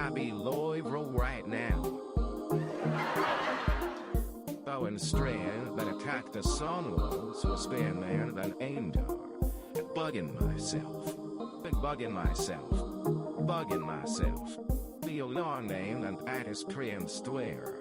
I be loyal right now. Throwing strand that attack the sun walls to a spearman than Aimdar. Bugging myself. Been bugging myself. Bugging myself. Feel your name and at his Korean square.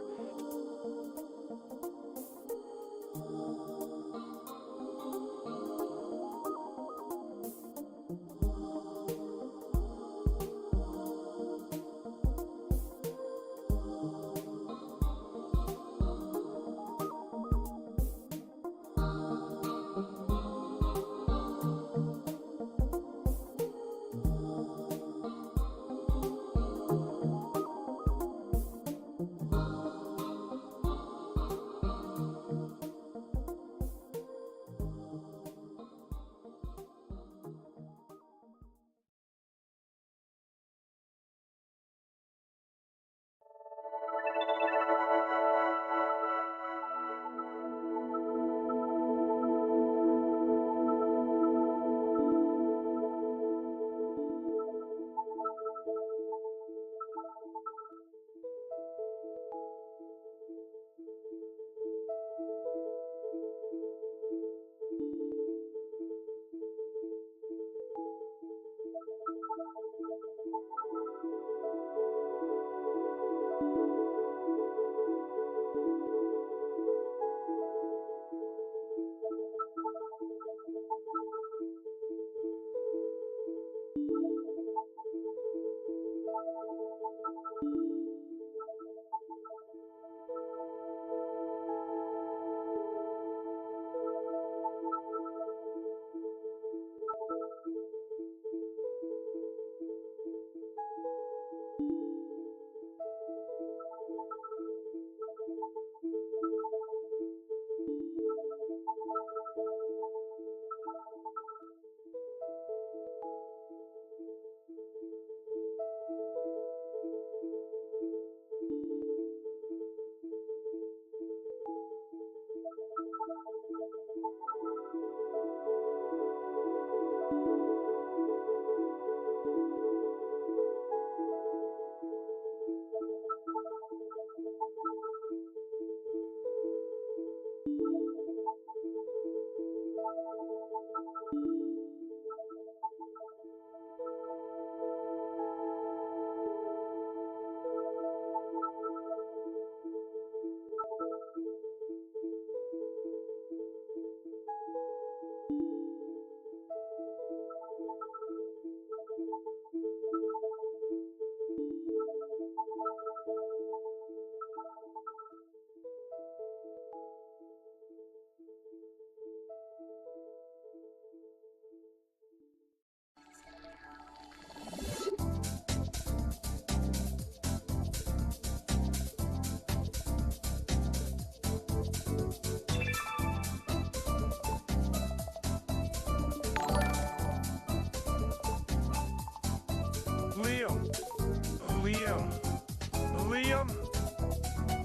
Liam?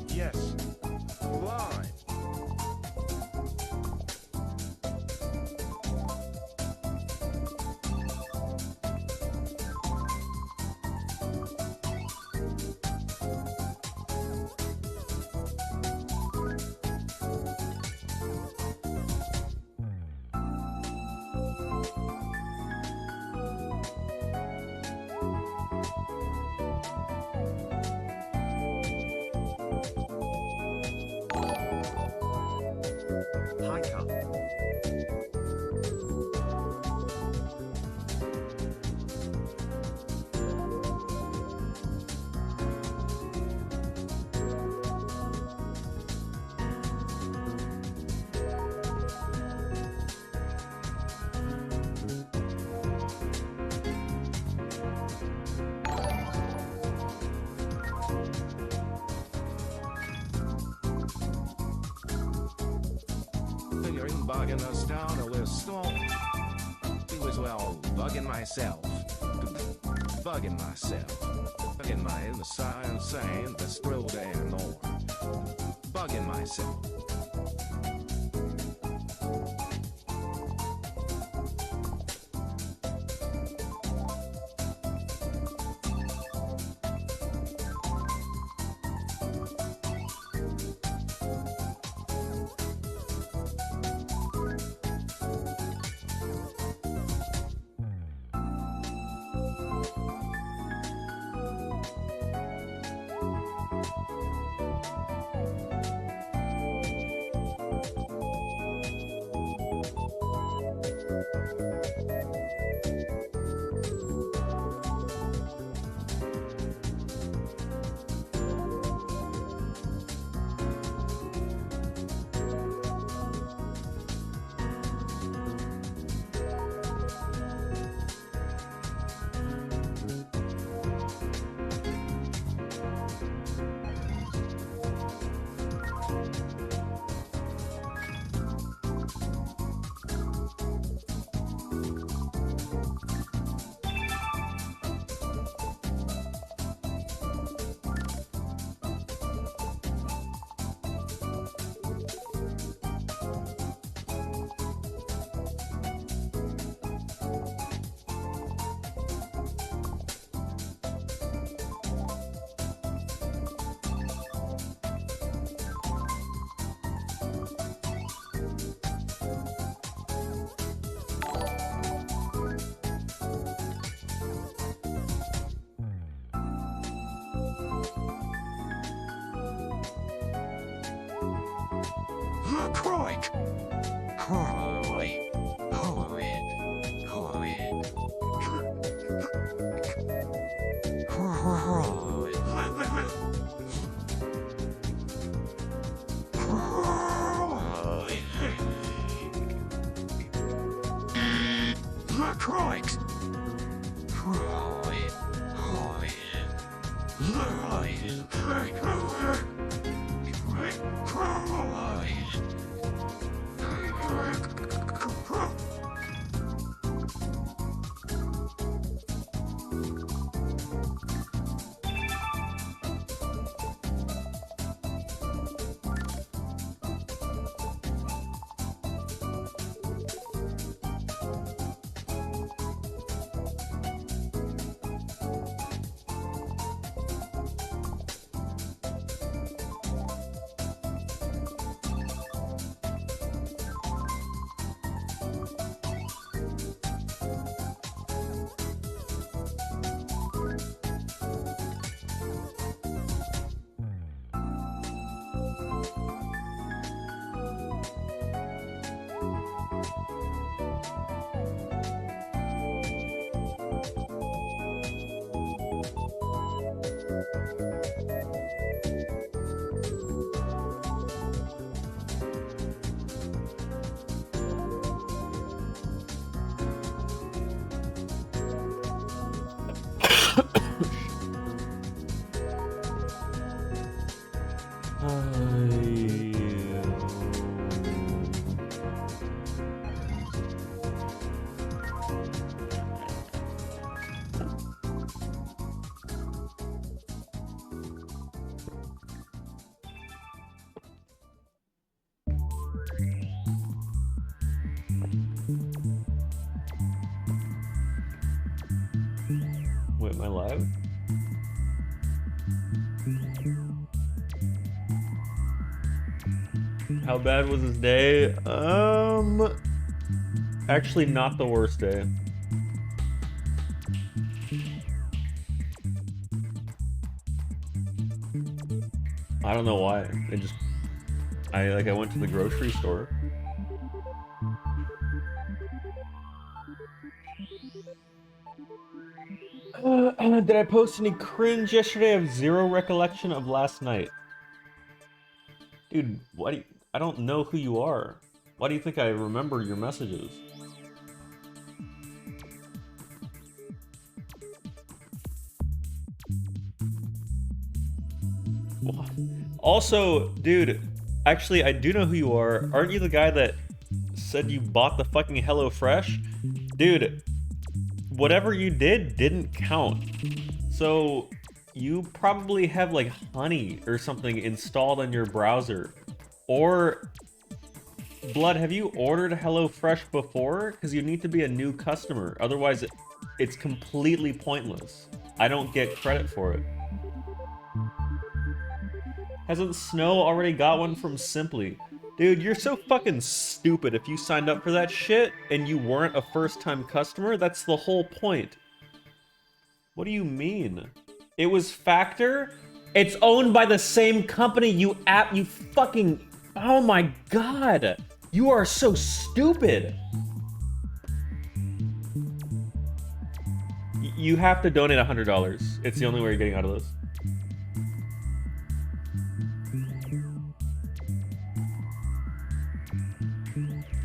Yes. Line. Bugging us down a little storm. Do as well, bugging myself. Bugging myself. Bugging my inner science saying the thrill day and more. Bugging myself. Crike. Holy. Crikes! Wait, am I live? How bad was his day? Actually not the worst day. I don't know why. I went to the grocery store. Did I post any cringe yesterday? I have zero recollection of last night. Dude, why do you, I don't know who you are. Why do you think I remember your messages? What? Also, dude, actually, I do know who you are. Aren't you the guy that said you bought the fucking HelloFresh? Dude, whatever you did didn't count. So you probably have like Honey or something installed on your browser. Or Blood, have you ordered HelloFresh before? Because you need to be a new customer. Otherwise, it's completely pointless. I don't get credit for it. Hasn't Snow already got one from Simply? Dude, you're so fucking stupid if you signed up for that shit and you weren't a first-time customer. That's the whole point. What do you mean? It was Factor? It's owned by the same company, you fucking... Oh my god! You are so stupid! You have to donate $100. It's the only way you're getting out of this.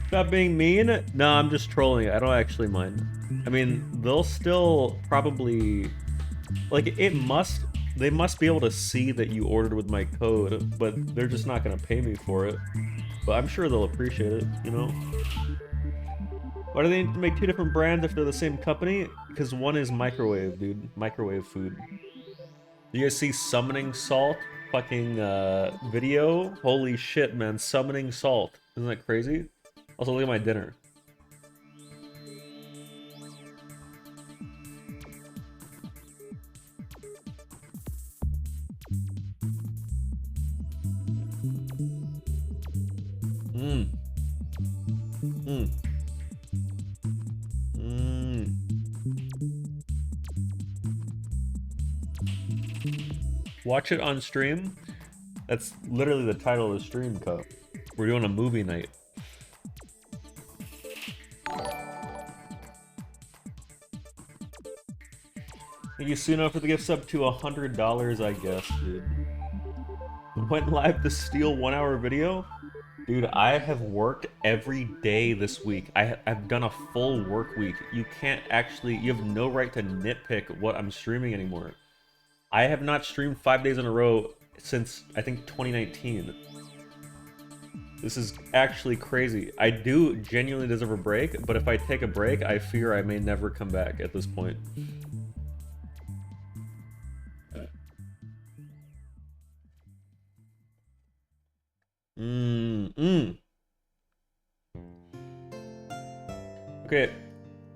Stop being mean? No, I'm just trolling. I don't actually mind. I mean, they'll still probably... Like, they must be able to see that you ordered with my code, but they're just not gonna pay me for it. But I'm sure they'll appreciate it, you know? Why do they need to make two different brands if they're the same company? Because one is microwave, dude. Microwave food. You guys see Summoning Salt? Fucking video? Holy shit, man. Summoning Salt. Isn't that crazy? Also, look at my dinner. Watch it on stream. That's literally the title of the stream, Cup. We're doing a movie night. Thank you, Suno, for the gift sub to $100, I guess, dude. Went live to steal 1 hour video? Dude, I have worked every day this week. I've done a full work week. You can't actually, you have no right to nitpick what I'm streaming anymore. I have not streamed 5 days in a row since, I think, 2019. This is actually crazy. I do genuinely deserve a break, but if I take a break, I fear I may never come back at this point. Okay,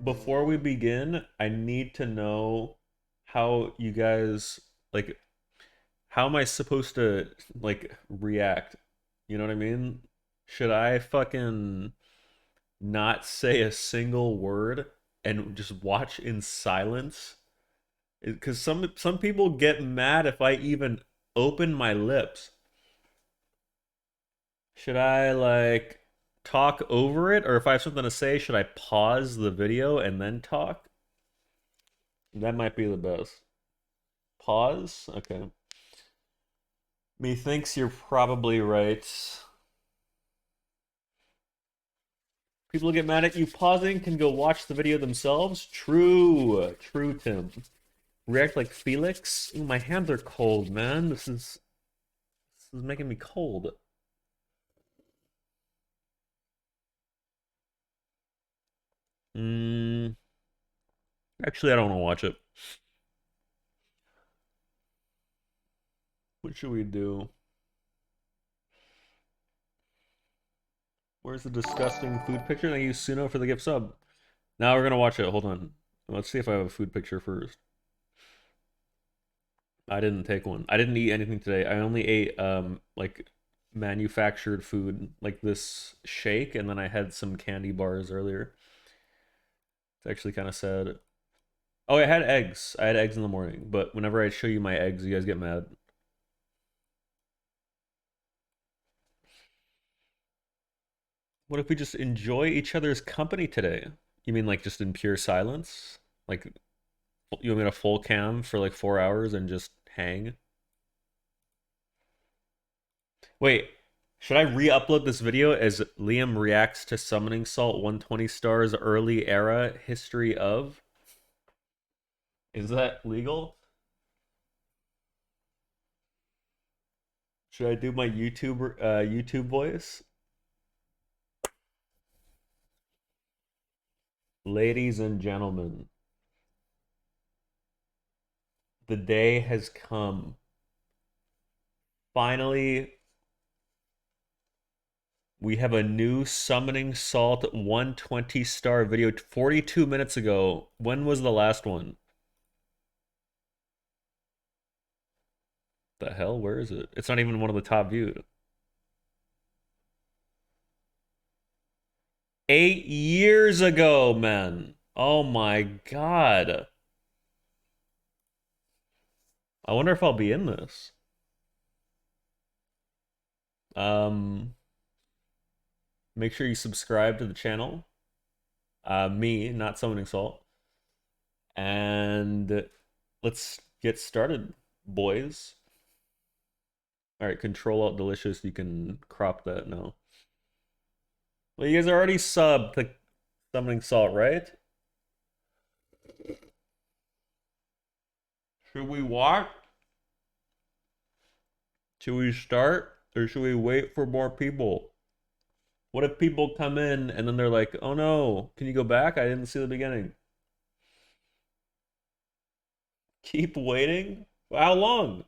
before we begin, I need to know how you guys, like, how am I supposed to, like, react? You know what I mean? Should I fucking not say a single word and just watch in silence? Because some people get mad if I even open my lips. Should I, like, talk over it? Or if I have something to say, should I pause the video and then talk? That might be the best. Pause? Okay. Methinks you're probably right. People get mad at you pausing can go watch the video themselves. True. True, Tim. React like Felix. Ooh, my hands are cold, man. This is making me cold. Actually, I don't want to watch it. What should we do? Where's the disgusting food picture? Thank you, Suno, for the gift sub. Now we're gonna watch it. Hold on. Let's see if I have a food picture first. I didn't take one. I didn't eat anything today. I only ate like manufactured food, like this shake, and then I had some candy bars earlier. It's actually kind of sad. Oh, I had eggs. I had eggs in the morning, but whenever I show you my eggs, you guys get mad. What if we just enjoy each other's company today? You mean like just in pure silence? Like you want me to full cam for like 4 hours and just hang? Wait, should I re-upload this video as Liam reacts to Summoning Salt 120 stars early era history of? Is that legal? Should I do my YouTube voice? Ladies and gentlemen, the day has come. Finally, we have a new Summoning Salt 120 star video 42 minutes ago. When was the last one? The hell? Where is it? It's not even one of the top viewed. 8 years ago, man. Oh my god. I wonder if I'll be in this. Make sure you subscribe to the channel. Me, not Summoning Salt. And let's get started, boys. All right, Control Alt Delicious. You can crop that now. Well, you guys are already subbed to Summoning Salt, right? Should we watch? Should we start? Or should we wait for more people? What if people come in and then they're like, oh no, can you go back? I didn't see the beginning. Keep waiting? How long?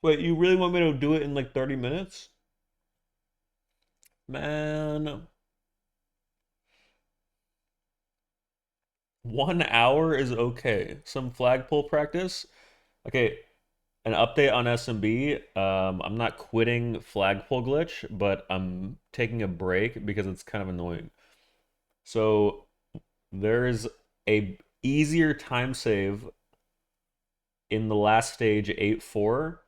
Wait, you really want me to do it in like 30 minutes? Man. 1 hour is okay. Some flagpole practice. Okay, an update on SMB. I'm not quitting flagpole glitch, but I'm taking a break because it's kind of annoying. So there's a easier time save in the last stage 8-4.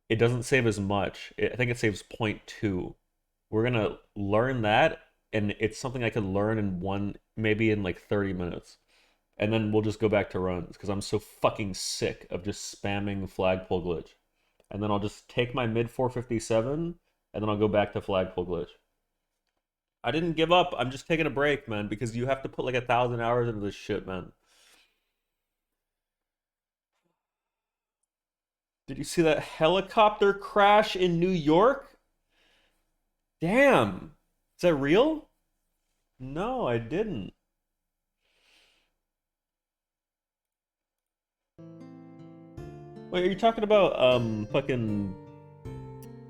It doesn't save as much. I think it saves 0.2. We're gonna learn that, and it's something I could learn in maybe in like 30 minutes. And then we'll just go back to runs, because I'm so fucking sick of just spamming flagpole glitch. And then I'll just take my mid 457, and then I'll go back to flagpole glitch. I didn't give up. I'm just taking a break, man, because you have to put like 1,000 hours into this shit, man. Did you see that helicopter crash in New York? Damn. Is that real? No, I didn't. Wait, are you talking about fucking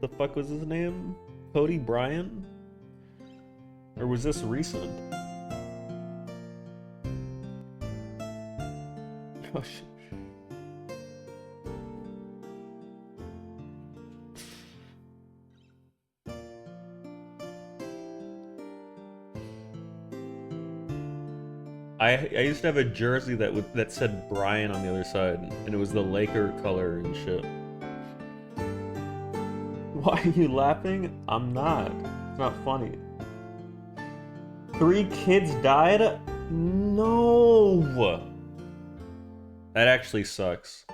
the fuck was his name? Cody Bryan? Or was this recent? Oh shit. I used to have a jersey that said Brian on the other side, and it was the Laker color and shit. Why are you laughing? I'm not. It's not funny. 3 kids died? No! That actually sucks.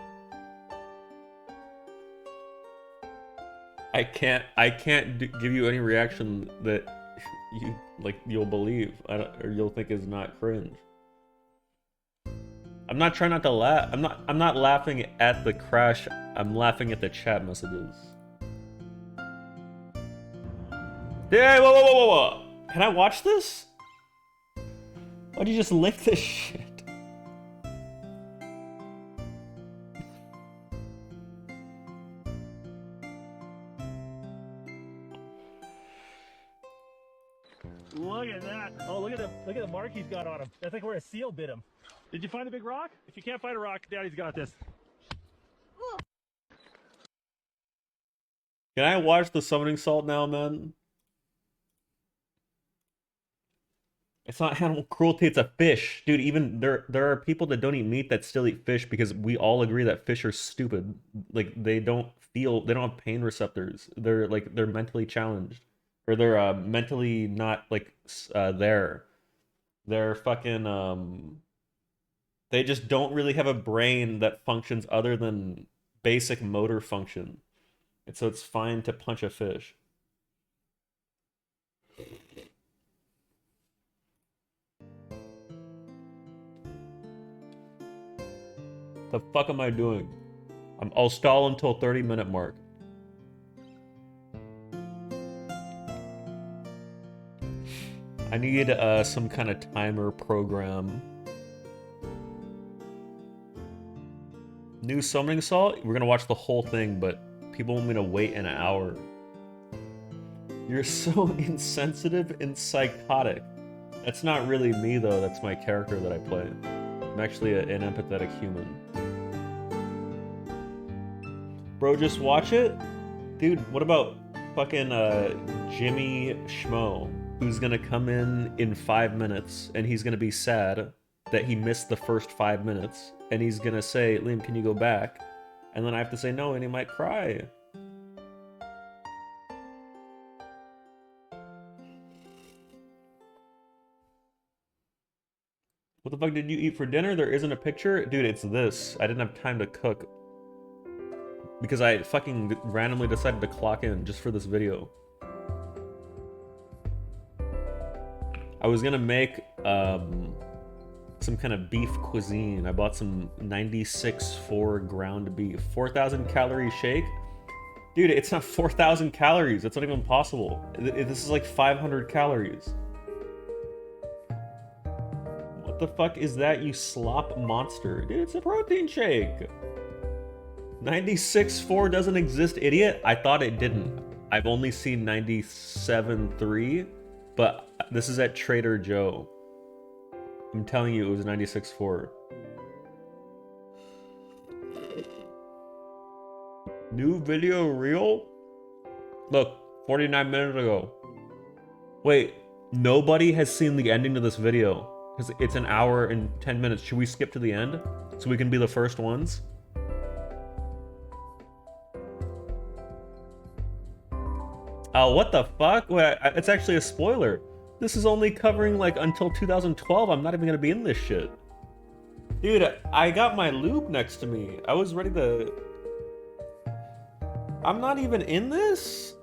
I can't give you any reaction that you'll believe, or you'll think is not cringe. I'm not trying not to laugh. I'm not laughing at the crash. I'm laughing at the chat messages. Hey, whoa. Can I watch this? Why'd you just link this shit? Look at that. Oh, look at the mark he's got on him. That's like where a seal bit him. Did you find the big rock? If you can't find a rock, Daddy's got this. Can I watch the summoning salt now, man? It's not animal cruelty, it's a fish. Dude, even there are people that don't eat meat that still eat fish because we all agree that fish are stupid. Like they don't have pain receptors. They're mentally challenged. Or they're mentally not there. They're fucking they just don't really have a brain that functions other than basic motor function. And so it's fine to punch a fish. The fuck am I doing? I'll stall until 30-minute mark. I need some kind of timer program. New summoning salt? We're gonna watch the whole thing, but people want me to wait an hour. You're so insensitive and psychotic. That's not really me though, that's my character that I play. I'm actually an empathetic human. Bro, just watch it? Dude, what about fucking Jimmy Schmo, who's gonna come in 5 minutes, and he's gonna be sad that he missed the first 5 minutes, and he's gonna say, Liam, can you go back? And then I have to say no, and he might cry. What the fuck did you eat for dinner? There isn't a picture? Dude, it's this. I didn't have time to cook. Because I fucking randomly decided to clock in just for this video. I was gonna make some kind of beef cuisine. I bought some 96.4 ground beef. 4,000 calorie shake? Dude, it's not 4,000 calories. That's not even possible. This is like 500 calories. What the fuck is that, you slop monster? Dude, it's a protein shake. 96.4 doesn't exist, idiot. I thought it didn't. I've only seen 97.3, but this is at Trader Joe. I'm telling you, it was 96.4. New video reel? Look, 49 minutes ago. Wait, nobody has seen the ending to this video. Because it's an hour and 10 minutes. Should we skip to the end so we can be the first ones? Oh, what the fuck? Wait, it's actually a spoiler. This is only covering like until 2012. I'm not even gonna be in this shit. Dude, I got my loop next to me. I was ready to... I'm not even in this?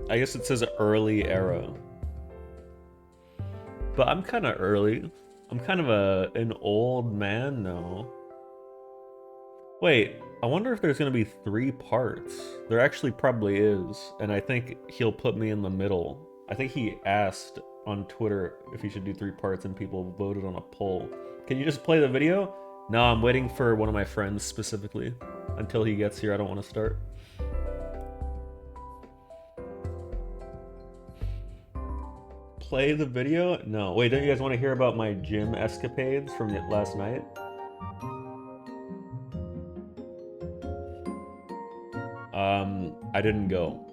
I guess it says early era. But I'm kind of early. I'm kind of an old man now. Wait, I wonder if there's going to be 3 parts. There actually probably is, and I think he'll put me in the middle. I think he asked on Twitter if he should do 3 parts, and people voted on a poll. Can you just play the video? No, I'm waiting for one of my friends specifically. Until he gets here, I don't want to start. Play the video? No. Wait, don't you guys want to hear about my gym escapades from last night? I didn't go.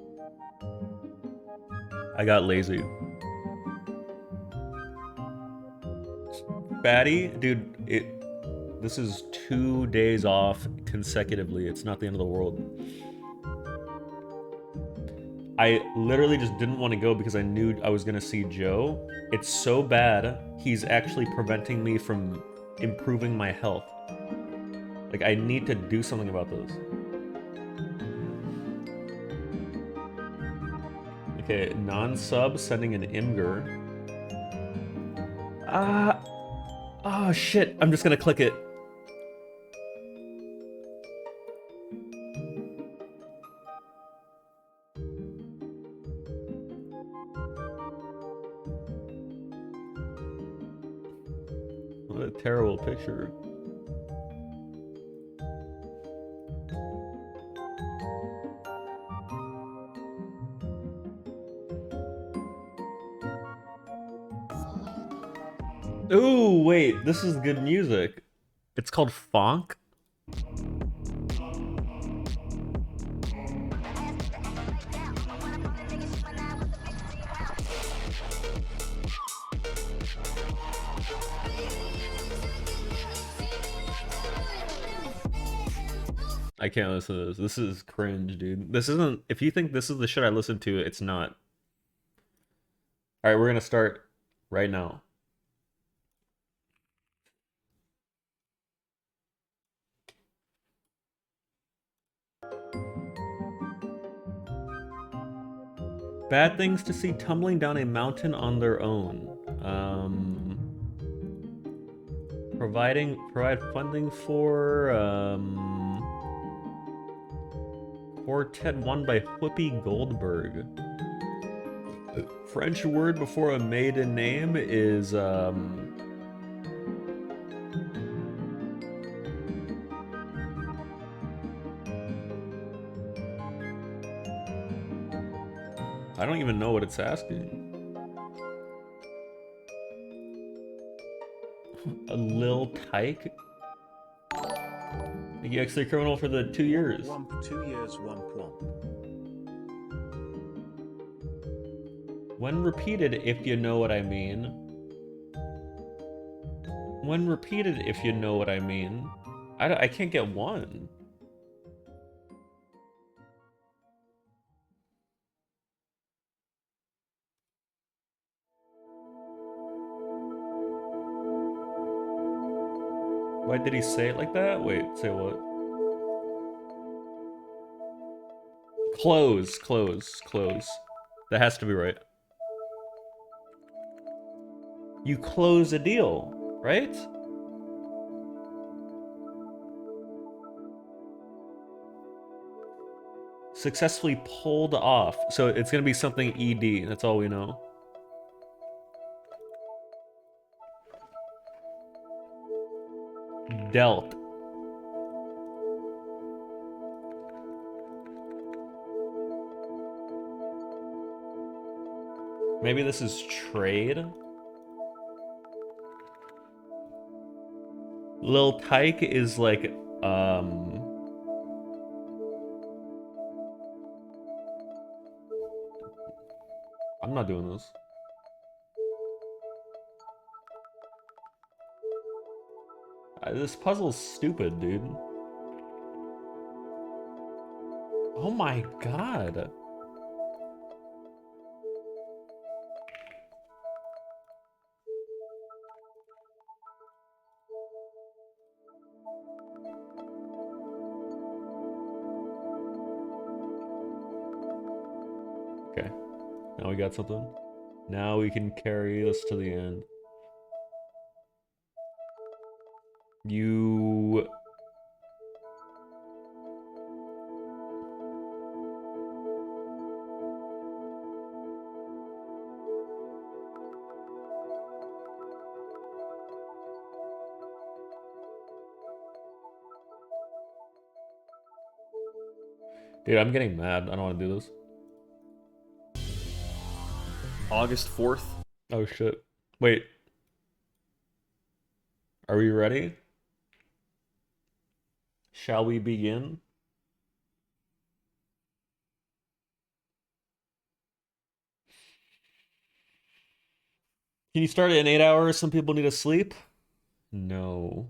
I got lazy. Batty, dude, this is 2 days off consecutively. It's not the end of the world. I literally just didn't want to go because I knew I was gonna see Joe. It's so bad, he's actually preventing me from improving my health. Like, I need to do something about this. Okay, non-sub sending an Imgur. Oh shit, I'm just gonna click it. What a terrible picture. Ooh, wait, this is good music. It's called Fonk. I can't listen to this. This is cringe, dude. This isn't... If you think this is the shit I listen to, it's not. Alright, we're gonna start right now. Bad things to see tumbling down a mountain on their own. Provide funding for Quartet won by Whoopi Goldberg. French word before a maiden name is I don't even know what it's asking. A Lil Tyke? You extra criminal for the 2 years. Womp, 2 years, womp womp. When repeated, if you know what I mean. When repeated, if you know what I mean. I can't get one. Why did he say it like that? Wait, say what? Close, close, close. That has to be right. You close a deal, right? Successfully pulled off. So it's gonna be something ED, that's all we know. Dealt. Maybe this is trade. Lil Tyke is like, I'm not doing this. This puzzle's stupid, dude. Oh my god. Okay. Now we got something. Now we can carry this to the end. You... Dude, I'm getting mad. I don't want to do this. August 4th. Oh shit. Wait. Are we ready? Shall we begin? Can you start it in 8 hours? Some people need to sleep. No.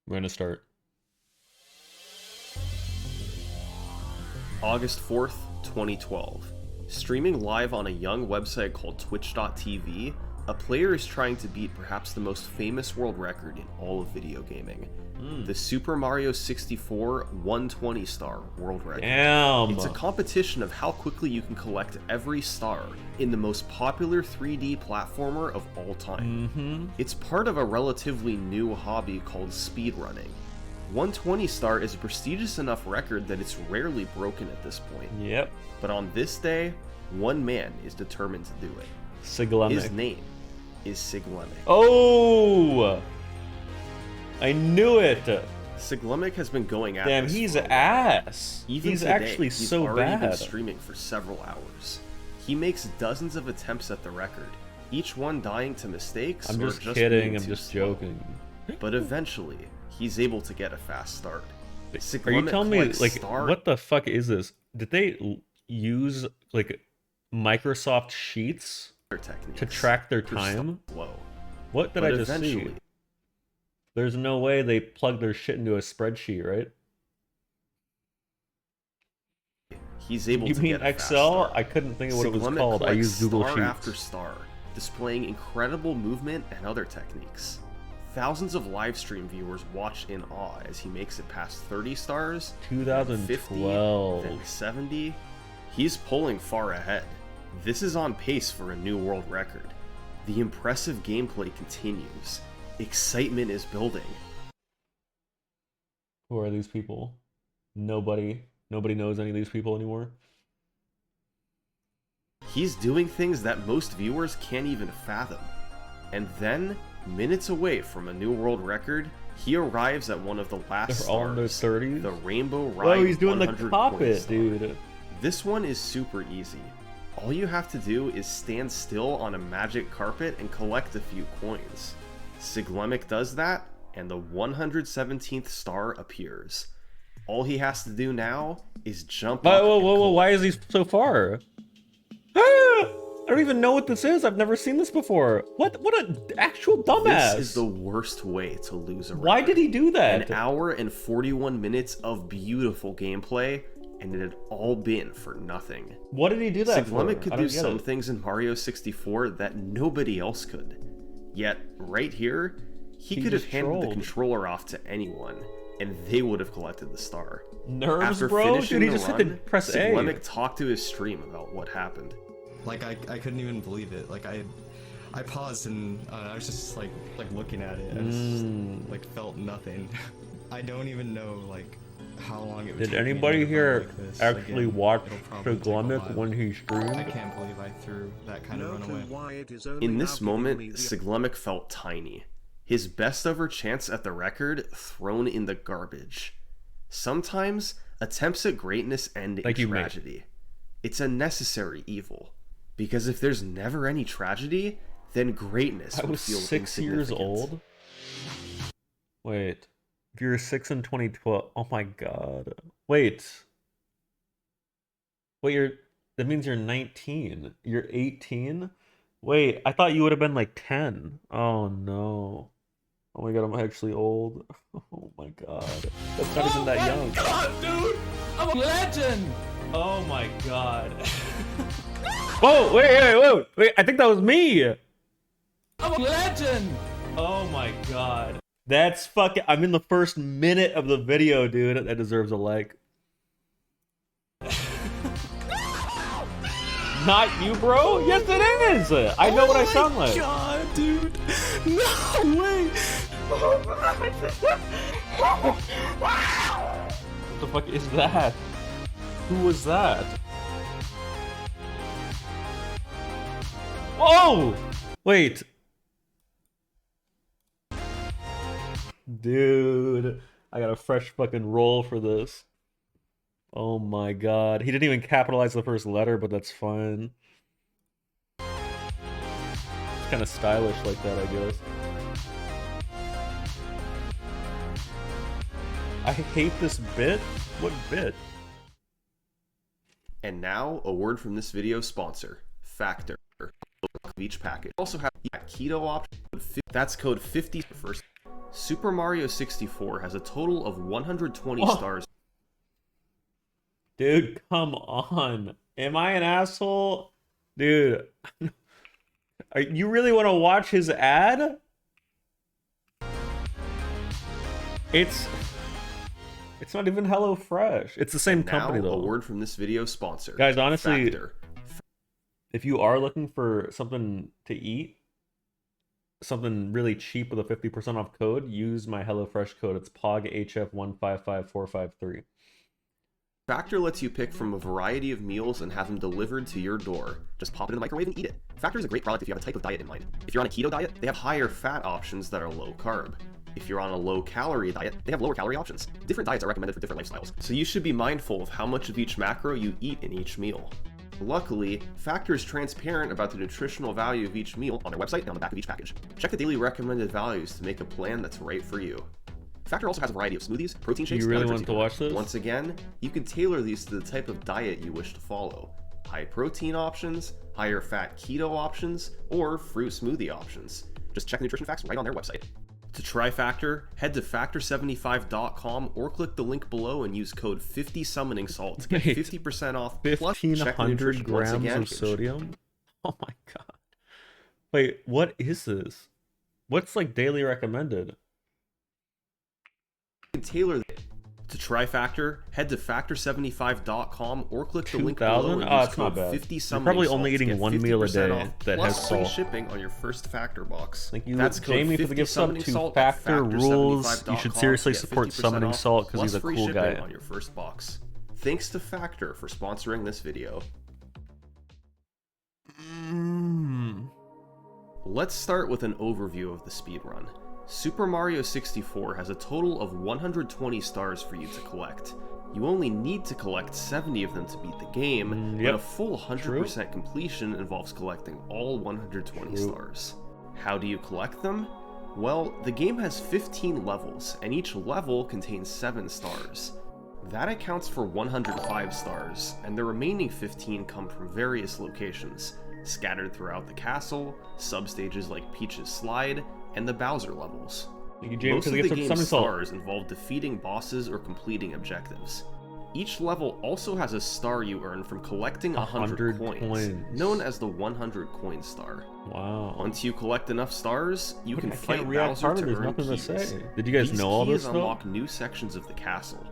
We're gonna start. August 4th, 2012. Streaming live on a young website called Twitch.tv, a player is trying to beat perhaps the most famous world record in all of video gaming. The Super Mario 64 120 star world record. Damn. It's a competition of how quickly you can collect every star in the most popular 3D platformer of all time. It's part of a relatively new hobby called speedrunning. 120 star is a prestigious enough record that it's rarely broken at this point. Yep. But on this day, one man is determined to do it. Siglemic. His name is Siglemic. Oh! I knew it! Siglemic has been going at Damn, this he's for a while. ass. Even He's today, actually he's so already been bad. streaming for several hours. He makes dozens of attempts at the record, each one dying to mistakes I'm or just just kidding, being I'm too just slow. joking. But eventually, he's able to get a fast start. Are you Siglemic telling me, collects like, star- what the fuck is this? Did they use, like, Microsoft Sheets techniques to track their for start time? slow. What did But I just see? eventually, There's no way they plug their shit into a spreadsheet, right? he's able You to mean get a fast Excel? start. I couldn't think of what it was Siglemic called. I collects used Google star Sheets. after star, displaying incredible movement and other techniques. Thousands of live stream viewers watch in awe as he makes it past 30 stars, then 50, 2012. then 70. He's pulling far ahead. This is on pace for a new world record. The impressive gameplay continues. Excitement is building. Who are these people? Nobody knows any of these people anymore. He's doing things that most viewers can't even fathom. And then, minutes away from a new world record, he arrives at one of the last They're all in their stars, 30s? the Rainbow Ride. Whoa, he's doing the 100 cockpit, coin star. dude. This one is super easy. All you have to do is stand still on a magic carpet and collect a few coins. Siglemic does that, and the 117th star appears. All he has to do now is jump up Whoa, and whoa, whoa, collect. why is he so far? Ah! I don't even know what this is. I've never seen this before. What an actual dumbass. This is the worst way to lose a record. Why did he do that? An hour and 41 minutes of beautiful gameplay, and it had all been for nothing. What did he do that for? Siglemic could I do don't get some it. things in Mario 64 that nobody else could. Yet, right here, he could have just handed the trolled. controller off to anyone, and they would have collected the star. Nerves, After bro? finishing Dude, he the just run, hit the press A. Siglemic talked to his stream about what happened. Like I couldn't even believe it. Like I paused and I was just like looking at it. I just like felt nothing. I don't even know like how long it would Did take me to anybody make a here run like this. actually Again, watch it'll probably take a Siglemic while. when he I streamed? can't believe I threw that kind of No run clue away. why it is only In now this giving moment, me the- Siglemic felt tiny. His best ever chance at the record thrown in the garbage. Sometimes, attempts at greatness end Thank in you, mate. tragedy. It's a necessary evil. Because if there's never any tragedy, then greatness I would was feel 6 years insignificant. old. Wait, if you were 6 in 2012, oh my god. Wait, Wait, that means you're 19. You're 18? Wait, I thought you would have been like 10. Oh no. Oh my god, I'm actually old. Oh my god. That's not even that young. God, dude! I'm a legend! Oh my god. Whoa, wait, I think that was me. I'm a legend! Oh my god. That's fucking, I'm in the first minute of the video, dude. That deserves a like. Not you, bro? Yes, it is. I know what I sound like. God, dude! No way! What the fuck is that? Who was that? Whoa! Wait. Dude, I got a fresh fucking roll for this. Oh my god. He didn't even capitalize the first letter, but that's fine. It's kind of stylish like that, I guess. I hate this bit. What bit? And now, a word from this video sponsor, Factor. Of each package. Also have keto option. That's code 50 first. Super Mario 64 has a total of 120 stars. Dude, come on. Am I an asshole? Dude. You really want to watch his ad? It's not even HelloFresh. It's the same company though. A word from this video sponsor. Guys, honestly, Factor. if you are looking for something to eat, something really cheap with a 50% off code, use my HelloFresh code. It's POGHF155453. Factor lets you pick from a variety of meals and have them delivered to your door. Just pop it in the microwave and eat it. Factor is a great product if you have a type of diet in mind. If you're on a keto diet, they have higher fat options that are low carb. If you're on a low calorie diet, they have lower calorie options. Different diets are recommended for different lifestyles, so you should be mindful of how much of each macro you eat in each meal. Luckily, Factor is transparent about the nutritional value of each meal on their website and on the back of each package. Check the daily recommended values to make a plan that's right for you. Factor also has a variety of smoothies, protein shakes, You really and other want drinks to watch this? Once again, you can tailor these to the type of diet you wish to follow. High protein options, higher fat keto options, or fruit smoothie options. Just check the nutrition facts right on their website. To try Factor, head to factor75.com or click the link below and use code 50summoningsalt to get 50% off. Plus, check the 1,500 nutrition once grams again. of sodium? Oh my god. Wait, what is this? What's like daily recommended? You can tailor it. To try Factor, head to factor75.com or click the link below 2,000? and Oh, use it's not code bad. 50 You're probably only eating one meal a day that has free salt. shipping on your first Factor box. Thank you, That's code Jamie, for the 50 gift sub summoning to salt at Factor Rules. You should factor75.com seriously to get support 50% Summoning off, Salt because plus he's a free cool shipping guy. on your first box. Thanks to Factor for sponsoring this video. Let's start with an overview of the speedrun. Super Mario 64 has a total of 120 stars for you to collect. You only need to collect 70 of them to beat the game, but a full 100% completion involves collecting all 120 stars. How do you collect them? Well, the game has 15 levels, and each level contains 7 stars. That accounts for 105 stars, and the remaining 15 come from various locations, scattered throughout the castle, substages like Peach's Slide, and the Bowser levels. Thank you, Jamie, Most for of the the gift of game's Summoning Salt. stars involve defeating bosses or completing objectives. Each level also has a star you earn from collecting 100 coins, known as the 100 coin star. Wow. Once you collect enough stars, you can I fight can't react Bowser harder, to there's earn nothing to keys. say. Did you guys These know all this keys though? unlock new sections of the castle.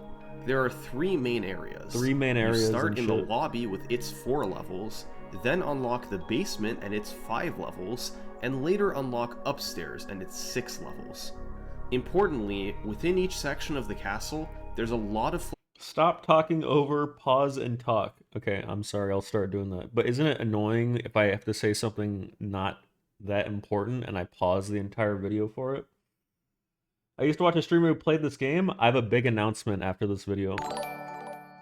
There are 3 main areas. 3 main areas You start and in the shit. lobby with its 4 levels, then unlock the basement and its 5 levels, and later unlock upstairs and its 6 levels. Importantly, within each section of the castle, there's a lot of Stop talking over, pause, and talk. Okay, I'm sorry, I'll start doing that. But isn't it annoying if I have to say something not that important and I pause the entire video for it? I used to watch a streamer who played this game. I have a big announcement after this video.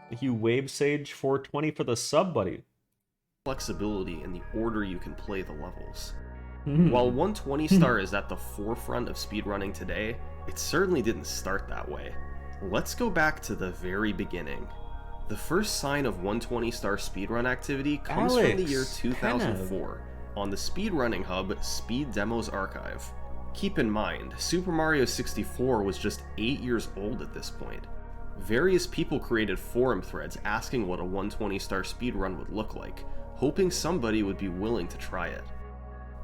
Thank you, WaveSage420 for the sub, buddy. flexibility in the order you can play the levels. While 120 star is at the forefront of speedrunning today, it certainly didn't start that way. Let's go back to the very beginning. The first sign of 120 star speedrun activity comes from the year Alex, 2004 on the speedrunning hub Speed Demos Archive. Keep in mind, Super Mario 64 was just 8 years old at this point. Various people created forum threads asking what a 120 star speedrun would look like, hoping somebody would be willing to try it.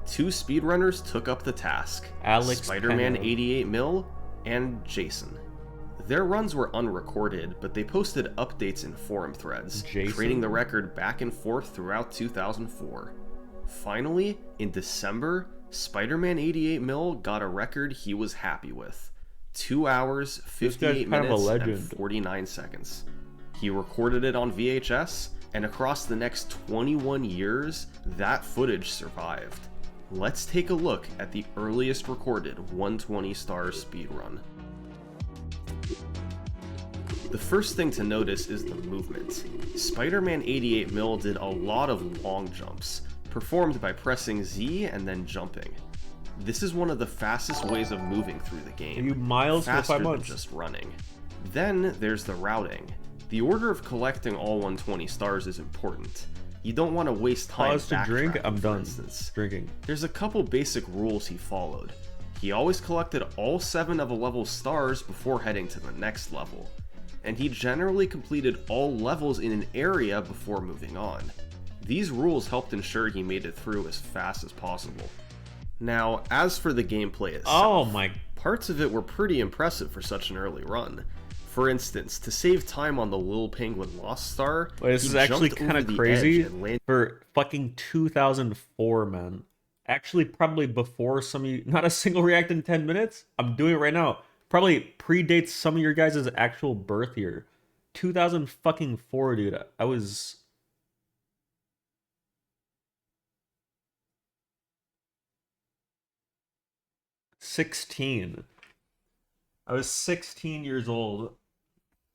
2 speedrunners took up the task, Alex Spider-Man Penna. 88mil and Jason. Their runs were unrecorded, but they posted updates in forum threads, Jason? trading the record back and forth throughout 2004. Finally, in December, Spider-Man 88mil got a record he was happy with. 2 hours, 58 kind of a minutes, and legend. 49 seconds. He recorded it on VHS, and across the next 21 years, that footage survived. Let's take a look at the earliest recorded 120 star speedrun. The first thing to notice is the movement. Spider-Man 88mil did a lot of long jumps, performed by pressing Z and then jumping. This is one of the fastest ways of moving through the game. You miles for faster 5 than months. just running. Then there's the routing. The order of collecting all 120 stars is important. You don't want to waste time Pause to drink. backtracking, I'm for done instance. drinking. There's a couple basic rules he followed. He always collected all 7 of a level's stars before heading to the next level. And he generally completed all levels in an area before moving on. These rules helped ensure he made it through as fast as possible. Now, as for the gameplay itself, Oh my. parts of it were pretty impressive for such an early run. For instance, to save time on the Lil Penguin Lost Star, Wait, this he is actually jumped kind over of the crazy edge and landed for fucking 2004, man. Actually, probably before some of you, not a single react in 10 minutes. I'm doing it right now. Probably predates some of your guys' actual birth year. 2004, dude. I was... ...16. I was 16 years old.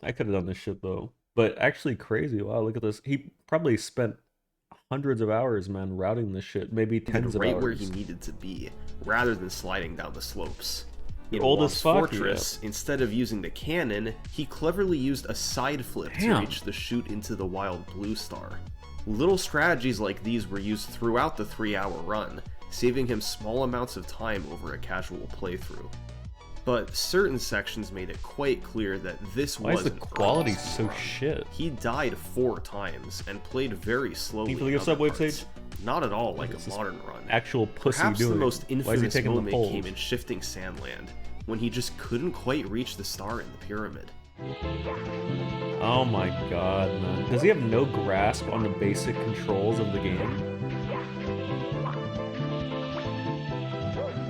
I could have done this shit, though. But actually crazy. Wow, look at this. He probably spent hundreds of hours, man, routing this shit. Maybe tens of right hours. where he needed to be, rather than sliding down the slopes. In Old as Lost fuck, Fortress, instead of using the cannon, he cleverly used a side flip to Damn. reach the chute into the Wild Blue Star. Little strategies like these were used throughout the 3-hour run, saving him small amounts of time over a casual playthrough. But certain sections made it quite clear that this Why is the wasn't quality Ernest's so run. shit? He died 4 times and played very slowly. People in give other Subway parts. Sage? Not at all like This a is modern run. Actual pussy Perhaps doing the it. most Why is he infamous taking the moment poles? came in Shifting Sandland, when he just couldn't quite reach the star in the pyramid. Oh my god, man. Does he have no grasp on the basic controls of the game?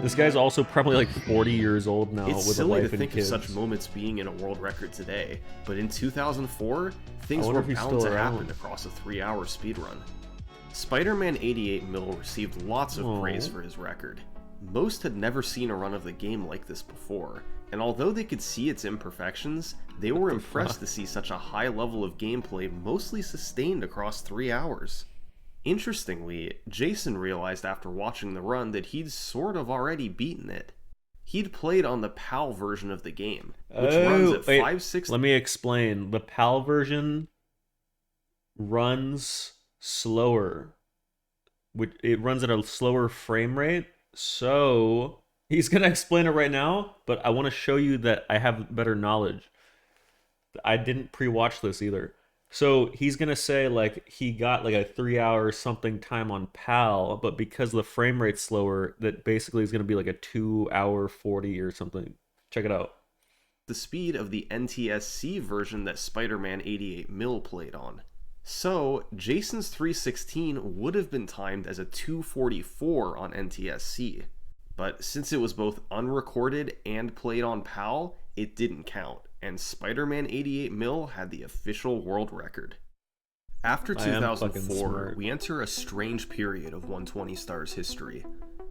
This guy's also probably like 40 years old now It's with a silly wife to and think kids. of such moments being in a world record today, but in 2004, things wonder were if he's bound still to around. happen across a 3-hour speedrun. Spider-Man 88mil received lots of praise for his record. Most had never seen a run of the game like this before, and although they could see its imperfections, they were impressed to see such a high level of gameplay mostly sustained across 3 hours. Interestingly, Jason realized after watching the run that he'd sort of already beaten it. He'd played on the PAL version of the game, which runs at 560. Let me explain. The PAL version runs slower. It runs at a slower frame rate. So he's gonna explain it right now, but I want to show you that I have better knowledge. I didn't pre-watch this either. So he's gonna say like he got like a 3-hour something time on PAL, but because the frame rate's slower, that basically is gonna be like a 2-hour 40 or something. Check it out. The speed of the NTSC version that Spider-Man 88mil played on. So, Jason's 316 would have been timed as a 244 on NTSC, but since it was both unrecorded and played on PAL, it didn't count, and Spider-Man 88mil had the official world record. After I am fucking 2004, smart. we enter a strange period of 120 Stars history.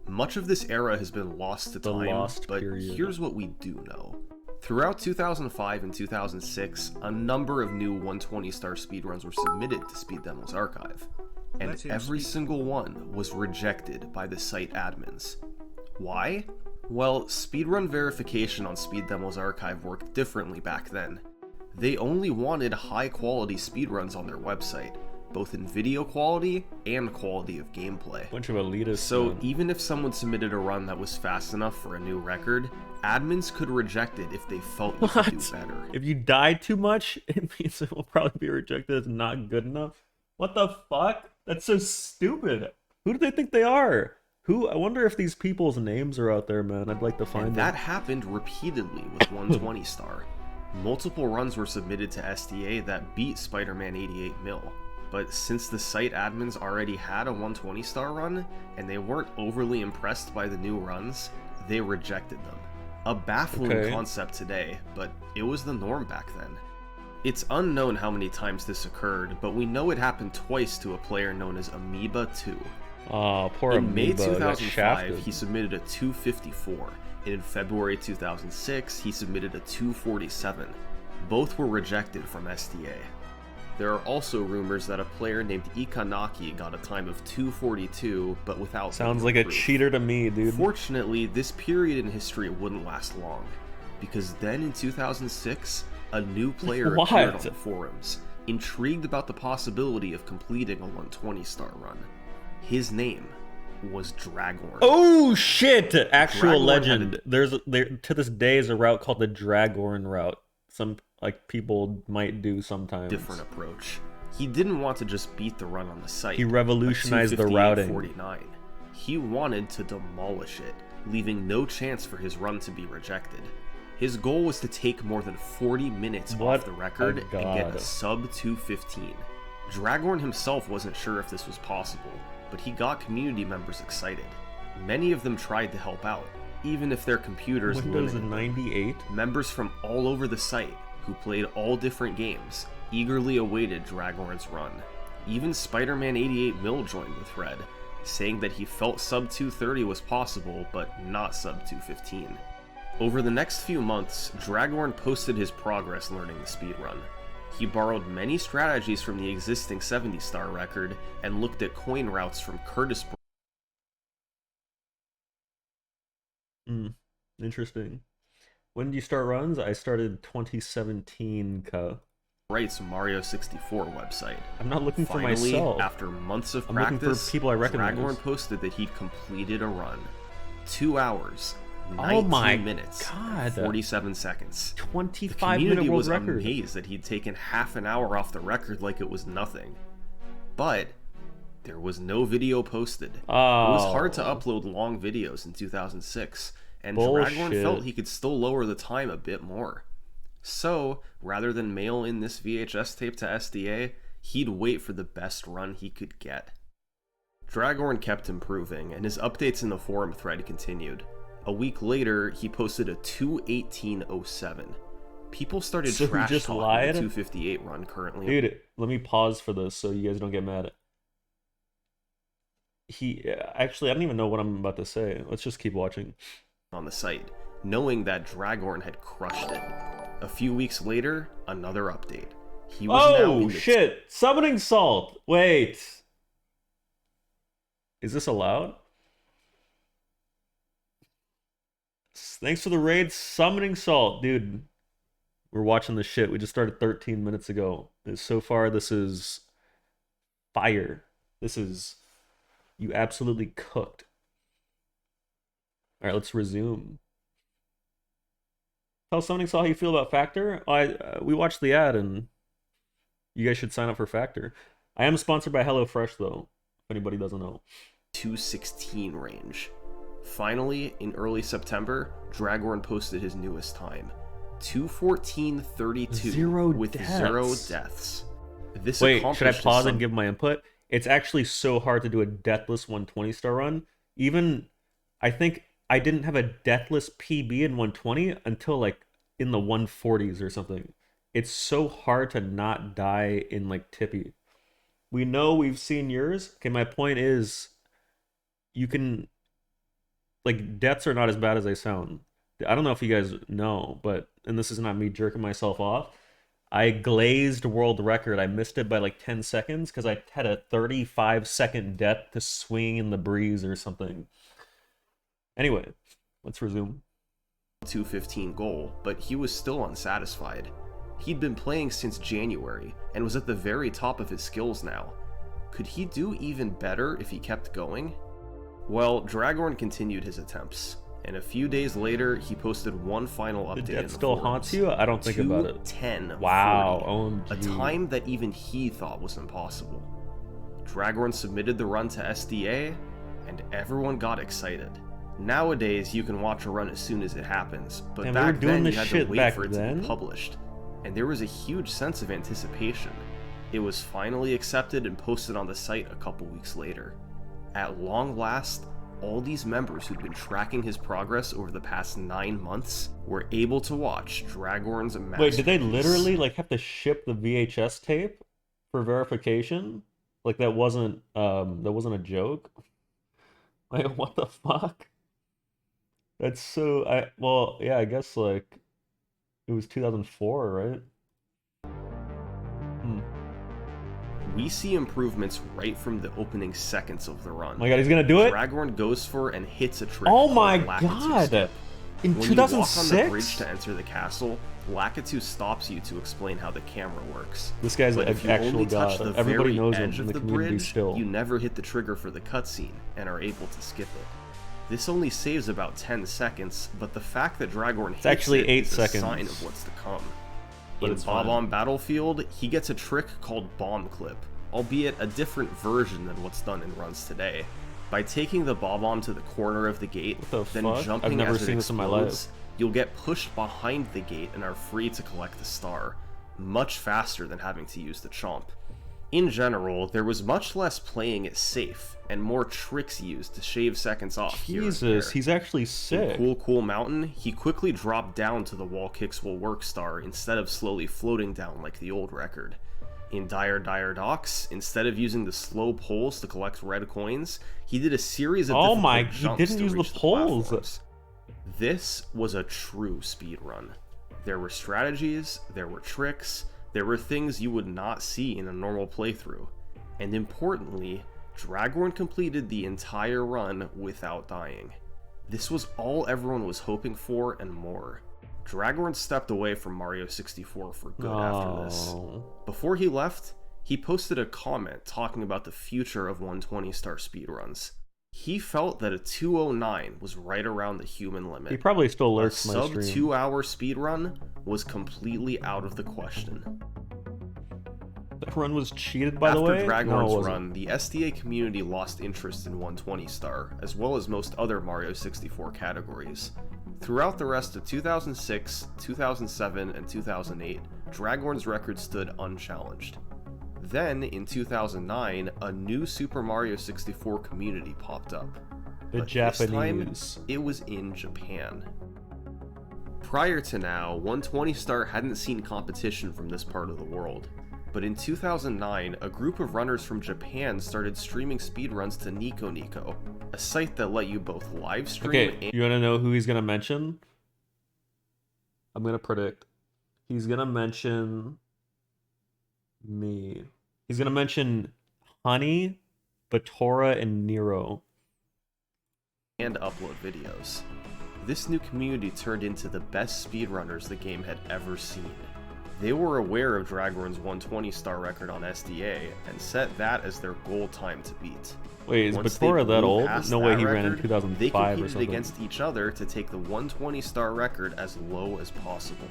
Much of this era has been lost to The time, lost but period. here's what we do know. Throughout 2005 and 2006, a number of new 120 star speedruns were submitted to Speed Demos Archive, and Let's hear every Speed- single one was rejected by the site admins. Why? Well, speedrun verification on Speed Demos Archive worked differently back then. They only wanted high-quality speedruns on their website, both in video quality and quality of gameplay. Bunch of elitists. So man. even if someone submitted a run that was fast enough for a new record, admins could reject it if they felt you could do better. If you die too much, it means it will probably be rejected as not good enough. What the fuck? That's so stupid. Who do they think they are? Who? I wonder if these people's names are out there, man. I'd like to find And them. that happened repeatedly with 120 Star. Multiple runs were submitted to SDA that beat Spider-Man 88 mil. But since the site admins already had a 120 Star run, and they weren't overly impressed by the new runs, they rejected them. A baffling concept today, but it was the norm back then. It's unknown how many times this occurred, but we know it happened twice to a player known as Amoeba 2. Oh, poor In May Amoeba, got 2005, shafted. he submitted a 254, and in February 2006, he submitted a 247. Both were rejected from SDA. There are also rumors that a player named Ikanaki got a time of 242, but without Sounds video like a proof. cheater to me, dude. Fortunately, this period in history wouldn't last long, because then in 2006, a new player What? appeared on the forums, intrigued about the possibility of completing a 120 Star run. His name was Dragorn. Oh shit! Actual Dragorn legend. had There to this day is a route called the Dragorn route. Some like people might do sometimes. Different approach. He didn't want to just beat the run on the site. He revolutionized the routing. 49. He wanted to demolish it, leaving no chance for his run to be rejected. His goal was to take more than 40 minutes What off the record a and get god. a sub 215. Dragorn himself wasn't sure if this was possible, but he got community members excited. Many of them tried to help out, even if their computers Windows limited them. 98. Members from all over the site, who played all different games, eagerly awaited Dragorn's run. Even Spider-Man 88 Mil joined the thread, saying that he felt sub 230 was possible, but not sub 215. Over the next few months, Dragorn posted his progress learning the speedrun. He borrowed many strategies from the existing 70-star record and looked at coin routes from Curtis Interesting. When do you start runs? I started 2017. Bright's Mario 64 website. I'm not looking for Finally, myself. after months of I'm looking for practice, people I recognize. Dragorn posted that he'd completed a run. 2 hours, Oh 19 my minutes, and God. 47 seconds. The 25-minute community world was record. amazed that he'd taken half an hour off the record like it was nothing. But there was no video posted. It was hard to Oh. upload long videos in 2006, and Bullshit. Dragorn felt he could still lower the time a bit more. So, rather than mail in this VHS tape to SDA, he'd wait for the best run he could get. Dragorn kept improving, and his updates in the forum thread continued. A week later, he posted a 2:18:07. People started So he trash just talking lied? the 258 run currently. Dude, let me pause for this so you guys don't get mad. Actually, I don't even know what I'm about to say. Let's just keep watching. On the site, knowing that Dragorn had crushed it. A few weeks later, another update. He was now in Oh the shit! Summoning Salt. Wait, is this allowed? Thanks for the raid, Summoning Salt, dude. We're watching this shit. We just started 13 minutes ago. So far, this is fire. This is you absolutely cooked. All right, let's resume. Tell Summoning Salt how you feel about Factor. We watched the ad, and you guys should sign up for Factor. I am sponsored by HelloFresh, though, if anybody doesn't know. 216 range. Finally, in early September, Dragorn posted his newest time. 2:14:32 Zero with deaths. 0 deaths. This Wait, should I accomplished pause some- and give my input? It's actually so hard to do a deathless 120-star run. Even, I think I didn't have a deathless PB in 120 until like in the 140s or something. It's so hard to not die in like Tippy. We know we've seen yours. Okay, my point is, you can, like, deaths are not as bad as they sound. I don't know if you guys know, but, and this is not me jerking myself off, I glazed world record. I missed it by like 10 seconds because I had a 35-second death to swing in the breeze or something. Anyway, let's resume. 215 goal, but he was still unsatisfied. He'd been playing since January, and was at the very top of his skills now. Could he do even better if he kept going? Well, Dragorn continued his attempts, and a few days later, he posted one final update. The death still haunts you? I don't think about it. 2:10. Wow, 40, a OMG. time that even he thought was impossible. Dragorn submitted the run to SDA, and everyone got excited. Nowadays, you can watch a run as soon as it happens, but And we were back doing then you this had to shit wait back for it to then? be published, and there was a huge sense of anticipation. It was finally accepted and posted on the site a couple weeks later. At long last, all these members who'd been tracking his progress over the past 9 months were able to watch Dragorn's masterpiece. Wait, did they literally like have to ship the VHS tape for verification? Like that wasn't a joke? Like what the fuck? That's so I guess like it was 2004, right? We see improvements right from the opening seconds of the run. Oh my god, he's gonna do it? Dragorn goes for and hits a trick. Oh called my Lakitu god! Step. In When you walk on the 2006? bridge to enter the castle, Lakitu stops you to explain how the camera works. This guy's But an if you actual only touch god. the Everybody very knows him edge in of the the community bridge, still. you never hit the trigger for the cutscene and are able to skip it. This only saves about 10 seconds, but the fact that Dragorn hits actually it 8 is seconds. a sign of what's to come. But In it's Bob fine. on Battlefield, he gets a trick called Bomb Clip, albeit a different version than what's done in runs today. By taking the Bob-omb to the corner of the gate, What the then fuck? I've jumping never as it seen this in my life. explodes, you'll get pushed behind the gate and are free to collect the star, much faster than having to use the chomp. In general, there was much less playing it safe, and more tricks used to shave seconds off here and Jesus, there. he's actually In sick. Cool Mountain, he quickly dropped down to the wall kicks will work star instead of slowly floating down like the old record. In Dire Docks, instead of using the slow poles to collect red coins, he did a series of Oh difficult my, he jumps didn't to use the reach poles. platforms. This was a true speed run. There were strategies, there were tricks, there were things you would not see in a normal playthrough. And importantly, Dragorn completed the entire run without dying. This was all everyone was hoping for and more. Dragorn stepped away from Mario 64 for good after this. Oh. Before he left, he posted a comment talking about the future of 120-star speedruns. He felt that a 209 was right around the human limit. He probably still A lurks my sub stream. 2-hour speedrun was completely out of the question. That run was cheated, by After the way? Dragorn's No, it wasn't. run, the SDA community lost interest in 120-star, as well as most other Mario 64 categories. Throughout the rest of 2006, 2007, and 2008, Dragorn's record stood unchallenged. Then, in 2009, a new Super Mario 64 community popped up. The But this time, Japanese. it was in Japan. Prior to now, 120-star hadn't seen competition from this part of the world. But in 2009, a group of runners from Japan started streaming speedruns to Nico Nico, a site that let you both live stream Okay, and you wanna know who he's gonna mention? I'm gonna predict. He's gonna mention me. He's gonna mention Honey, Batora, and Nero. upload videos. This new community turned into the best speedrunners the game had ever seen. They were aware of Dragorn's 120-star record on SDA and set that as their goal time to beat. Wait, is Once they Batora that blew old? past No way that he ran in record, 2005 they or competed something. against each other to take the 120-star record as low as possible.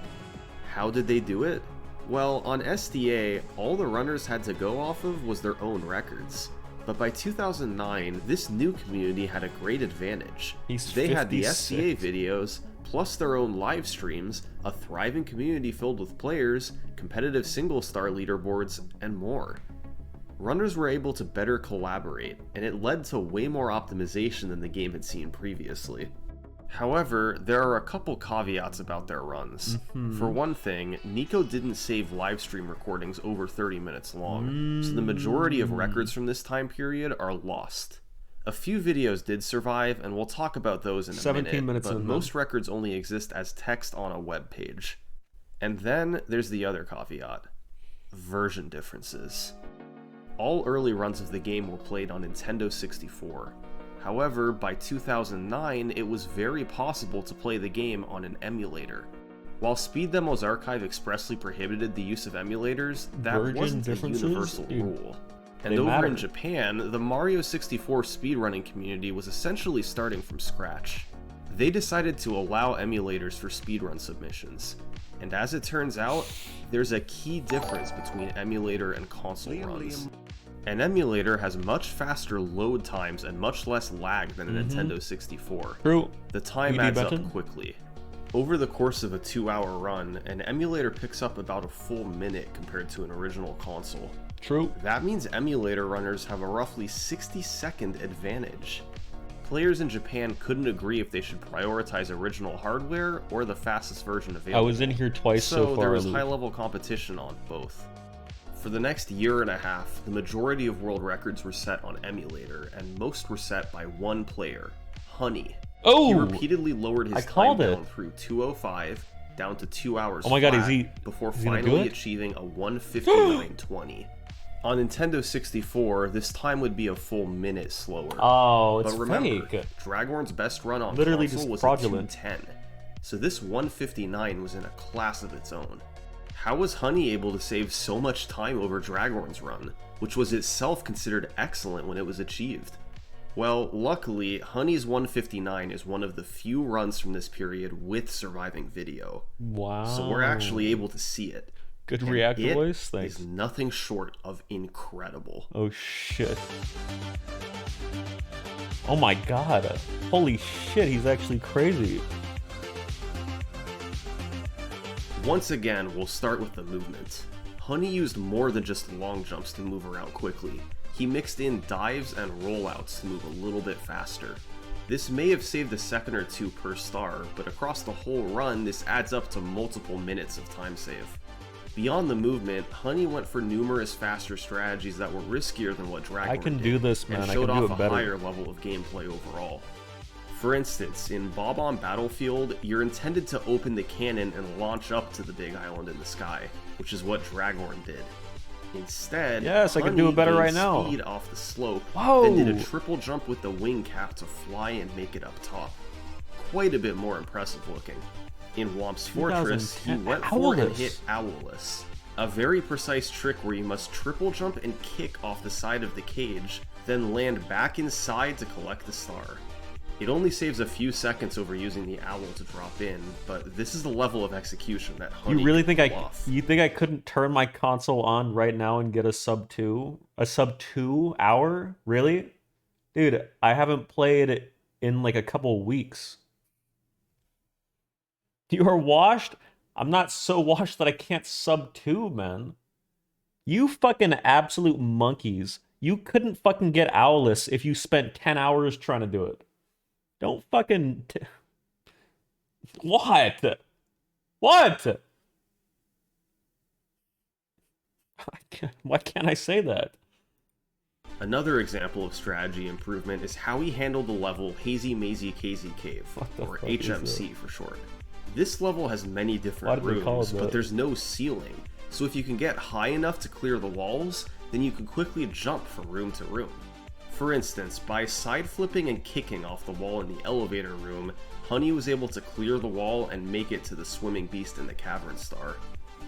How did they do it? Well, on SDA, all the runners had to go off of was their own records. But by 2009, this new community had a great advantage. He's They had the 56. SDA videos, plus their own live streams, a thriving community filled with players, competitive single-star leaderboards, and more. Runners were able to better collaborate, and it led to way more optimization than the game had seen previously. However, there are a couple caveats about their runs. For one thing, Nico didn't save livestream recordings over 30 minutes long, so the majority of records from this time period are lost. A few videos did survive, and we'll talk about those in a 17 minutes but in, most records only exist as text on a web page. And then there's the other caveat: version differences. All early runs of the game were played on Nintendo 64. However, by 2009, it was very possible to play the game on an emulator. While Speed Demo's archive expressly prohibited the use of emulators, that Version wasn't a differences? universal Dude, rule. And they over matter. in Japan, the Mario 64 speedrunning community was essentially starting from scratch. They decided to allow emulators for speedrun submissions. And as it turns out, there's a key difference between emulator and console runs. An emulator has much faster load times and much less lag than a Nintendo 64. True. The time PD adds button? up quickly. Over the course of a 2-hour run, an emulator picks up about a full minute compared to an original console. True. That means emulator runners have a roughly 60-second advantage. Players in Japan couldn't agree if they should prioritize original hardware or the fastest version available. I was in here twice so far. there was Luke. high-level competition on both. For the next year and a half, the majority of world records were set on emulator, and most were set by one player, Honey. Oh! He repeatedly lowered his I time called it. down through 2:05 down to 2 hours Oh my God, flat is he- before is he gonna do finally it? achieving a 1:59.20. On Nintendo 64, this time would be a full minute slower. Oh, it's But remember, fake. Dragorn's best run on Literally console just was fraudulent. a 2:10, so this 1:59 was in a class of its own. How was Honey able to save so much time over Dragorn's run, which was itself considered excellent when it was achieved? Well, luckily, Honey's 1:59 is one of the few runs from this period with surviving video, Wow. so we're actually able to see it. Good And reactor it voice. Thanks. is nothing short of incredible. Oh shit. Oh my god. Holy shit, he's actually crazy. Once again, we'll start with the movement. Honey used more than just long jumps to move around quickly. He mixed in dives and rollouts to move a little bit faster. This may have saved a second or two per star, but across the whole run, this adds up to multiple minutes of time save. Beyond the movement, Honey went for numerous faster strategies that were riskier than what Dragorn I can did, do this, man. and I showed can do off it a better. higher level of gameplay overall. For instance, in Bob on Battlefield, you're intended to open the cannon and launch up to the big island in the sky, which is what Dragorn did. Instead, Yes, I can Honey do it better gained right now. speed off the slope, Whoa! then did a triple jump with the wing cap to fly and make it up top. Quite a bit more impressive looking. In Womp's Fortress, he 2010 went for and Owlus. hit Owlus, a very precise trick where you must triple jump and kick off the side of the cage, then land back inside to collect the star. It only saves a few seconds over using the owl to drop in, but this is the level of execution that Honey You really can think pull off. you think I couldn't turn my console on right now and get a sub 2 hour? Really? Dude, I haven't played in like a couple weeks. You are washed? I'm not so washed that I can't sub 2, man. You fucking absolute monkeys. You couldn't fucking get Owlus if you spent 10 hours trying to do it. Don't fucking... What? What? Why can't I say that? Another example of strategy improvement is how he handled the level Hazy Mazy Casey Cave, the or fuck is HMC for short. This level has many Why different did they call it rooms, but that? there's no ceiling, so if you can get high enough to clear the walls, then you can quickly jump from room to room. For instance, by side flipping and kicking off the wall in the elevator room, Honey was able to clear the wall and make it to the swimming beast in the cavern star.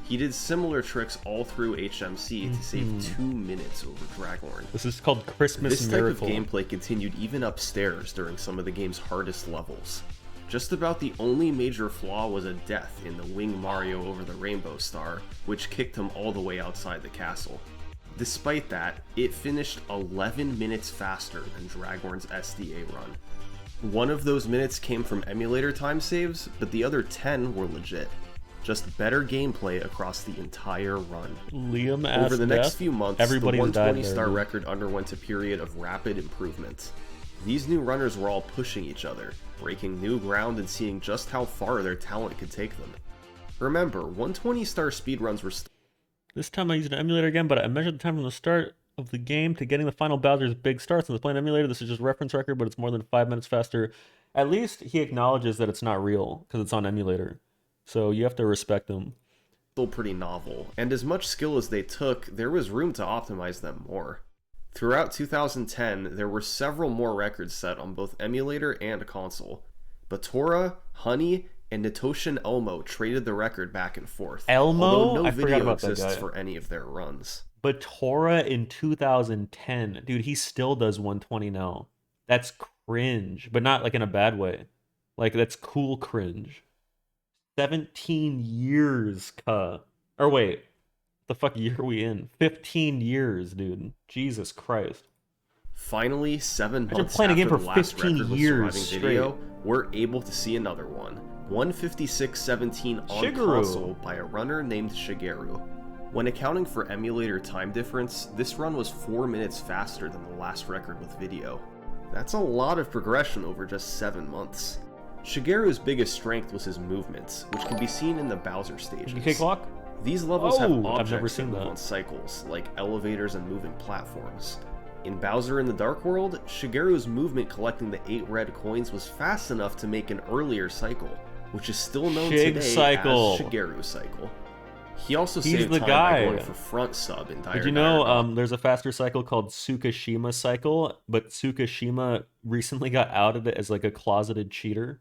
He did similar tricks all through HMC to save 2 minutes over Dragorn. This is called Christmas This Miracle. type of gameplay continued even upstairs during some of the game's hardest levels. Just about the only major flaw was a death in the Wing Mario over the Rainbow Star, which kicked him all the way outside the castle. Despite that, it finished 11 minutes faster than Dragorn's SDA run. One of those minutes came from emulator time saves, but the other 10 were legit. Just better gameplay across the entire run. Liam Over the next death. few months, Everybody's the died 120-star there. record underwent a period of rapid improvement. These new runners were all pushing each other, breaking new ground and seeing just how far their talent could take them. Remember, 120-star speedruns were This time I used an emulator again, but I measured the time from the start of the game to getting the final Bowser's big start. Since playing emulator, this is just reference record, but it's more than 5 minutes faster. At least he acknowledges that it's not real, because it's on emulator. So you have to respect him. still pretty novel, and as much skill as they took, there was room to optimize them more. Throughout 2010, there were several more records set on both emulator and console. Batora, Honey, and Natoshin Elmo traded the record back and forth. Elmo? Although no I forgot video about that exists guy. for any of their runs. But Tora in 2010, dude, he still does 120 now. That's cringe, but not like in a bad way. Like that's cool cringe. 17 years, or wait, the fuck year are we in? 15 years, dude. Jesus Christ. Finally, 7 Imagine months playing a after game the for last 15 record was years surviving video, we're able to see another one. 156-17 on Shigeru. console by a runner named Shigeru. When accounting for emulator time difference, this run was 4 minutes faster than the last record with video. That's a lot of progression over just 7 months. Shigeru's biggest strength was his movements, which can be seen in the Bowser stages. Cakewalk? These levels have Oh, objects I've never seen that move that. on cycles, like elevators and moving platforms. In Bowser in the Dark World, Shigeru's movement collecting the 8 red coins was fast enough to make an earlier cycle, which is still known Shig today cycle. as Shigeru Cycle. He also He's saved the time guy. by going for front sub in Dire Did you know Dire. there's a faster cycle called Tsukishima Cycle, but Tsukishima recently got outed as like a closeted cheater?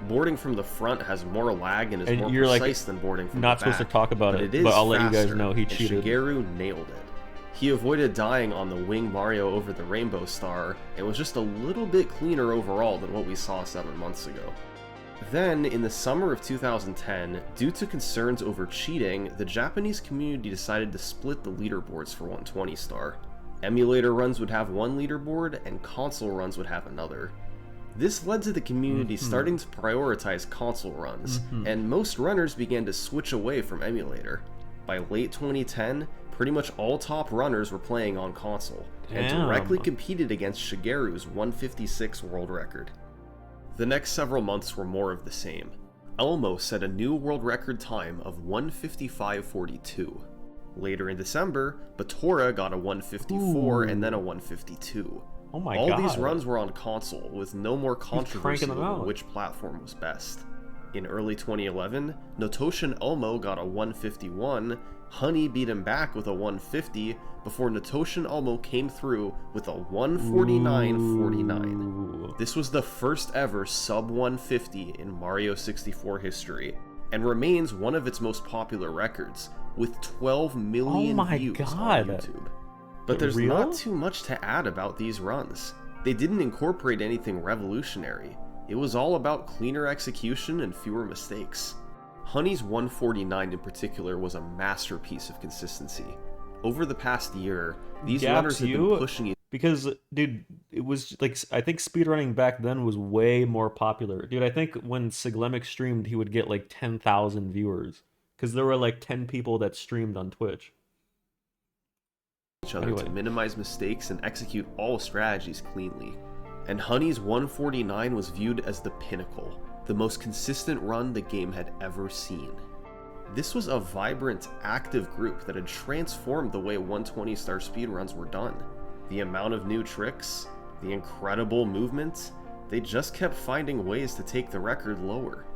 Boarding from the front has more lag and is And more you're, like, precise than boarding from not the supposed to back, talk about but it, is but I'll let you guys faster, know he and cheated. Shigeru nailed it. He avoided dying on the Wing Mario over the Rainbow Star, and was just a little bit cleaner overall than what we saw 7 months ago. Then, in the summer of 2010, due to concerns over cheating, the Japanese community decided to split the leaderboards for 120 Star. Emulator runs would have one leaderboard, and console runs would have another. This led to the community starting to prioritize console runs, and most runners began to switch away from emulator. By late 2010, pretty much all top runners were playing on console, and Damn. directly competed against Shigeru's 156 world record. The next several months were more of the same. Elmo set a new world record time of 155.42. Later in December, Batora got a 154 and then a 152. Oh my All god. these runs were on console, with no more controversy them over out. which platform was best. In early 2011, Natoshin Elmo got a 151, Honey beat him back with a 150, before Natoshin Elmo came through with a 149.49. This was the first ever sub 150 in Mario 64 history, and remains one of its most popular records, with 12 million Oh my views God. on YouTube. But there's Real? not too much to add about these runs. They didn't incorporate anything revolutionary. It was all about cleaner execution and fewer mistakes. Honey's 149 in particular was a masterpiece of consistency. Over the past year, these Gaps runners have been you? pushing Because, dude, it was like, I think speedrunning back then was way more popular. Dude, I think when Siglemic streamed, he would get like 10,000 viewers. Because there were like 10 people that streamed on Twitch. each other Anyway. to minimize mistakes and execute all strategies cleanly. And Honey's 149 was viewed as the pinnacle, the most consistent run the game had ever seen. This was a vibrant, active group that had transformed the way 120 star speedruns were done. The amount of new tricks, the incredible movement, they just kept finding ways to take the record lower.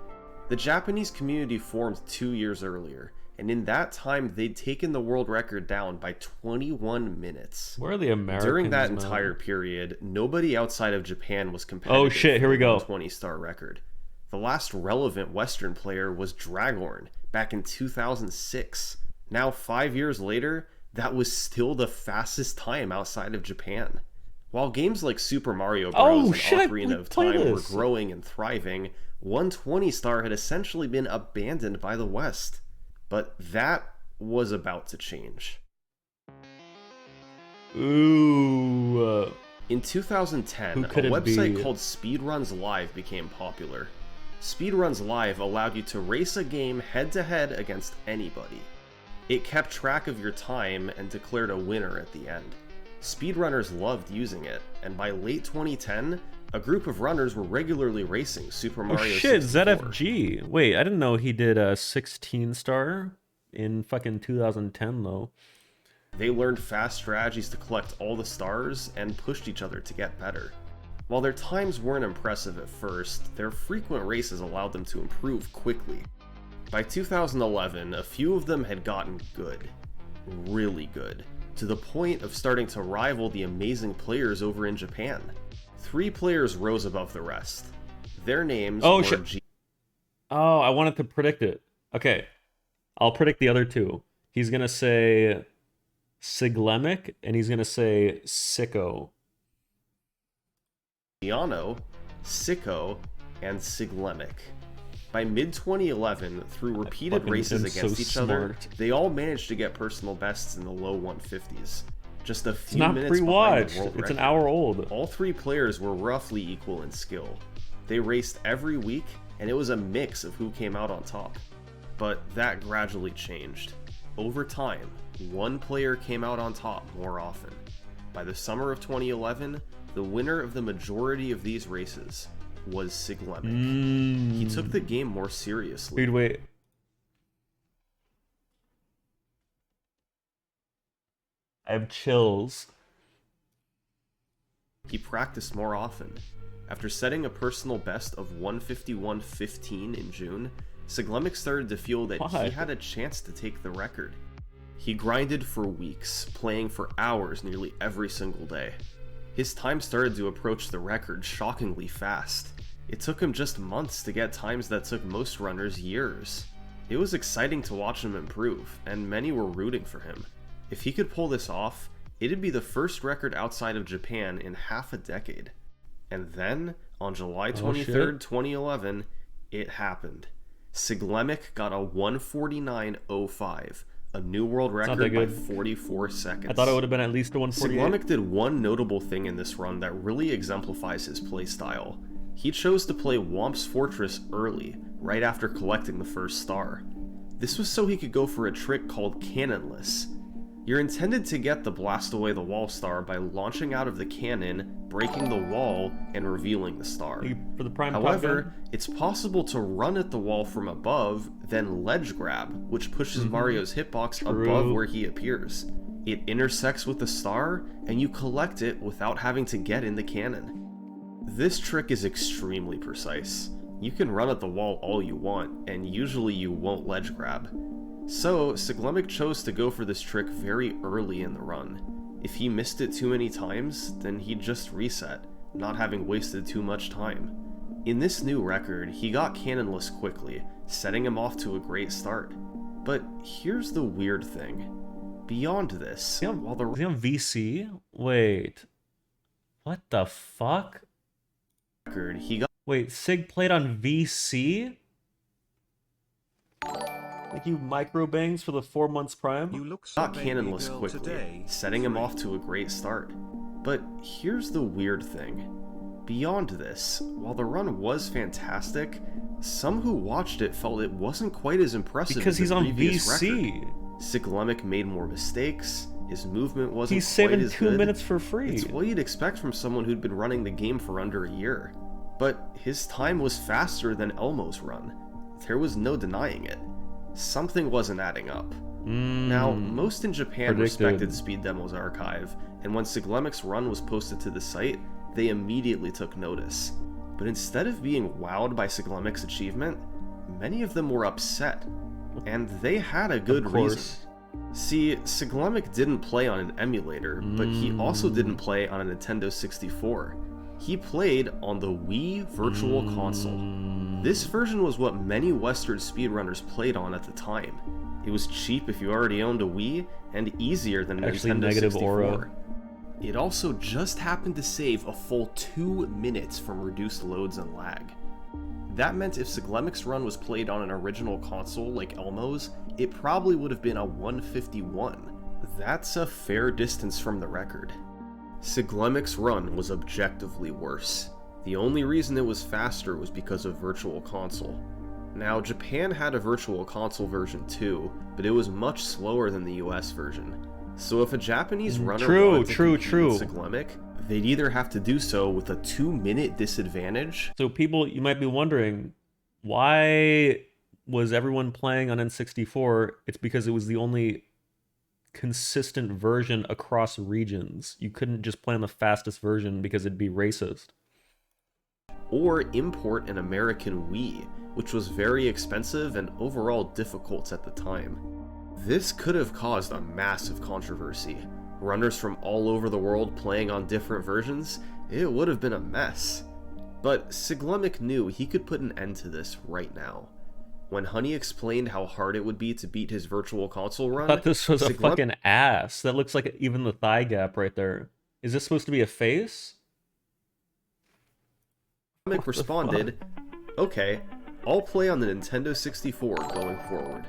The Japanese community formed 2 years earlier, and in that time they'd taken the world record down by 21 minutes. Where are the Americans? During that man? entire period, nobody outside of Japan was competitive. Oh shit, here we go. 20 star record. The last relevant Western player was Dragorn back in 2006. Now 5 years later, that was still the fastest time outside of Japan. While games like Super Mario Bros. Oh, and shit, Ocarina we of played Time were this. growing and thriving, 120 star had essentially been abandoned by the West. But that was about to change. Ooh. In 2010, Who a could it website be? called Speedruns Live became popular. Speedruns Live allowed you to race a game head-to-head against anybody. It kept track of your time and declared a winner at the end. Speedrunners loved using it, and by late 2010, a group of runners were regularly racing Super Oh Mario shit, 64. ZFG. Wait, I didn't know he did a 16 star in fucking 2010 though. They learned fast strategies to collect all the stars and pushed each other to get better. While their times weren't impressive at first, their frequent races allowed them to improve quickly. By 2011, a few of them had gotten good. Really good. To the point of starting to rival the amazing players over in Japan. 3 players rose above the rest. Their names Oh, were shit. Oh, I wanted to predict it. Okay. I'll predict the other two. He's going to say Siglemic, and he's going to say Sicko. Giano, Sicko, and Siglemic. By mid-2011, through repeated fucking races am so against each other, smart. they all managed to get personal bests in the low 150s. Just a It's few not minutes behind pre-watched. the world It's an record. hour old. All 3 players were roughly equal in skill. They raced every week, and it was a mix of who came out on top. But that gradually changed. Over time, one player came out on top more often. By the summer of 2011, the winner of the majority of these races was Siglemic. He took the game more seriously. Dude, wait. I have chills. He practiced more often. After setting a personal best of 151.15 in June, Siglemic started to feel that he Why? had a chance to take the record. He grinded for weeks, playing for hours nearly every single day. His time started to approach the record shockingly fast. It took him just months to get times that took most runners years. It was exciting to watch him improve, and many were rooting for him. If he could pull this off, it'd be the first record outside of Japan in half a decade. And then, on July 23rd, 2011, it happened. Siglemic got a 149.05, a new world not record that by good. 44 seconds. I thought it would have been at least a 148. Siglemic did one notable thing in this run that really exemplifies his playstyle. He chose to play Womp's Fortress early, right after collecting the first star. This was so he could go for a trick called Cannonless. You're intended to get the Blast Away the Wall star by launching out of the cannon, breaking the wall, and revealing the star. For the prime Top However, Gun? it's possible to run at the wall from above, then ledge grab, which pushes Mario's hitbox above where he appears. It intersects with the star, and you collect it without having to get in the cannon. This trick is extremely precise. You can run at the wall all you want, and usually you won't ledge grab. So, Siglemic chose to go for this trick very early in the run. If he missed it too many times, then he'd just reset, not having wasted too much time. In this new record, he got Cannonless quickly, setting him off to a great start. But here's the weird thing. Beyond this, while the Is he on VC? Wait. What the fuck? record, he got Wait, Sig played on VC? Like you micro bangs for the 4 months prime? You look so got baby Cannonless girl quickly, today. setting him off to a great start. But here's the weird thing. Beyond this, while the run was fantastic, some who watched it felt it wasn't quite as impressive Because as he's the on previous VC. record. Siglemic made more mistakes, his movement wasn't He's quite saving as 2 good. minutes for free. It's what you'd expect from someone who'd been running the game for under a year. But his time was faster than Elmo's run. There was no denying it. Something wasn't adding up. Now, most in Japan Predicted. respected Speed Demo's archive, and when Siglemic's run was posted to the site, they immediately took notice. But instead of being wowed by Siglemic's achievement, many of them were upset. And they had a good reason. See, Siglemic didn't play on an emulator, but he also didn't play on a Nintendo 64. He played on the Wii Virtual Console. This version was what many Western speedrunners played on at the time. It was cheap if you already owned a Wii, and easier than a Actually, Nintendo negative 64. aura. It also just happened to save a full 2 minutes from reduced loads and lag. That meant if Siglemic's run was played on an original console like Elmo's, it probably would have been a 151. That's a fair distance from the record. Siglemic's run was objectively worse. The only reason it was faster was because of Virtual Console. Now, Japan had a Virtual Console version too, but it was much slower than the US version. So if a Japanese runner wanted to compete with Siglemic, they'd either have to do so with a 2-minute disadvantage. So people, you might be wondering, why was everyone playing on N64? It's because it was the only consistent version across regions. You couldn't just play on the fastest version because it'd be racist. Or import an American Wii, which was very expensive and overall difficult at the time. This could have caused a massive controversy. runners from all over the world playing on different versions, it would have been a mess. But Siglemic knew he could put an end to this right now. When Honey explained how hard it would be to beat his Virtual Console run, I thought this was a Siglemic fucking ass. That looks like even the thigh gap right there. Is this supposed to be a face? responded, "Okay, I'll play on the Nintendo 64 going forward."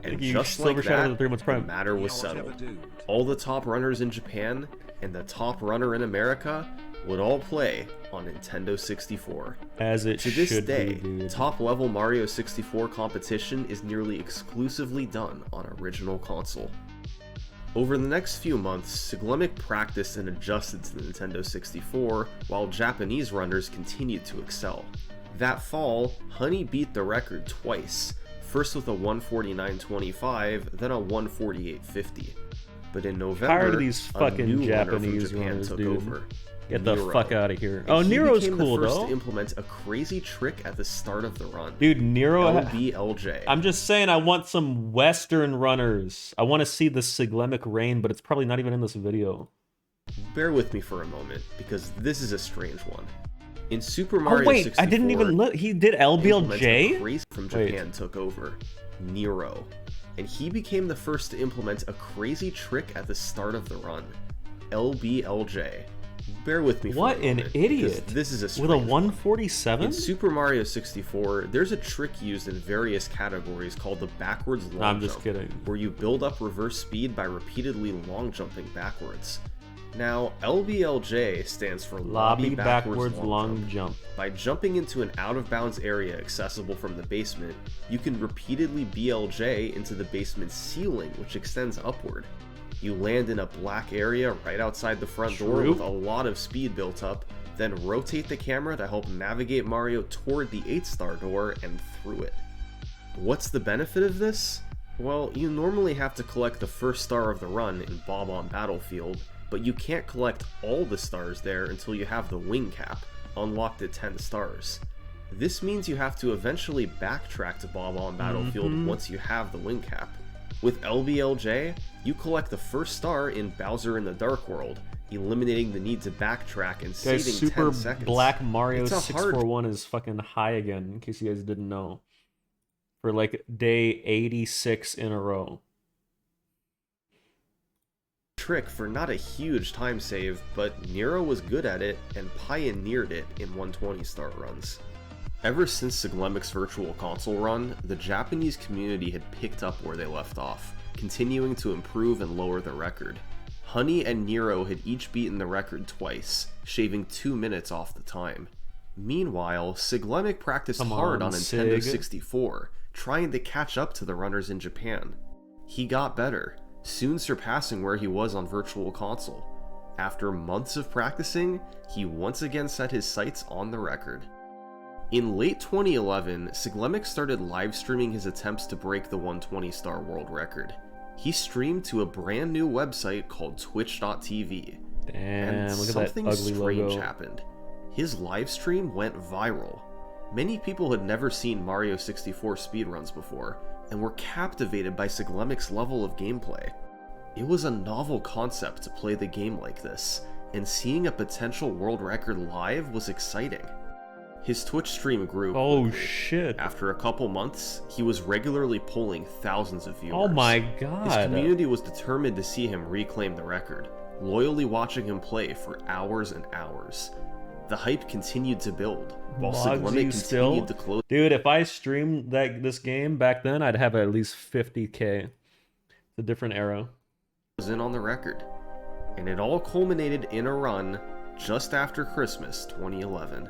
And You just Silver like Shadow that, the 3 months the Prime. matter was settled. All the top runners in Japan and the top runner in America would all play on Nintendo 64. As it To this should day, be, dude. top-level Mario 64 competition is nearly exclusively done on Original Console. Over the next few months, Siglemic practiced and adjusted to the Nintendo 64, while Japanese runners continued to excel. That fall, Honey beat the record twice, first with a 149.25, then a 148.50. But in November, Tired of these a fucking new runner from Japanese Japan runners, took dude. over. Get the Nero. fuck out of here. And Oh, he Nero's became cool, the first though. to implement a crazy trick at the start of the run. Dude, Nero... LBLJ. I'm just saying I want some Western runners. I want to see the Siglemic rain, but it's probably not even in this video. Bear with me for a moment, because this is a strange one. In Super Mario Oh, wait, 64, I didn't even look. He did implemented LBLJ? a crazy from Japan took over, Nero. And he became the first to implement a crazy trick at the start of the run, LBLJ. Bear with me for What a an moment, because idiot. This is a With a strange one. 147? In Super Mario 64, there's a trick used in various categories called the backwards long I'm just jump, kidding. where you build up reverse speed by repeatedly long jumping backwards. Now, LBLJ stands for Lobby backwards long jump. jump. By jumping into an out-of-bounds area accessible from the basement, you can repeatedly BLJ into the basement's ceiling, which extends upward. You land in a black area right outside the front door True. with a lot of speed built up, then rotate the camera to help navigate Mario toward the 8-star door and through it. What's the benefit of this? Well, you normally have to collect the first star of the run in Bob-on Battlefield, but you can't collect all the stars there until you have the wing cap, unlocked at 10 stars. This means you have to eventually backtrack to Bob-on Battlefield once you have the wing cap. With LBLJ, you collect the first star in Bowser in the Dark World, eliminating the need to backtrack and saving Guys, Super 10 seconds. Black Mario It's a hard 641 is fucking high again, in case you guys didn't know. For like day 86 in a row. trick for not a huge time save, but Nero was good at it and pioneered it in 120-star runs. Ever since Siglemic's Virtual Console run, the Japanese community had picked up where they left off, continuing to improve and lower the record. Honey and Nero had each beaten the record twice, shaving 2 minutes off the time. Meanwhile, Siglemic practiced hard on Nintendo 64, trying to catch up to the runners in Japan. He got better, soon surpassing where he was on Virtual Console. After months of practicing, he once again set his sights on the record. In late 2011, Siglemic started live streaming his attempts to break the 120-star world record. He streamed to a brand new website called Twitch.tv. Damn, And look at that something ugly strange logo. happened. His live stream went viral. Many people had never seen Mario 64 speedruns before, and were captivated by Siglemic's level of gameplay. It was a novel concept to play the game like this, and seeing a potential world record live was exciting. His Twitch stream grew Oh quickly. shit. After a couple months, he was regularly polling thousands of viewers. Oh my His god. community was determined to see him reclaim the record, loyally watching him play for hours and hours. The hype continued to build, while Mogsy Siglemic still? continued to close Dude, if I streamed this game back then, I'd have at least 50k. It's a different era. in on the record. And it all culminated in a run just after Christmas 2011.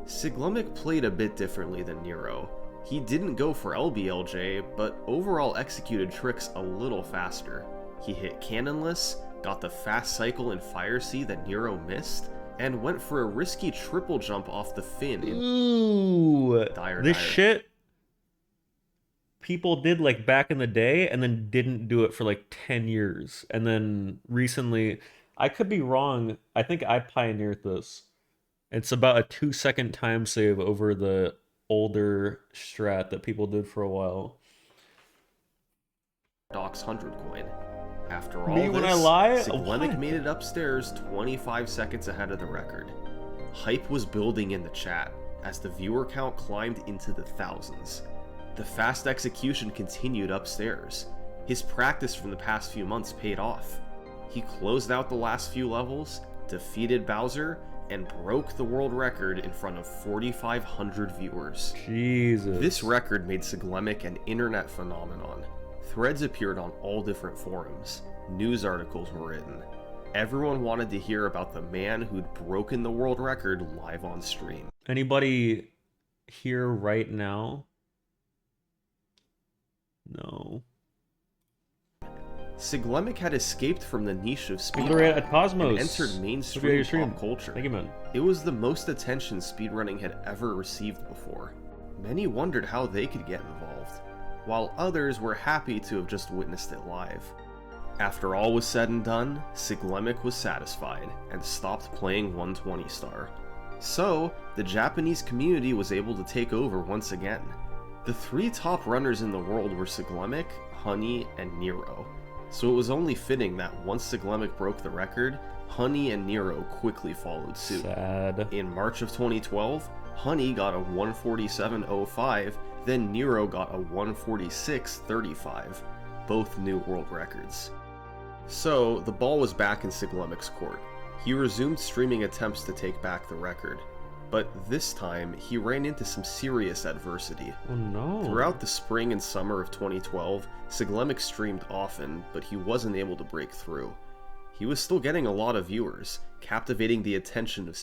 Siglemic played a bit differently than Nero. He didn't go for LBLJ, but overall executed tricks a little faster. He hit Cannonless, got the fast cycle in Fire Sea that Nero missed, and went for a risky triple jump off the fin in Ooh, Dire this Dire. shit people did like back in the day and then didn't do it for like 10 years. And then recently, I could be wrong, I think I pioneered this. It's about a 2-second time save over the older strat that people did for a while. Doc's 100 coin. After all Me this, when I lie? Siglemic What? made it upstairs 25 seconds ahead of the record. Hype was building in the chat as the viewer count climbed into the thousands. The fast execution continued upstairs. His practice from the past few months paid off. He closed out the last few levels, defeated Bowser, and broke the world record in front of 4,500 viewers. Jesus. This record made Siglemic an internet phenomenon. Threads appeared on all different forums. News articles were written. Everyone wanted to hear about the man who'd broken the world record live on stream. Anybody here right now? No. Siglemic had escaped from the niche of People are at speedrunning Cosmos. and entered Look at mainstream your stream. pop culture. Thank you, man. It was the most attention speedrunning had ever received before. Many wondered how they could get involved, while others were happy to have just witnessed it live. After all was said and done, Siglemic was satisfied and stopped playing 120 star. So, the Japanese community was able to take over once again. The three top runners in the world were Siglemic, Honey, and Nero. So it was only fitting that once Siglemic broke the record, Honey and Nero quickly followed suit. Sad. In March of 2012, Honey got a 147.05, then Nero got a 146.35, both new world records. So, the ball was back in Siglemic's court. He resumed streaming attempts to take back the record, but this time he ran into some serious adversity. Oh no. Throughout the spring and summer of 2012, Siglemic streamed often, but he wasn't able to break through. He was still getting a lot of viewers, captivating the attention of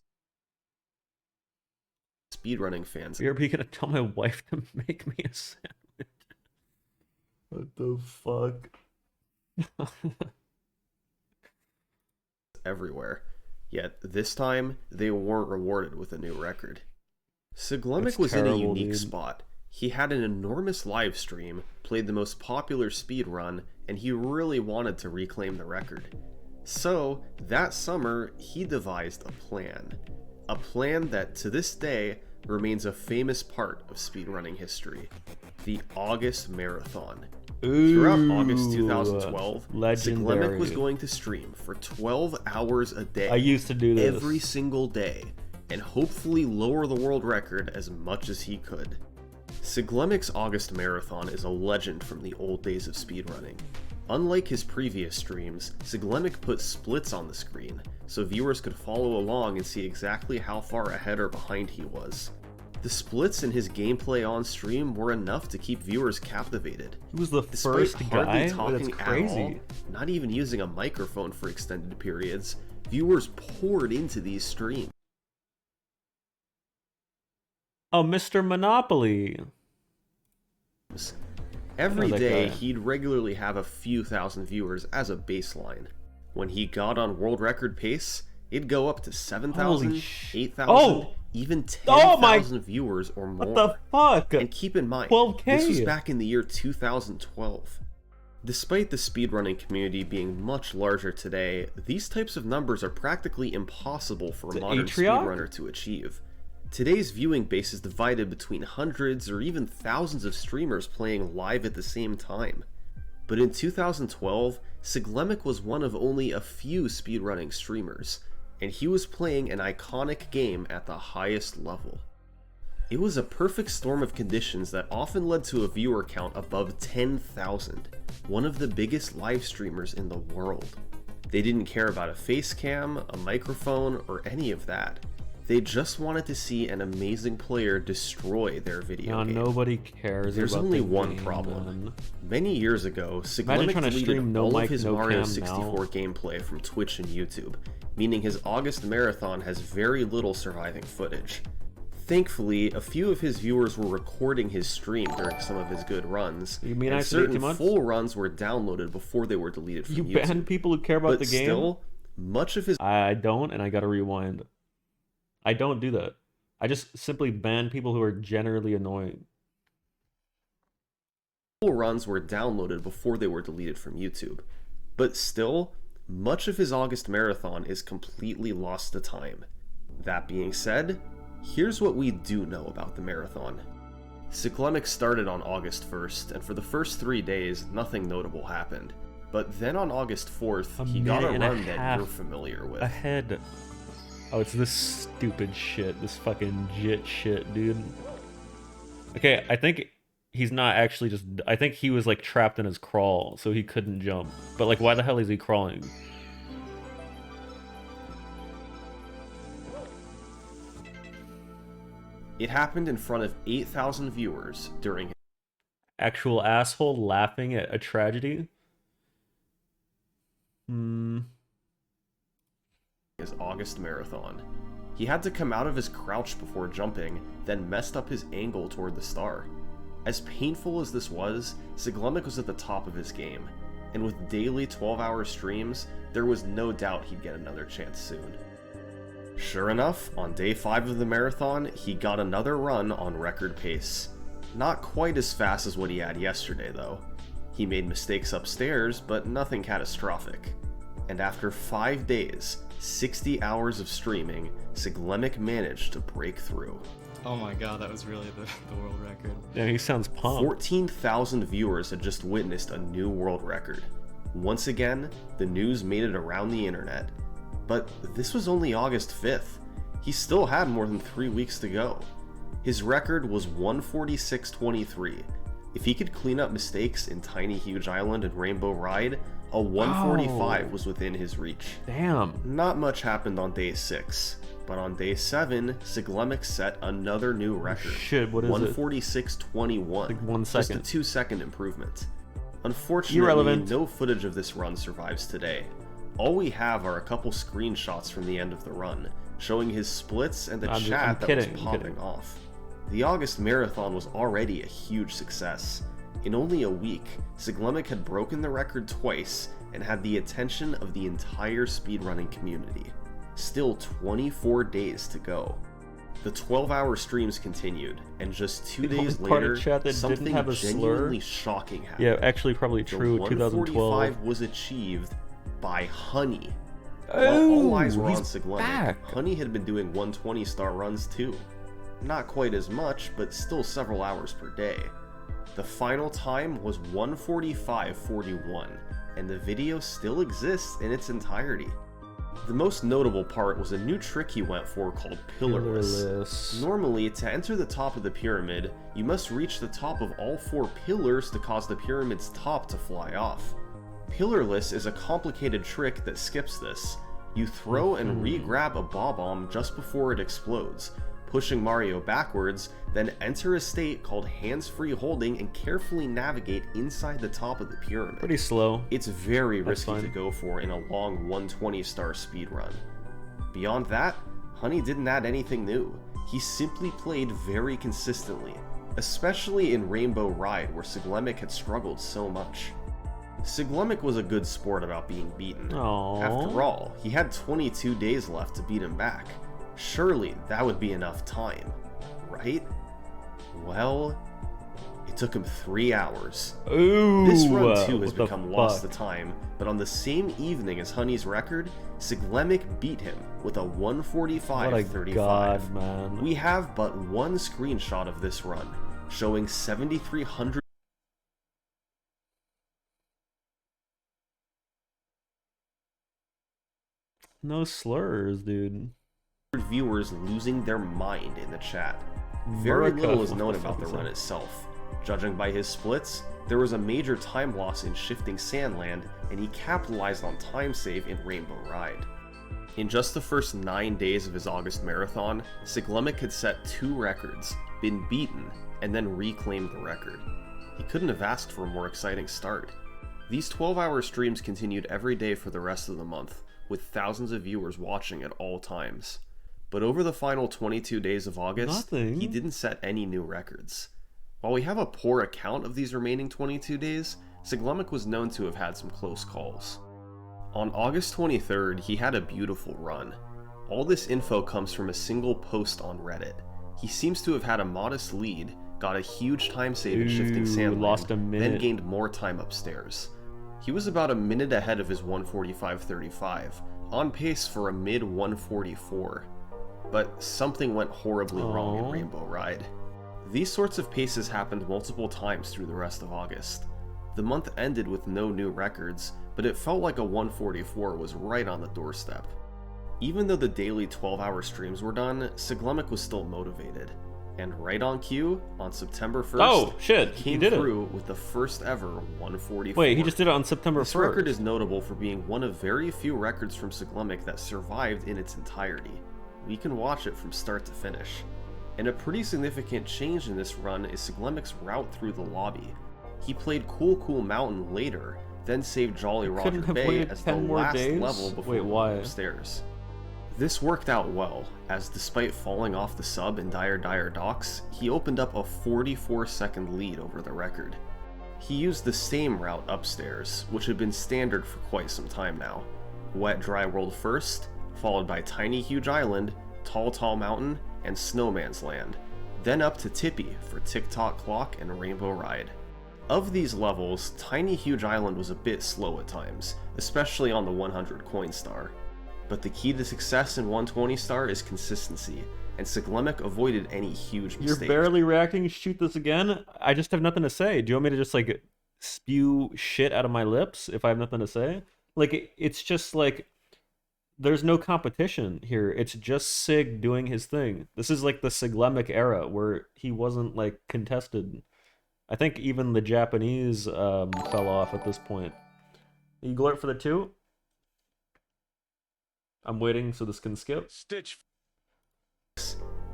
speedrunning fans. You're gonna tell my wife to make me a sandwich. What the fuck? Everywhere. Yet this time, they weren't rewarded with a new record. Siglemic That's was in a terrible, unique dude. spot. He had an enormous live stream, played the most popular speedrun, and he really wanted to reclaim the record. So, that summer, he devised a plan. A plan that, to this day, remains a famous part of speedrunning history. The August Marathon. Throughout August 2012, legendary. Siglemic was going to stream for 12 hours a day. I used to do this every single day, and hopefully lower the world record as much as he could. Siglemic's August Marathon is a legend from the old days of speedrunning. Unlike his previous streams, Siglemic put splits on the screen, so viewers could follow along and see exactly how far ahead or behind he was. The splits in his gameplay on stream were enough to keep viewers captivated. He was the Despite first hardly guy? talking That's at crazy. all, not even using a microphone for extended periods, viewers poured into these streams. Oh, Mr. Monopoly. Every know that day, guy. he'd regularly have a few thousand viewers as a baseline. When he got on world record pace, it'd go up to 7,000, Holy sh- 8,000, Oh! even Oh my- 10,000 viewers or more. What the fuck? And keep in mind, 12K. this was back in the year 2012. Despite the speedrunning community being much larger today, these types of numbers are practically impossible for a The modern Atrioc? speedrunner to achieve. Today's viewing base is divided between hundreds or even thousands of streamers playing live at the same time. But in 2012, Siglemic was one of only a few speedrunning streamers, and he was playing an iconic game at the highest level. It was a perfect storm of conditions that often led to a viewer count above 10,000, one of the biggest live streamers in the world. They didn't care about a face cam, a microphone, or any of that. They just wanted to see an amazing player destroy their video No, game. nobody cares. There's about only the one game, problem. man. Many years ago, Siglemic trying to deleted stream no all mic, of his no Mario cam 64 now. gameplay from Twitch and YouTube, meaning his August Marathon has very little surviving footage. Thankfully, a few of his viewers were recording his stream during some of his good runs, You mean I and said 18 certain months? full runs were downloaded before they were deleted from You YouTube. ban people who care about but the game? still, much of his I don't, and I gotta rewind. I don't do that. I just simply ban people who are generally annoying. full runs were downloaded before they were deleted from YouTube. But still, much of his August Marathon is completely lost to time. That being said, here's what we do know about the marathon. Siglemic started on August 1st, and for the first 3 days, nothing notable happened. But then on August 4th, A he got a minute and a run that half you're familiar with. ahead. Oh, it's this stupid shit. This fucking jit shit, dude. Okay, I think he's not actually just... I think he was, like, trapped in his crawl, so he couldn't jump. But, like, why the hell is he crawling? It happened in front of 8,000 viewers during Actual asshole laughing at a tragedy? his August marathon. He had to come out of his crouch before jumping, then messed up his angle toward the star. As painful as this was, Siglemik was at the top of his game, and with daily 12-hour streams, there was no doubt he'd get another chance soon. Sure enough, on day 5 of the marathon, he got another run on record pace. Not quite as fast as what he had yesterday, though. He made mistakes upstairs, but nothing catastrophic. And after 5 days, 60 hours of streaming, Siglemik managed to break through. Oh my god, that was really the world record. Yeah, he sounds pumped. 14,000 viewers had just witnessed a new world record. Once again, the news made it around the internet. But this was only August 5th. He still had more than 3 weeks to go. His record was 146.23. If he could clean up mistakes in Tiny Huge Island and Rainbow Ride, a 145 was within his reach. Damn. Not much happened on day 6, but on day 7, Siglemik set another new record. Shit, what is it? 146.21. Like 1 Just second. a 2-second improvement. Unfortunately, Irrelevant. no footage of this run survives today. All we have are a couple screenshots from the end of the run, showing his splits and the I'm chat that kidding, was I'm popping kidding. off. The August Marathon was already a huge success. In only a week, Siglemik had broken the record twice and had the attention of the entire speedrunning community. Still 24 days to go. The 12-hour streams continued, and just 2 The only days part of later, chat that didn't something have a slur? genuinely shocking happened. Yeah, actually probably true. The 2012. 145 was achieved by Honey. While Oh, all eyes were on he's Siglemik, back. Honey had been doing 120-star runs too. Not quite as much, but still several hours per day. The final time was 145.41, and the video still exists in its entirety. The most notable part was a new trick he went for called Pillarless. Pillarless. Normally, to enter the top of the pyramid, you must reach the top of all 4 pillars to cause the pyramid's top to fly off. Pillarless is a complicated trick that skips this. You throw and re-grab a Bob-omb just before it explodes, pushing Mario backwards, then enter a state called hands-free holding and carefully navigate inside the top of the pyramid. Pretty slow. It's very That's risky fine. to go for in a long 120-star speedrun. Beyond that, Honey didn't add anything new. He simply played very consistently, especially in Rainbow Ride where Siglemik had struggled so much. Siglemik was a good sport about being beaten. Aww. After all, he had 22 days left to beat him back. Surely that would be enough time, right? Well, it took him 3 hours. Ooh. This run too has what the become lost to fuck? time, but on the same evening as Honey's record, Siglemik beat him with a What a 145.35. god, man. We have but one screenshot of this run, showing 7,300 No slurs, dude. viewers losing their mind in the chat. Very Murica, little is what known the about fuck the is run that? itself. Judging by his splits, there was a major time loss in Shifting Sandland, and he capitalized on time save in Rainbow Ride. In just the first 9 days of his August marathon, Siglemik had set 2 records, been beaten, and then reclaimed the record. He couldn't have asked for a more exciting start. These 12-hour streams continued every day for the rest of the month, with thousands of viewers watching at all times. But over the final 22 days of August, Nothing. he didn't set any new records. While we have a poor account of these remaining 22 days, Siglemik was known to have had some close calls. On August 23rd, he had a beautiful run. All this info comes from a single post on Reddit. He seems to have had a modest lead, got a huge time save in Shifting Ooh, Sandland, lost a then minute. gained more time upstairs. He was about a minute ahead of his 145.35, on pace for a mid 144. But something went horribly wrong in Aw. Rainbow Ride. These sorts of paces happened multiple times through the rest of August. The month ended with no new records, but it felt like a 144 was right on the doorstep. Even though the daily 12-hour streams were done, Siglemic was still motivated. And right on cue, on September 1st, Oh, shit, he he came did it. through with the first ever 144. Wait, he just did it on September 1st. This record is notable for being one of very few records from Siglemic that survived in its entirety. We can watch it from start to finish. And a pretty significant change in this run is Siglemic's route through the lobby. He played Cool Cool Mountain later, then saved Jolly You Roger couldn't have Bay waited as the 10 more last days? level before Wait, why? going upstairs. This worked out well, as despite falling off the sub in Dire Dire Docks, he opened up a 44-second lead over the record. He used the same route upstairs, which had been standard for quite some time now. Wet Dry World first, followed by Tiny Huge Island, Tall Tall Mountain, and Snowman's Land, then up to Tippy for Tick-Tock Clock and Rainbow Ride. Of these levels, Tiny Huge Island was a bit slow at times, especially on the 100 coin star. But the key to success in 120 star is consistency, and Siglemic avoided any huge You're mistakes. barely reacting. Shoot this again. I just have nothing to say. Do you want me to just like spew shit out of my lips if I have nothing to say? Like it's just like there's no competition here. It's just Sig doing his thing. This is like the Siglemic era where he wasn't like contested. I think even the Japanese fell off at this point. You glart for the 2? I'm waiting so this can skip. Stitch.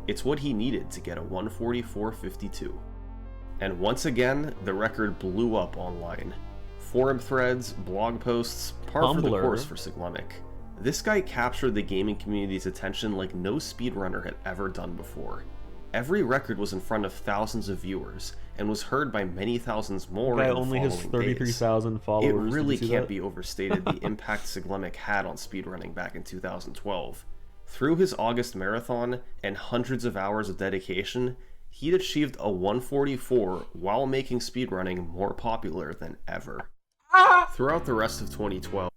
It's what he needed to get a 144.52. And once again, the record blew up online. Forum threads, blog posts, par for the Tumblr. course for Siglemic. This guy captured the gaming community's attention like no speedrunner had ever done before. Every record was in front of thousands of viewers, and was heard by many thousands more Guy in the only has following 33,000 days. followers. It Did really you see can't that? be overstated the impact Siglemic had on speedrunning back in 2012. Through his August marathon and hundreds of hours of dedication, he'd achieved a 144 while making speedrunning more popular than ever. Throughout the rest of 2012,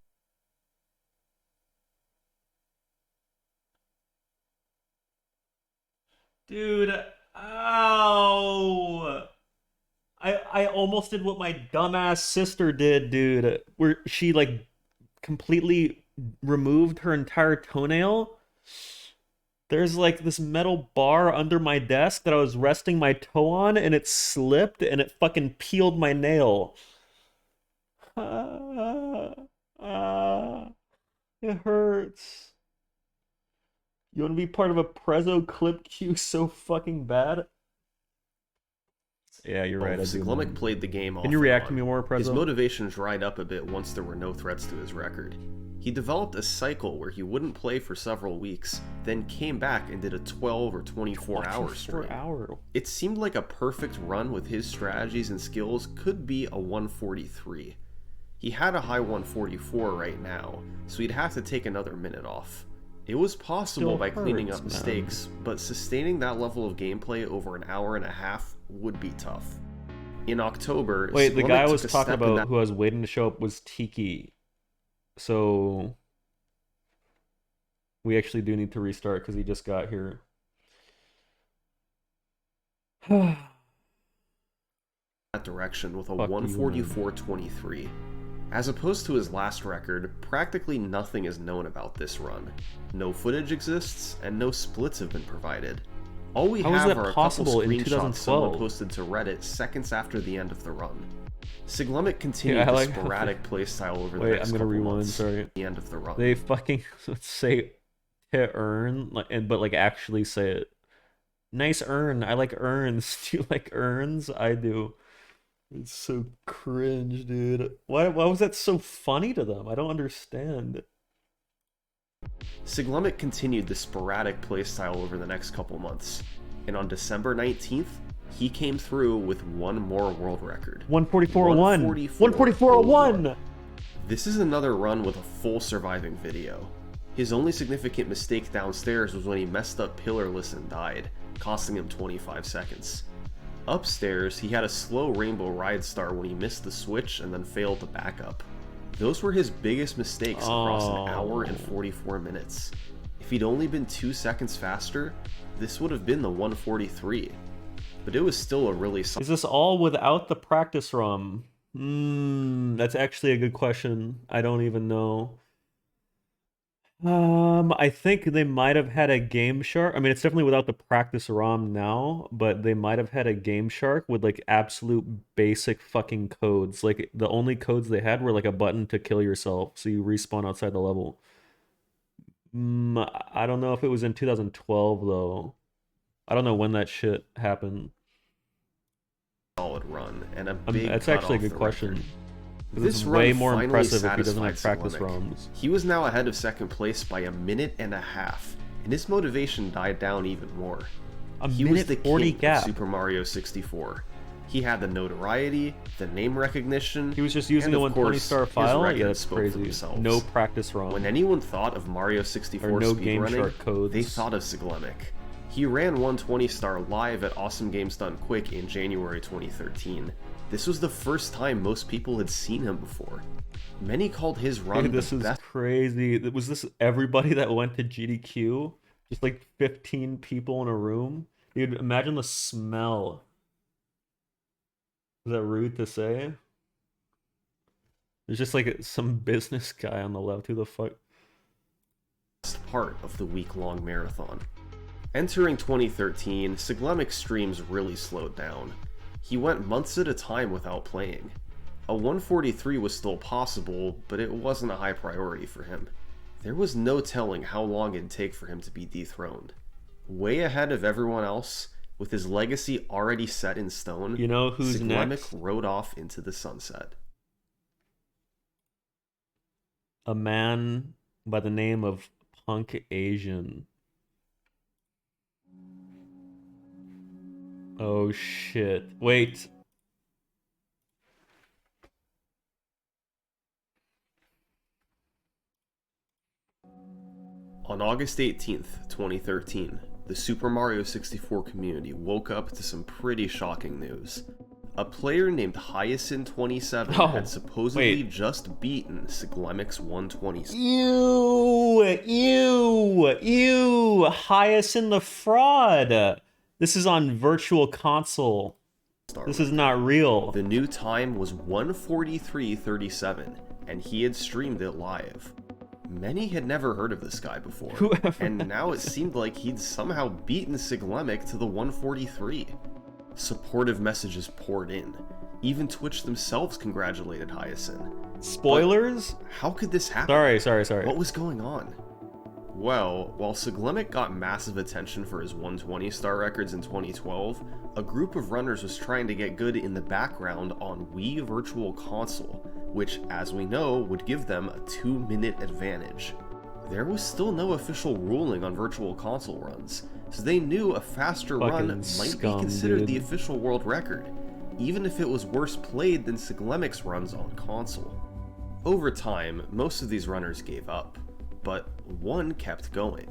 Dude, ow! I almost did what my dumbass sister did, dude. Where she like completely removed her entire toenail. There's like this metal bar under my desk that I was resting my toe on, and it slipped and it fucking peeled my nail. It hurts. You want to be part of a Prezzo clip queue so fucking bad? Yeah, you're right. I do. Siglemic played the game off Can you and react on. to me more, His Prezzo? motivation dried up a bit once there were no threats to his record. He developed a cycle where he wouldn't play for several weeks, then came back and did a 12 or 24-hour stream. It seemed like a perfect run with his strategies and skills could be a 143. He had a high 144 right now, so he'd have to take another minute off. It was possible Still by cleaning hurts, up man. mistakes, but sustaining that level of gameplay over an hour and a half would be tough. In October, Wait, the Siglemic guy I took was a talking step in about that who I was waiting to show up was Tiki. So we actually do need to restart because he just got here. that direction with a Fuck you, man. 144.23. As opposed to his last record, practically nothing is known about this run. No footage exists, and no splits have been provided. All we How is have that are a possible couple in screenshots someone 2012? posted to Reddit seconds after the end of the run. Siglemic continued Yeah, I the like- sporadic playstyle over the Wait, next I'm gonna couple rewind, months sorry. at the end of the run. They fucking say to earn, like, but like actually say it. Nice urn. I like urns. Do you like urns? I do. It's so cringe, dude. Why was that so funny to them? I don't understand. Siglemic continued the sporadic playstyle over the next couple months, and on December 19th, he came through with one more world record. 144.01. 144.01. This is another run with a full surviving video. His only significant mistake downstairs was when he messed up pillarless and died, costing him 25 seconds. Upstairs, he had a slow Rainbow Ride star when he missed the switch and then failed the backup. Those were his biggest mistakes across an hour and 44 minutes. If he'd only been 2 seconds faster, this would have been the 143. But it was still a really solid. Is this all without the practice ROM? That's actually a good question. I don't even know. I think they might have had a Game Shark. I mean, it's definitely without the practice ROM now, but they might have had a Game Shark with like absolute basic fucking codes. Like the only codes they had were like a button to kill yourself, so you respawn outside the level. I don't know if it was in 2012 though. I don't know when that shit happened. Solid run and a big That's cut actually a off good the question. record. 'Cause This it's run way more finally impressive if he doesn't have satisfied practice Siglemek. ROMs. He was now ahead of second place by a minute and a half, and his motivation died down even more. He was minute the 40 king gap. of Super Mario 64. He had the notoriety, the name recognition. He was just using and a of 120 course, star his file? records Yeah, that's spoke for crazy. themselves. No practice ROM. When anyone thought of Mario 64 Or no Game speedrunning, Shark codes. they thought of Siglemek. He ran 120 star live at Awesome Games Done Quick in January 2013. This was the first time most people had seen him before. Many called his run Dude, this the is best. crazy. Was this everybody that went to GDQ? Just like 15 people in a room? Dude, imagine the smell. Is that rude to say? There's just like some business guy on the left. Who the fuck? Part of the week-long marathon. Entering 2013, Siglemek's streams really slowed down. He went months at a time without playing. A 143 was still possible, but it wasn't a high priority for him. There was no telling how long it'd take for him to be dethroned. Way ahead of everyone else, with his legacy already set in stone, You know who's Siglemek next? rode off into the sunset. A man by the name of Punk Asian. Oh shit. Wait. On August 18th, 2013, the Super Mario 64 community woke up to some pretty shocking news. A player named Hyacinth27 Oh, had supposedly wait. just beaten Siglemek's 120. Ew, Hyacinth the fraud. This is on Virtual Console. This is not real. The new time was 1:43:37, and he had streamed it live. Many had never heard of this guy before, Whoever and now it seemed like he'd somehow beaten Siglemek to the 143. Supportive messages poured in. Even Twitch themselves congratulated Hyacinth. Spoilers? How could this happen? Sorry. What was going on? Well, while Siglemek got massive attention for his 120 star records in 2012, a group of runners was trying to get good in the background on Wii Virtual Console, which, as we know, would give them a 2-minute advantage. There was still no official ruling on Virtual Console runs, so they knew a faster run Fucking might scum, be considered dude. the official world record, even if it was worse played than Siglemek's runs on console. Over time, most of these runners gave up, but one kept going.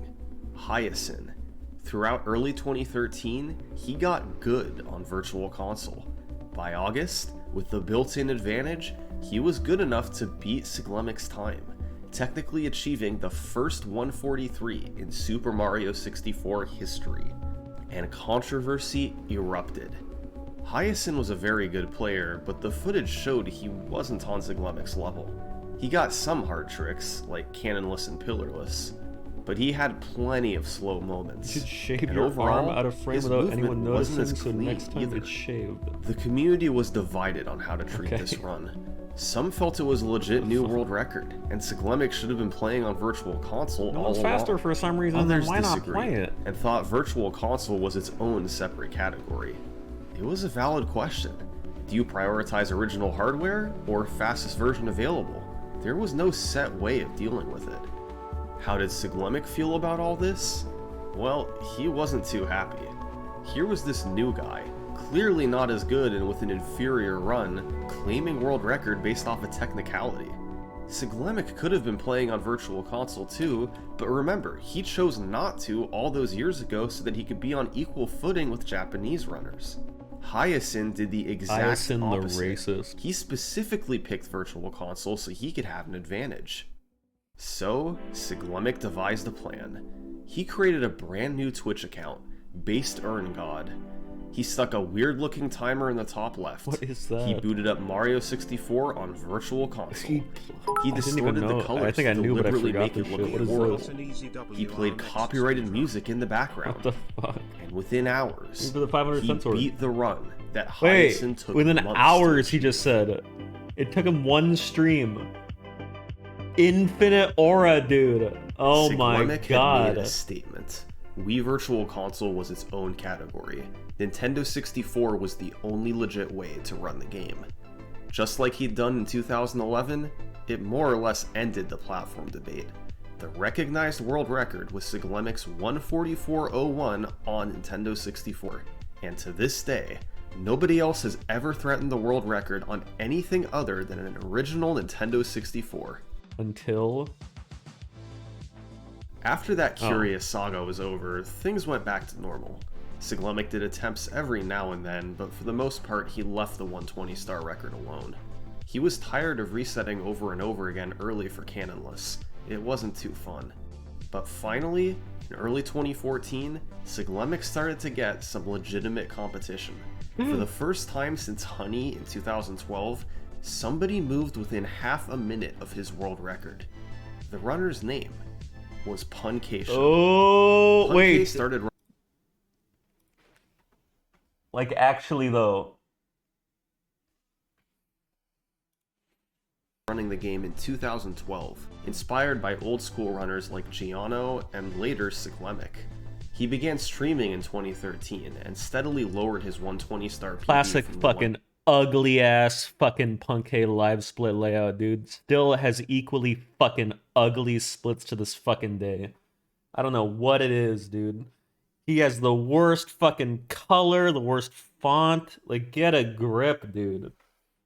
Hyacinth. Throughout early 2013, he got good on Virtual Console. By August, with the built-in advantage, he was good enough to beat Siglemek's time, technically achieving the first 143 in Super Mario 64 history. And controversy erupted. Hyacinth was a very good player, but the footage showed he wasn't on Siglemek's level. He got some hard tricks, like cannonless and pillarless, but he had plenty of slow moments. You should shave And your overall, arm out of frame his without movement anyone wasn't noticing, as so clean next time either. it's shaved. The community was divided on how to treat this Okay. run. Some felt it was a legit new world record, and Siglemek should have been playing on Virtual Console No all one's along. faster for some reason, then Others why not disagreed, play it? and thought Virtual Console was its own separate category. It was a valid question. Do you prioritize original hardware, or fastest version available? There was no set way of dealing with it. How did Siglemek feel about all this? Well, he wasn't too happy. Here was this new guy, clearly not as good and with an inferior run, claiming world record based off a technicality. Siglemek could have been playing on Virtual Console too, but remember, he chose not to all those years ago so that he could be on equal footing with Japanese runners. Hyacinth did the exact Hyacinth the opposite. racist. He specifically picked Virtual Console so he could have an advantage. So, Siglemek devised a plan. He created a brand new Twitch account, Based Earn God. He stuck a weird-looking timer in the top left. What is that? He booted up Mario 64 on Virtual Console. He I didn't even distorted know. the colors I think I to knew, but I deliberately forgot make this it shit. look What is horrible. this? He played copyrighted music in the background. What the fuck? And within hours, For the 500 he cent sword. beat the run that Wait, Hyacinth took within months to hours, he achieve. just said. It took him one stream. Infinite aura, dude. Oh my Siglemic had god. made a statement. Wii Virtual Console was its own category. Nintendo 64 was the only legit way to run the game. Just like he'd done in 2011, it more or less ended the platform debate. The recognized world record was Siglemic's 144.01 on Nintendo 64, and to this day, nobody else has ever threatened the world record on anything other than an original Nintendo 64. Until After that curious saga was over, things went back to normal. Siglemic did attempts every now and then, but for the most part he left the 120-star record alone. He was tired of resetting over and over again early for Canonless. It wasn't too fun. But finally, in early 2014, Siglemic started to get some legitimate competition. For the first time since Honey in 2012, somebody moved within half a minute of his world record. The runner's name was Puncation. oh Punke wait, started like actually though. running the game in 2012, inspired by old school runners like Giano and later Siglemic. He began streaming in 2013 and steadily lowered his 120-star PB Classic from the fucking ugly ass fucking Punkei live split layout, dude. Still has equally fucking ugly splits to this fucking day. I don't know what it is, dude. He has the worst fucking color, the worst font. Like, get a grip, dude.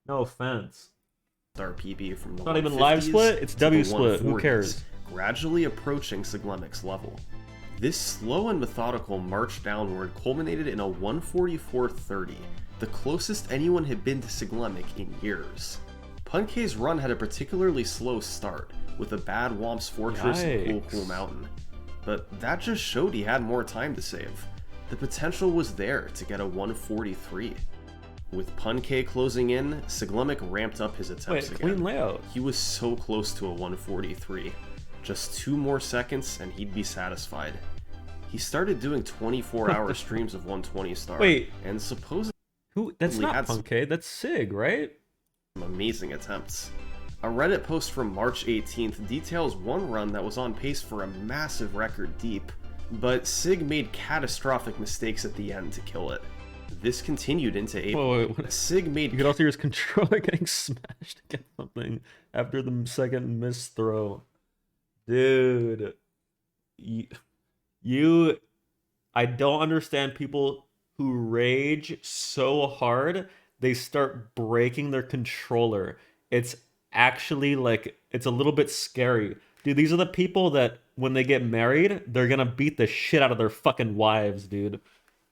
No offense. star PB from the Not even 150s live split, it's to W the split, who 140s, cares? gradually approaching Siglemic's level. This slow and methodical march downward culminated in a 144.30, the closest anyone had been to Siglemic in years. Punke's run had a particularly slow start, with a bad Whomp's Fortress and Cool Yikes. Cool Mountain, but that just showed he had more time to save. The potential was there to get a 143. With Punke closing in, Siglemic ramped up his attempts Wait, again. clean layout. He was so close to a 143. Just 2 more seconds and he'd be satisfied. He started doing 24-hour streams of 120 star. Wait. And supposedly Who? That's Only not had some- Punkei, that's Sig, right? some amazing attempts. A Reddit post from March 18th details one run that was on pace for a massive record deep, but Sig made catastrophic mistakes at the end to kill it. This continued into April. Whoa, wait, what? Sig You made could also hear his controller getting smashed against something after the second missed throw. Dude. You I don't understand people who rage so hard they start breaking their controller. It's actually like, it's a little bit scary. Dude, these are the people that when they get married, they're gonna beat the shit out of their fucking wives, dude.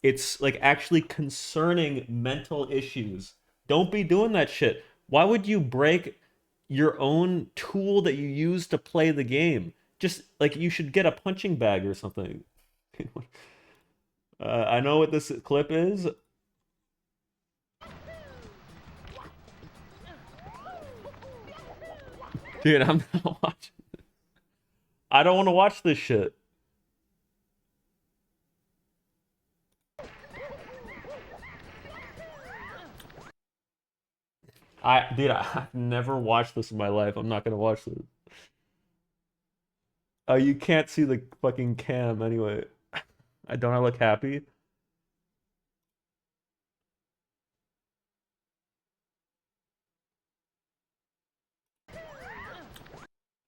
It's like actually concerning mental issues. Don't be doing that shit. Why would you break your own tool that you use to play the game? Just like you should get a punching bag or something. I know what this clip is. Dude, I'm not watching. I don't want to watch this shit. Dude, I've never watched this in my life. I'm not gonna watch this. Oh, you can't see the fucking cam anyway. Don't I look happy?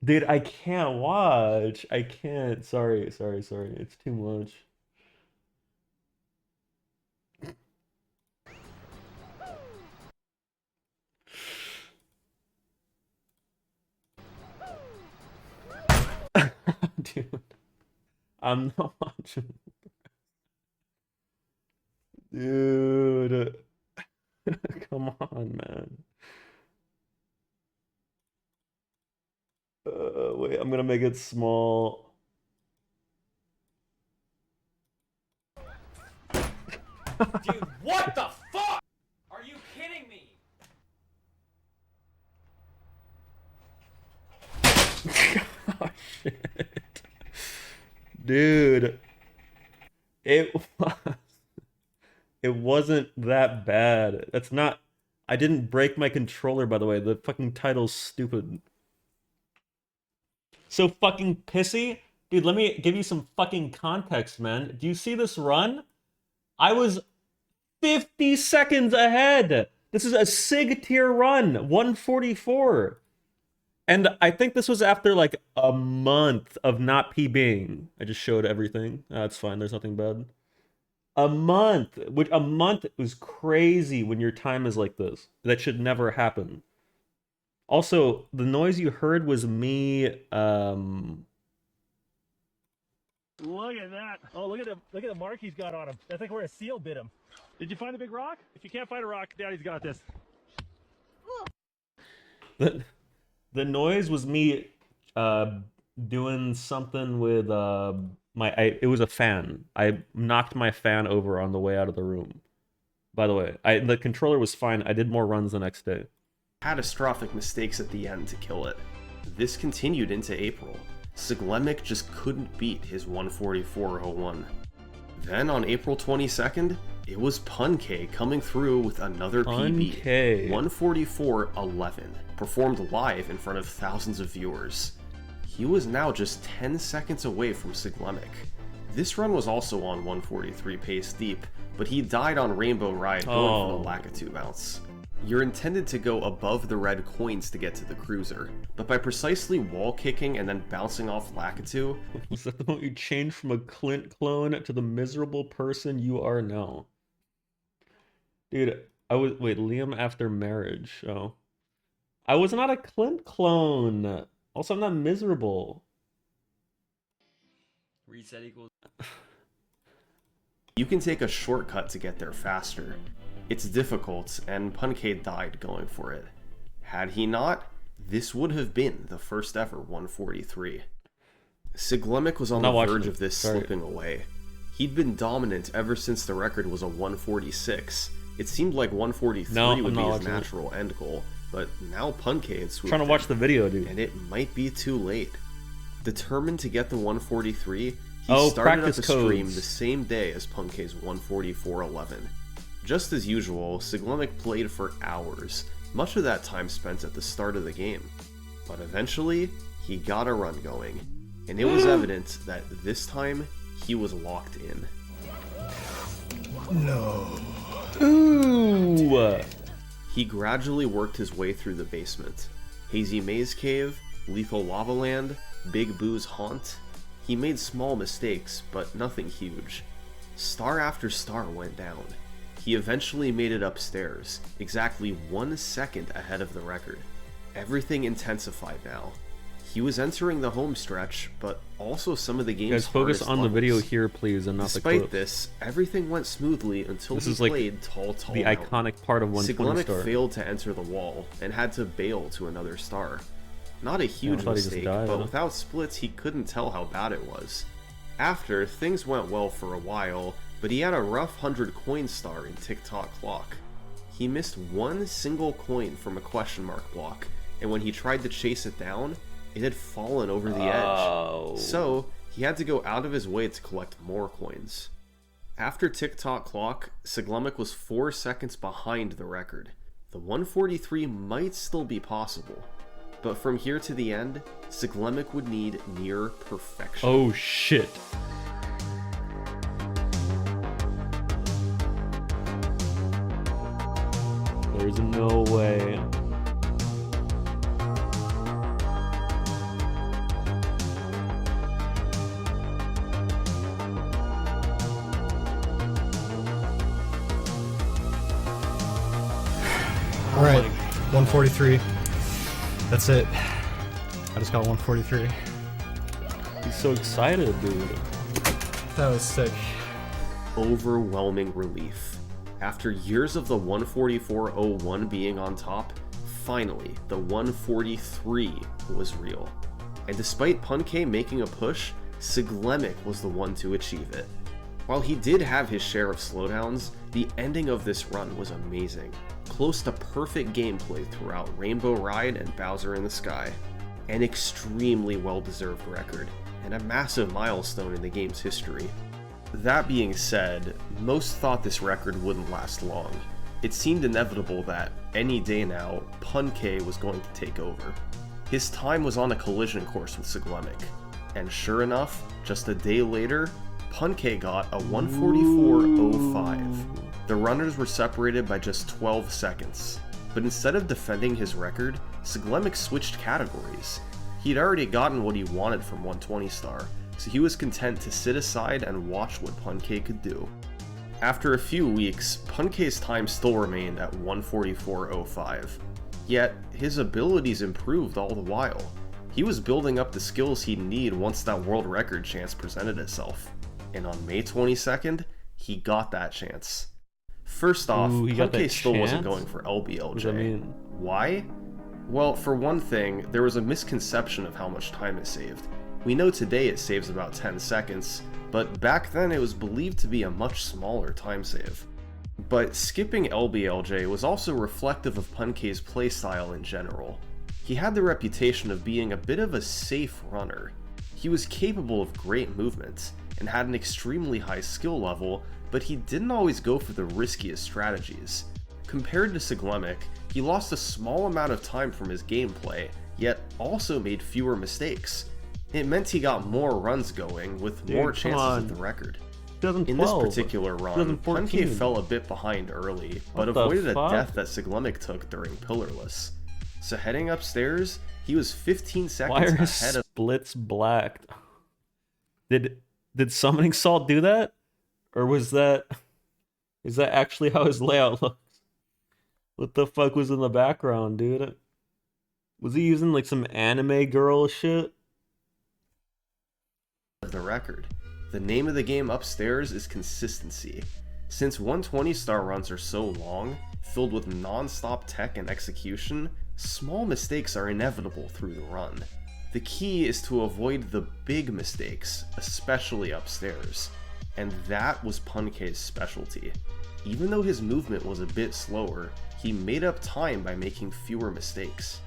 Dude, I can't watch. I can't. Sorry. It's too much. Dude, I'm not watching. Dude, come on, man. Wait, I'm gonna make it small. Dude, what the fuck? Are you kidding me? Oh, shit. Dude. It wasn't that bad. That's not... I didn't break my controller, by the way. The fucking title's stupid. So fucking pissy? Dude, let me give you some fucking context, man. Do you see this run? I was 50 seconds ahead. This is a SIG tier run, 144. And I think this was after like a month of not PBing. I just showed everything. That's fine, there's nothing bad. A month was crazy when your time is like this. That should never happen. Also, the noise you heard was me, Look at that. Oh, look at the mark he's got on him. That's like where a seal bit him. Did you find the big rock? If you can't find a rock, Daddy's got this. The noise was me doing something with it was a fan. I knocked my fan over on the way out of the room. By the way, the controller was fine. I did more runs the next day. Catastrophic mistakes at the end to kill it. This continued into April. Siglemic just couldn't beat his 144.01. Then on April 22nd, it was Punke coming through with another PB, 144.11, performed live in front of thousands of viewers. He was now just 10 seconds away from Siglemic. This run was also on 143 pace deep, but he died on Rainbow Ride going for the Lakitu bounce. You're intended to go above the red coins to get to the cruiser, but by precisely wall kicking and then bouncing off Lakitu... Was that the moment you changed from a Clint clone to the miserable person you are now? Dude, wait, Liam after marriage. Oh. I was not a Clint clone. Also, I'm not miserable. Reset equals... You can take a shortcut to get there faster. It's difficult, and Punke died going for it. Had he not, this would have been the first ever 143. Siglemic was on the verge of this slipping away. He'd been dominant ever since the record was a 146. It seemed like 143 would be his natural end goal, but now Punke had swooped trying to watch the video, dude. And it might be too late. Determined to get the 143, he started up a stream the same day as Punke's 144.11. Just as usual, Siglemic played for hours, much of that time spent at the start of the game. But eventually, he got a run going, and it was evident that this time, he was locked in. No. Ooh! He gradually worked his way through the basement. Hazy Maze Cave, Lethal Lava Land, Big Boo's Haunt. He made small mistakes, but nothing huge. Star after star went down. He eventually made it upstairs, exactly 1 second ahead of the record. Everything intensified now. He was entering the home stretch, but also some of the game's guys, focus on levels. the video here, please, and not the clip. Despite this, everything went smoothly until he played Tall Tall the Mountain. iconic part of 120 Siglemic failed to enter the wall, and had to bail to another star. Not a huge mistake, but without splits he couldn't tell how bad it was. After, things went well for a while, but he had a rough 100 coin star in Tick-Tock Clock. He missed one single coin from a question mark block, and when he tried to chase it down, it had fallen over the edge. So, he had to go out of his way to collect more coins. After Tick-Tock Clock, Siglemic was 4 seconds behind the record. The 143 might still be possible, but from here to the end, Siglemic would need near perfection. Oh shit. There's no way. All right, 143. That's it. I just got 143. He's so excited, dude. That was sick. Overwhelming relief. After years of the 144.01 being on top, finally, the 143 was real. And despite Punke making a push, Siglemic was the one to achieve it. While he did have his share of slowdowns, the ending of this run was amazing. Close to perfect gameplay throughout Rainbow Ride and Bowser in the Sky. An extremely well-deserved record, and a massive milestone in the game's history. That being said, most thought this record wouldn't last long. It seemed inevitable that, any day now, Pun-K was going to take over. His time was on a collision course with Siglemic, and sure enough, just a day later, Pun-K got a 144.05. The runners were separated by just 12 seconds, but instead of defending his record, Siglemic switched categories. He'd already gotten what he wanted from 120 Star, so he was content to sit aside and watch what Pun-K could do. After a few weeks, Pun-K's time still remained at 144.05, yet his abilities improved all the while. He was building up the skills he'd need once that world record chance presented itself, and on May 22nd, he got that chance. First off, Pun-K still wasn't going for LBLJ. What does that mean? Why? Well, for one thing, there was a misconception of how much time it saved. We know today it saves about 10 seconds, but back then it was believed to be a much smaller time save. But skipping LBLJ was also reflective of Pun-K's playstyle in general. He had the reputation of being a bit of a safe runner. He was capable of great movement, and had an extremely high skill level, but he didn't always go for the riskiest strategies. Compared to Siglemic, he lost a small amount of time from his gameplay, yet also made fewer mistakes. It meant he got more runs going, with more chances at the record. In this particular run, Pun-K fell a bit behind early, but avoided a death that Siglemic took during Pillarless. So heading upstairs, he was 15 seconds ahead of— splits blacked? Did Summoning Salt do that? Or is that actually how his layout looks? What the fuck was in the background, dude? Was he using like some anime girl shit? The record. The name of the game upstairs is consistency. Since 120 star runs are so long, filled with non-stop tech and execution, small mistakes are inevitable through the run. The key is to avoid the big mistakes, especially upstairs. And that was Pun-K's specialty. Even though his movement was a bit slower, he made up time by making fewer mistakes.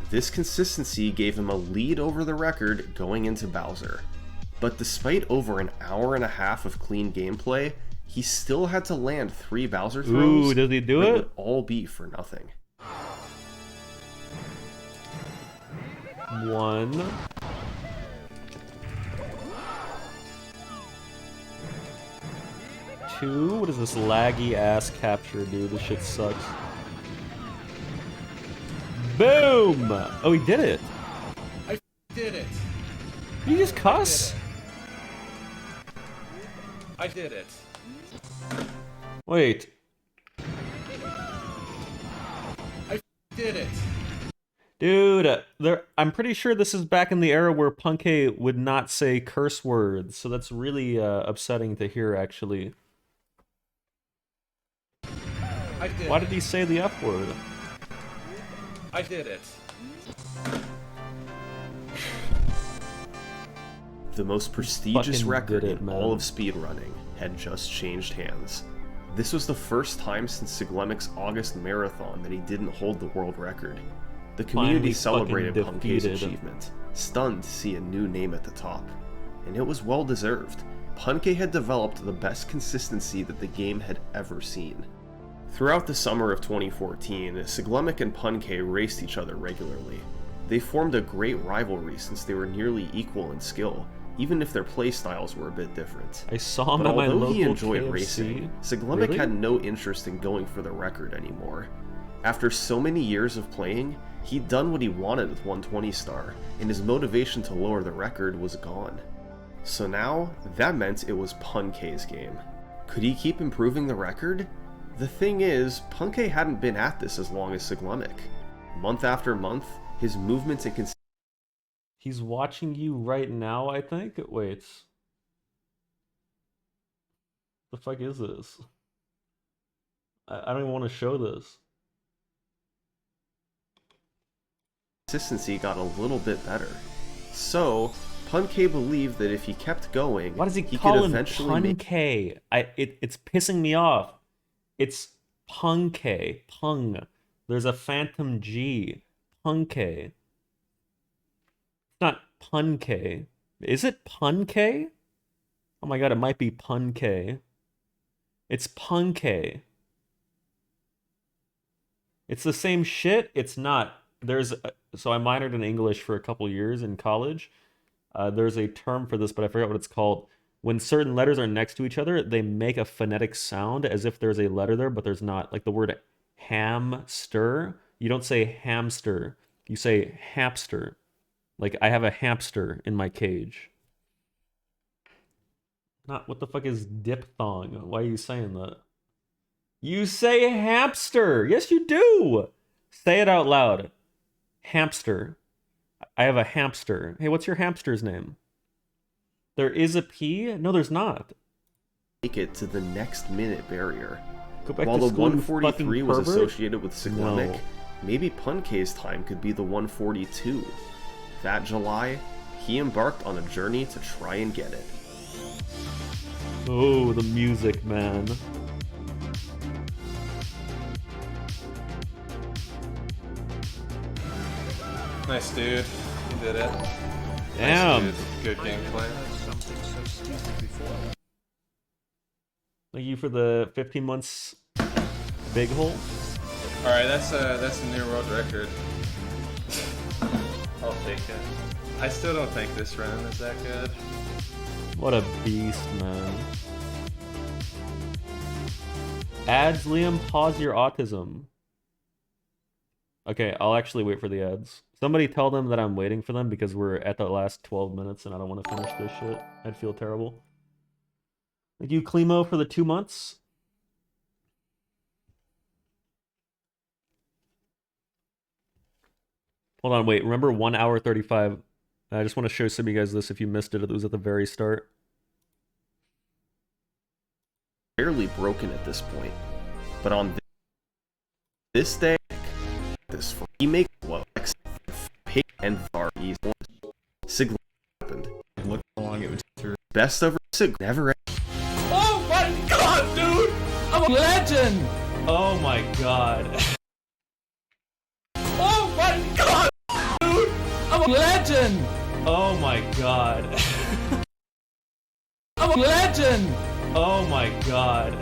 This consistency gave him a lead over the record going into Bowser. But despite over an hour and a half of clean gameplay, he still had to land 3 Bowser throws. Ooh, does he do it? Would all be for nothing. 1. Two. What is this laggy ass capture, dude? This shit sucks. Boom! Oh, he did it. I did it. Did you just cuss? I did it. Wait. I did it. Dude, I'm pretty sure this is back in the era where Pun-K would not say curse words, so that's really upsetting to hear, actually. I did Why did he say the F word? I did it. The most prestigious Fucking record did it, in man. all of speedrunning had just changed hands. This was the first time since Siglemic's August marathon that he didn't hold the world record. The community Finally celebrated fucking Pun-K's defeated. achievement, stunned to see a new name at the top. And it was well deserved. Pun-K had developed the best consistency that the game had ever seen. Throughout the summer of 2014, Siglemic and Pun-K raced each other regularly. They formed a great rivalry since they were nearly equal in skill, even if their playstyles were a bit different. I saw him But at my although local he enjoyed KFC. racing, Siglemic Really? had no interest in going for the record anymore. After so many years of playing, he'd done what he wanted with 120 star, and his motivation to lower the record was gone. So now, that meant it was Pun-K's game. Could he keep improving the record? The thing is, Pun-K hadn't been at this as long as Siglemic. Month after month, his movements and consistency. He's watching you right now, I think? Wait. The fuck is this? I don't even want to show this. Consistency got a little bit better. So, Pun-K believed that if he kept going, Why does he could call him eventually make... Pun-K? It's pissing me off. It's Pun-K. Pung. There's a phantom G. Pun-K. It's not Pun-K. Is it Pun-K? Oh my god, it might be Pun-K. It's Pun-K. It's the same shit. It's not. So I minored in English for a couple years in college. There's a term for this, but I forgot what it's called. When certain letters are next to each other, they make a phonetic sound as if there's a letter there, but there's not. Like the word hamster. You don't say hamster. You say hamster. Like I have a hamster in my cage. Not what the fuck is diphthong? Why are you saying that? You say hamster. Yes, you do. Say it out loud. Hamster. I have a hamster. Hey, what's your hamster's name? There is a P? No, there's not. Make it to the next minute barrier. Go back While to the school, you 143 fucking was pervert? associated with Siglemic, No. maybe Pun-K's time could be the 142. That July, he embarked on a journey to try and get it. Oh, the music, man. Nice, dude. You did it. Damn. Nice, dude. Good gameplay. Thank you for the 15 months big hole. All right, that's a new world record. I'll take it. I still don't think this run is that good. What a beast, man. Ads, Liam, pause your autism. Okay, I'll actually wait for the ads. Somebody tell them that I'm waiting for them because we're at the last 12 minutes and I don't want to finish this shit. I'd feel terrible. Thank you, Climo, for the 2 months. Hold on, wait. Remember 1 hour 35. I just want to show some of you guys this if you missed it. It was at the very start. Barely broken at this point. But on this day, he makes what Pig and Varys Siglemic happened. Look how long it would take through. Best ever Sig never. Oh my god, dude! I'm a legend! Oh my god. Oh my god, dude! I'm a legend! Oh my god. I'm a legend! Oh my god.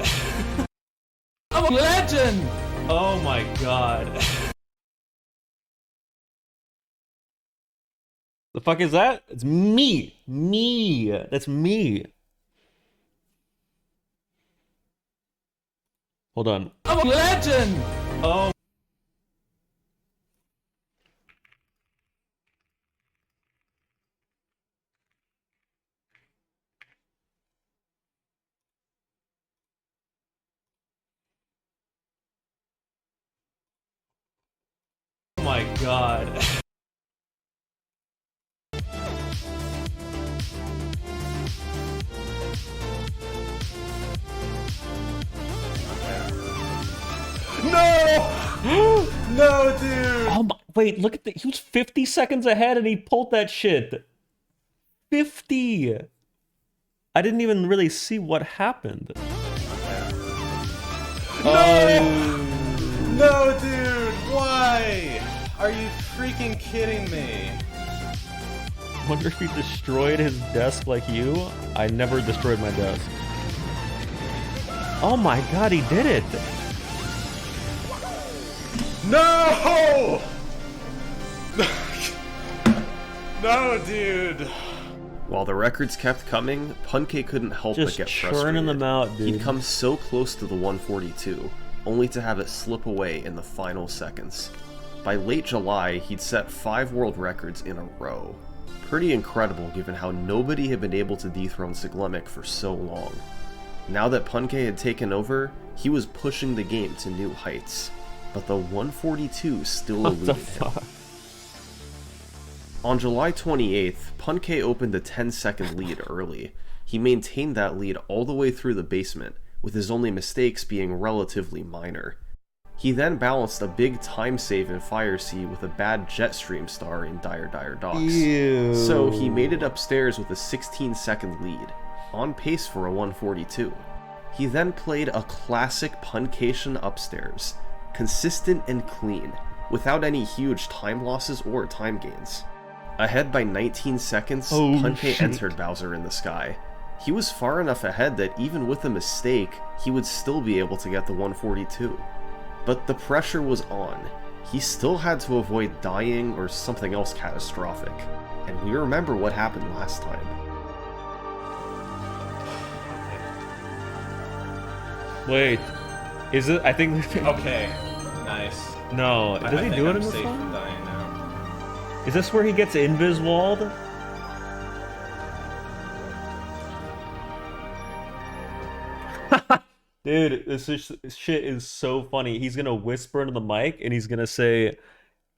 I'm a legend! Oh my god. The fuck is that? It's me. Me. That's me. Hold on. I'm a legend! Oh. Oh my god. No! No, dude! Oh my, wait, look at the, he was 50 seconds ahead and he pulled that shit. 50. I didn't even really see what happened. No, dude! Why? Are you freaking kidding me? Wonder if he destroyed his desk like you? I never destroyed my desk. Oh my god, he did it! No! No, dude! While the records kept coming, Pun-K couldn't help Just but get churning frustrated. them out, dude. He'd come so close to the 142, only to have it slip away in the final seconds. By late July, he'd set 5 world records in a row. Pretty incredible given how nobody had been able to dethrone Siglemic for so long. Now that Pun-K had taken over, he was pushing the game to new heights. But the 142 still What the eluded him. fuck? On July 28th, Pun-K opened a 10-second lead early. He maintained that lead all the way through the basement, with his only mistakes being relatively minor. He then balanced a big time save in Fire Sea with a bad Jetstream star in Dire Docks. Ew. So he made it upstairs with a 16-second lead, on pace for a 142. He then played a classic puncation upstairs, consistent and clean, without any huge time losses or time gains. Ahead by 19 seconds, Punke entered Bowser in the Sky. He was far enough ahead that even with a mistake, he would still be able to get the 142. But the pressure was on. He still had to avoid dying or something else catastrophic. And we remember what happened last time. Wait, is it? I think. Okay, nice. No, I does he think do it I'm in this safe one? from dying now. Is this where he gets invis-walled? Dude, this shit is so funny. He's gonna whisper into the mic and he's gonna say,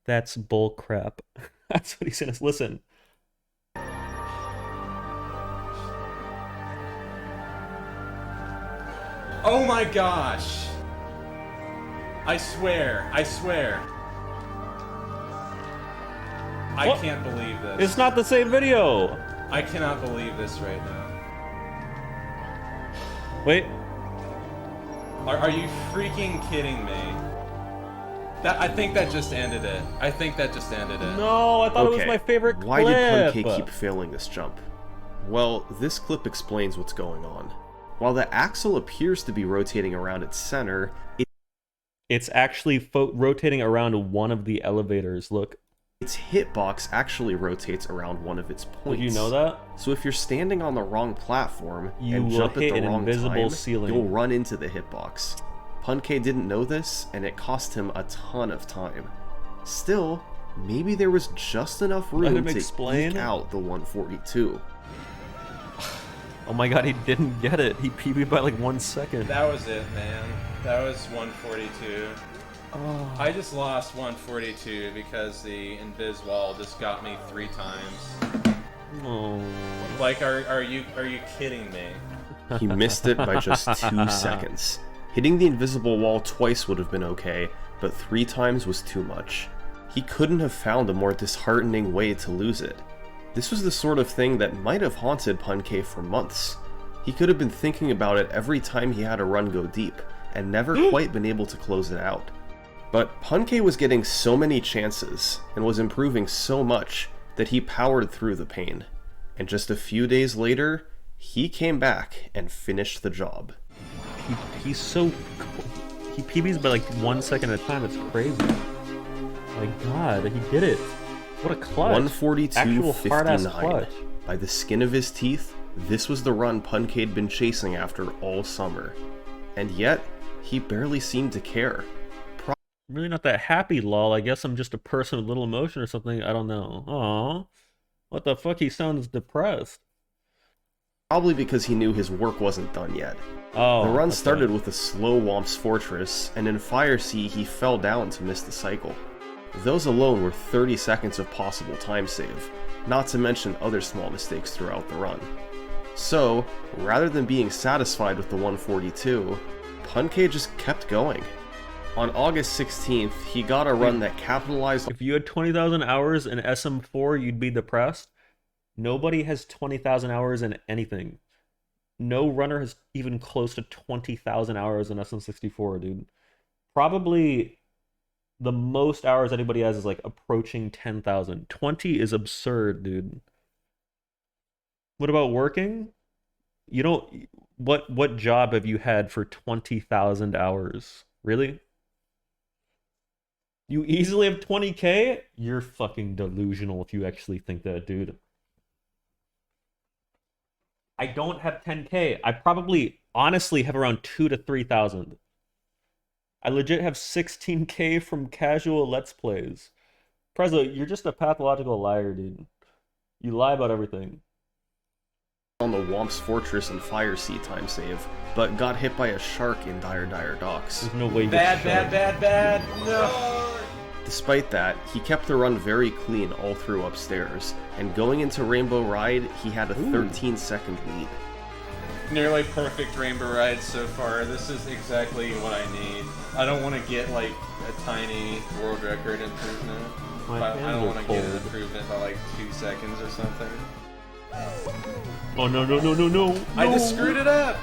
"That's bull crap." That's what he's gonna listen. Oh my gosh! I swear, I swear. I What? can't believe this. It's not the same video. I cannot believe this right now. Wait, Are you freaking kidding me? I think that just ended it. I think that just ended it. no, I thought it was my favorite clip. Why did Punke keep failing this jump? Well, this clip explains what's going on. While the axle appears to be rotating around its center, It's actually rotating around one of the elevators. Look, its hitbox actually rotates around one of its points. did you know that? So if you're standing on the wrong platform You and will jump at hit the an wrong invisible time, ceiling. you'll run into the hitbox. Punke didn't know this, and it cost him a ton of time. Still, maybe there was just enough Let room him to explain. eke out the 142. Oh my god, he didn't get it. He PB'd by like 1 second. That was it, man. That was 142. Oh. I just lost 142 because the invis wall just got me 3 times. Oh. Like, are you kidding me? He missed it by just 2 seconds. Hitting the invisible wall twice would have been okay, but 3 times was too much. He couldn't have found a more disheartening way to lose it. This was the sort of thing that might have haunted Punke for months. He could have been thinking about it every time he had a run go deep, and never quite been able to close it out. But Punke was getting so many chances, and was improving so much, that he powered through the pain. And just a few days later, he came back and finished the job. He's so... He PBs by like 1 second at a time. It's crazy. My god, he did it. What a clutch. 142.59. Clutch. By the skin of his teeth, this was the run Punke'd been chasing after all summer. And yet, he barely seemed to care. I'm really not that happy, lol. I guess I'm just a person with little emotion or something. I don't know. Aw. What the fuck? He sounds depressed. Probably because he knew his work wasn't done yet. Oh. The run okay. started with a slow Whomp's Fortress, and in Fire Sea he fell down to miss the cycle. Those alone were 30 seconds of possible time save, not to mention other small mistakes throughout the run. So, rather than being satisfied with the 142, Punke just kept going. On August 16th, he got a run that capitalized on... If you had 20,000 hours in SM4, you'd be depressed. Nobody has 20,000 hours in anything. No runner has even close to 20,000 hours in SM64, dude. Probably the most hours anybody has is like approaching 10,000. 20 is absurd, dude. What about working? You don't... What job have you had for 20,000 hours? Really? You easily have 20K? You're fucking delusional if you actually think that, dude. I don't have 10K. I probably, honestly, have around 2,000 to 3,000. I legit have 16K from casual Let's Plays. Prezzo, you're just a pathological liar, dude. You lie about everything. On the Whomp's Fortress and Fire Sea time save, but got hit by a shark in Dire Docks. There's no way you Bad. No. Despite that, he kept the run very clean all through upstairs, and going into Rainbow Ride, he had a 13-second lead. nearly perfect Rainbow Ride so far. This is exactly what I need. I don't want to get like a tiny world record improvement. My But I hands don't are want to get an cold. improvement by like 2 seconds or something. Oh no no no no no! I just screwed it up!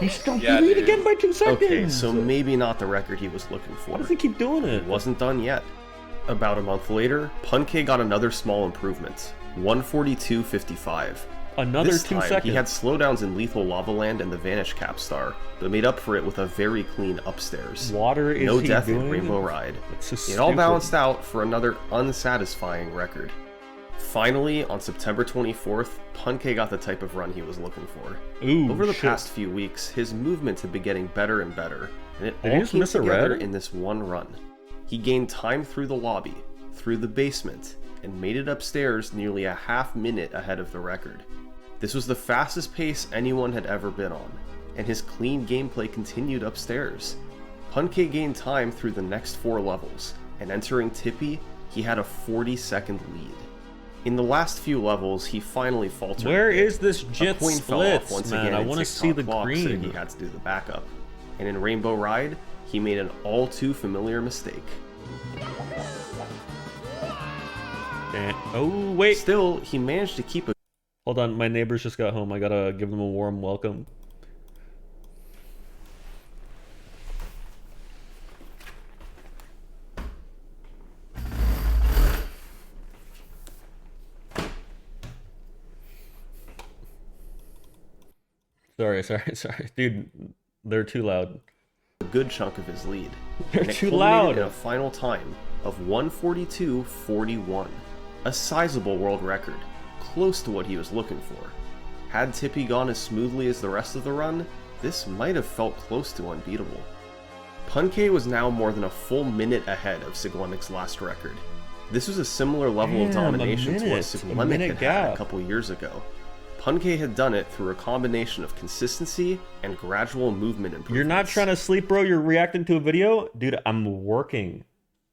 He stopped Yeah, the lead dude. again by 2 seconds. Okay, so maybe not the record he was looking for. why does he keep doing it? It wasn't done yet. About a month later, Punke got another small improvement, 142.55. Another This 2 time, seconds. he had slowdowns in Lethal Lava Land and the Vanish Cap Star, but made up for it with a very clean upstairs. Water is No he death doing? in Rainbow Ride. It's so It all stupid. balanced out for another unsatisfying record. Finally, on September 24th, Punke got the type of run he was looking for. Ooh, Over the shit. past few weeks, his movement had been getting better and better, and it Did he all just came miss a together red? in this one run. He gained time through the lobby, through the basement, and made it upstairs nearly a half minute ahead of the record. This was the fastest pace anyone had ever been on, and his clean gameplay continued upstairs. Punke gained time through the next 4 levels, and entering Tippy, he had a 40-second lead. In the last few levels, he finally faltered. Where a bit. is this A Jit coin fell off splits, once man? again I in want to see the TikTok Clock, so green. he had to do the backup. And in Rainbow Ride, he made an all too familiar mistake. Oh wait, Still, he managed to keep a hold on. My neighbors just got home. I gotta give them a warm welcome. Sorry, dude. They're too loud. good chunk of his lead. They're And it too culminated loud. in a final time of 142.41, a sizable world record, close to what he was looking for. Had Tippy gone as smoothly as the rest of the run, this might have felt close to unbeatable. Punke was now more than a full minute ahead of Siglenic's last record. This was a similar level of Damn, a domination to what minute, a Siglenic minute had had a gap. couple years ago. Punke had done it through a combination of consistency and gradual movement improvements. You're not trying to sleep, bro. You're reacting to a video? Dude, I'm working.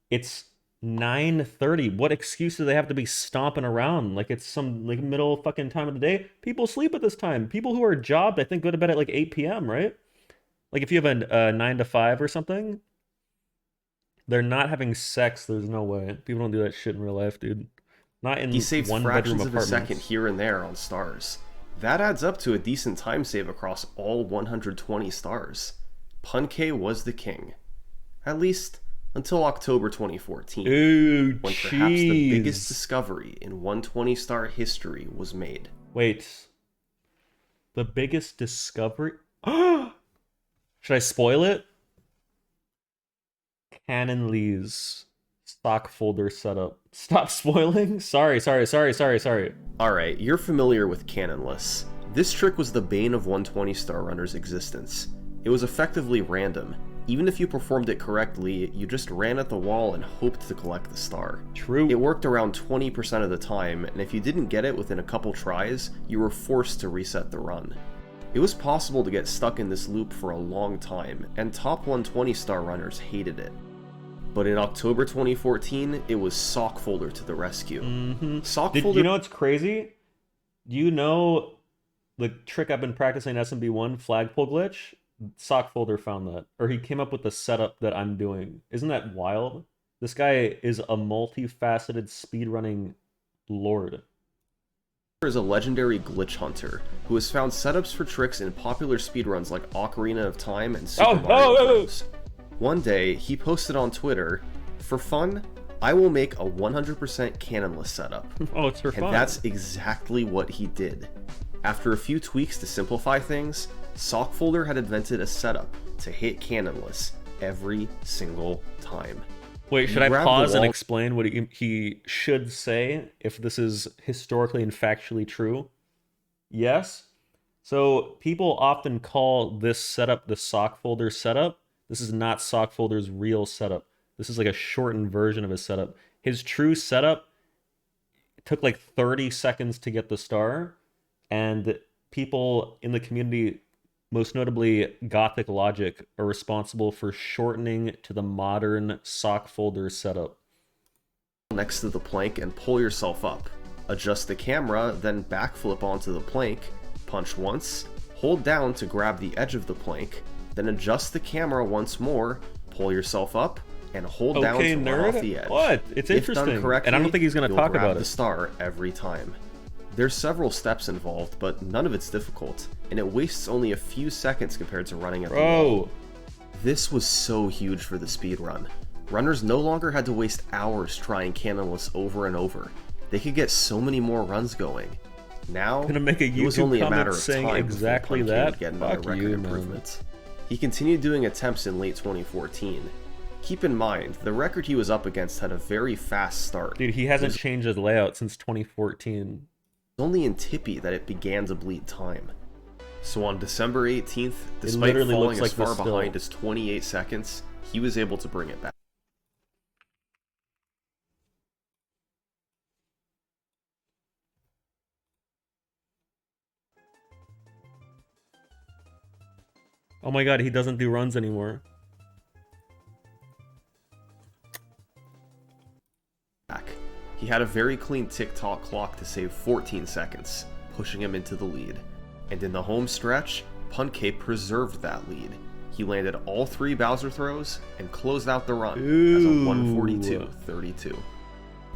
It's 9:30. What excuse do they have to be stomping around? Like it's some like middle fucking time of the day? People sleep at this time. People who are jobbed, I think, go to bed at like 8 p.m., right? Like if you have a 9 to 5 or something, they're not having sex. There's no way. People don't do that shit in real life, dude. Not in He saves one fractions bedroom of a second apartments. here and there on stars. That adds up to a decent time save across all 120 stars. Punke was the king. At least until October 2014, Ooh, when perhaps the biggest jeez. discovery in 120-star history was made. Wait. The biggest discovery? Should I spoil it? Canon Lee's stock folder setup. Stop spoiling? Sorry. Alright, you're familiar with Canonless. This trick was the bane of 120-star runners' existence. It was effectively random. Even if you performed it correctly, you just ran at the wall and hoped to collect the star. True. It worked around 20% of the time, and if you didn't get it within a couple tries, you were forced to reset the run. It was possible to get stuck in this loop for a long time, and top 120-star runners hated it. But in October 2014, it was Sockfolder to the rescue. Sockfolder... Did you know what's crazy? Do you know the trick I've been practicing SMB1 flagpole glitch? Sock folder found that, or he came up with the setup that I'm doing. Isn't that wild? This guy is a multifaceted speedrunning lord. is a legendary glitch hunter who has found setups for tricks in popular speedruns like Ocarina of Time and Super Mario Bros. One day, he posted on Twitter, "For fun, I will make a 100% canonless setup." Oh, it's for And fun. that's exactly what he did. After a few tweaks to simplify things, Sockfolder had invented a setup to hit canonless every single time. Wait, should You I grab the pause and wall- explain what he should say if this is historically and factually true? Yes. So people often call this setup the Sockfolder setup. This is not Sockfolder's real setup. This is like a shortened version of his setup. His true setup took like 30 seconds to get the star, and people in the community, most notably Gothic Logic, are responsible for shortening to the modern Sockfolder setup. Next to the plank and pull yourself up. Adjust the camera, then backflip onto the plank, punch once, hold down to grab the edge of the plank, then adjust the camera once more, pull yourself up, and hold down to run off the edge. What? It's If done interesting. correctly, And I don't think he's going to you'll talk grab about the it. star every time. There's several steps involved, but none of it's difficult, and it wastes only a few seconds compared to running at the wall. Bro. This was so huge for the speedrun. Runners no longer had to waste hours trying Cannonless over and over. They could get so many more runs going. Now, Gonna make a it was YouTube only a comment matter of saying time exactly before Punkay that? would get another Fuck record you, man. improvement. He continued doing attempts in late 2014. Keep in mind, the record he was up against had a very fast start. Dude, he hasn't changed his layout since 2014. Only in Tippy that it began to bleed time. So on December 18th, despite literally falling looks as like far this still. behind as 28 seconds, he was able to bring it back. Oh my god, he doesn't do runs anymore. He had a very clean tick-tock clock to save 14 seconds, pushing him into the lead. And in the home stretch, Punkay preserved that lead. He landed all 3 Bowser throws and closed out the run as a 142.32.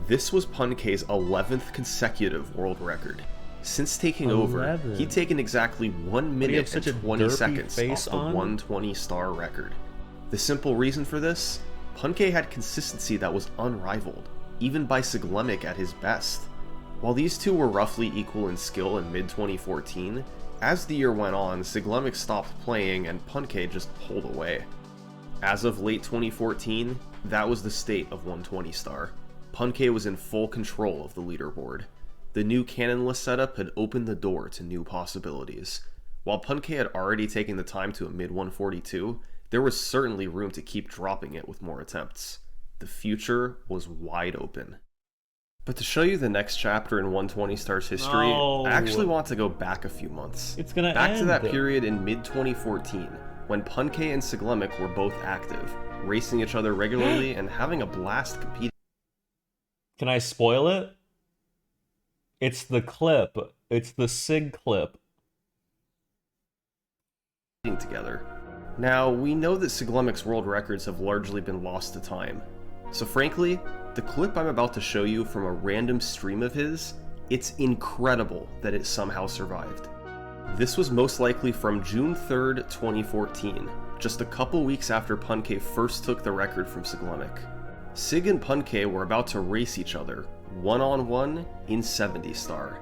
This was Punkay's 11th consecutive world record. Since taking over, 11. he'd taken exactly 1 have minute such and a 20 derpy seconds face off the on? 120 star record. The simple reason for this? Punkay had consistency that was unrivaled, even by Siglemic at his best. While these two were roughly equal in skill in mid-2014, as the year went on, Siglemic stopped playing and Punkay just pulled away. As of late 2014, that was the state of 120 star. Punkay was in full control of the leaderboard. The new Cannonless setup had opened the door to new possibilities. While Punkay had already taken the time to a mid-142, there was certainly room to keep dropping it with more attempts. The future was wide open. But to show you the next chapter in 120 Stars history, No. I actually want to go back a few months. It's gonna Back to end. that period in mid-2014, when Punkay and Siglemic were both active, racing each other regularly and having a blast competing Can I spoil it? It's the clip. It's the Sig clip. together. Now, we know that Siglemic's world records have largely been lost to time. So frankly, the clip I'm about to show you from a random stream of his, it's incredible that it somehow survived. This was most likely from June 3rd, 2014, just a couple weeks after Punkay first took the record from Siglemic. Sig and Punkay were about to race each other, one-on-one in 70 star.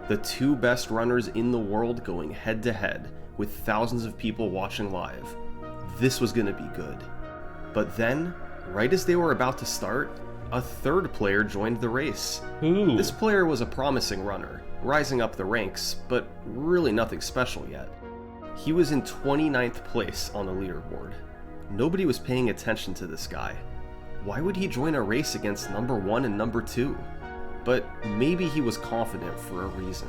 The two best runners in the world going head-to-head, with thousands of people watching live. This was gonna be good. But then, right as they were about to start, a third player joined the race. Ooh. This player was a promising runner, rising up the ranks, but really nothing special yet. He was in 29th place on the leaderboard. Nobody was paying attention to this guy. Why would he join a race against number 1 and number 2? But maybe he was confident for a reason.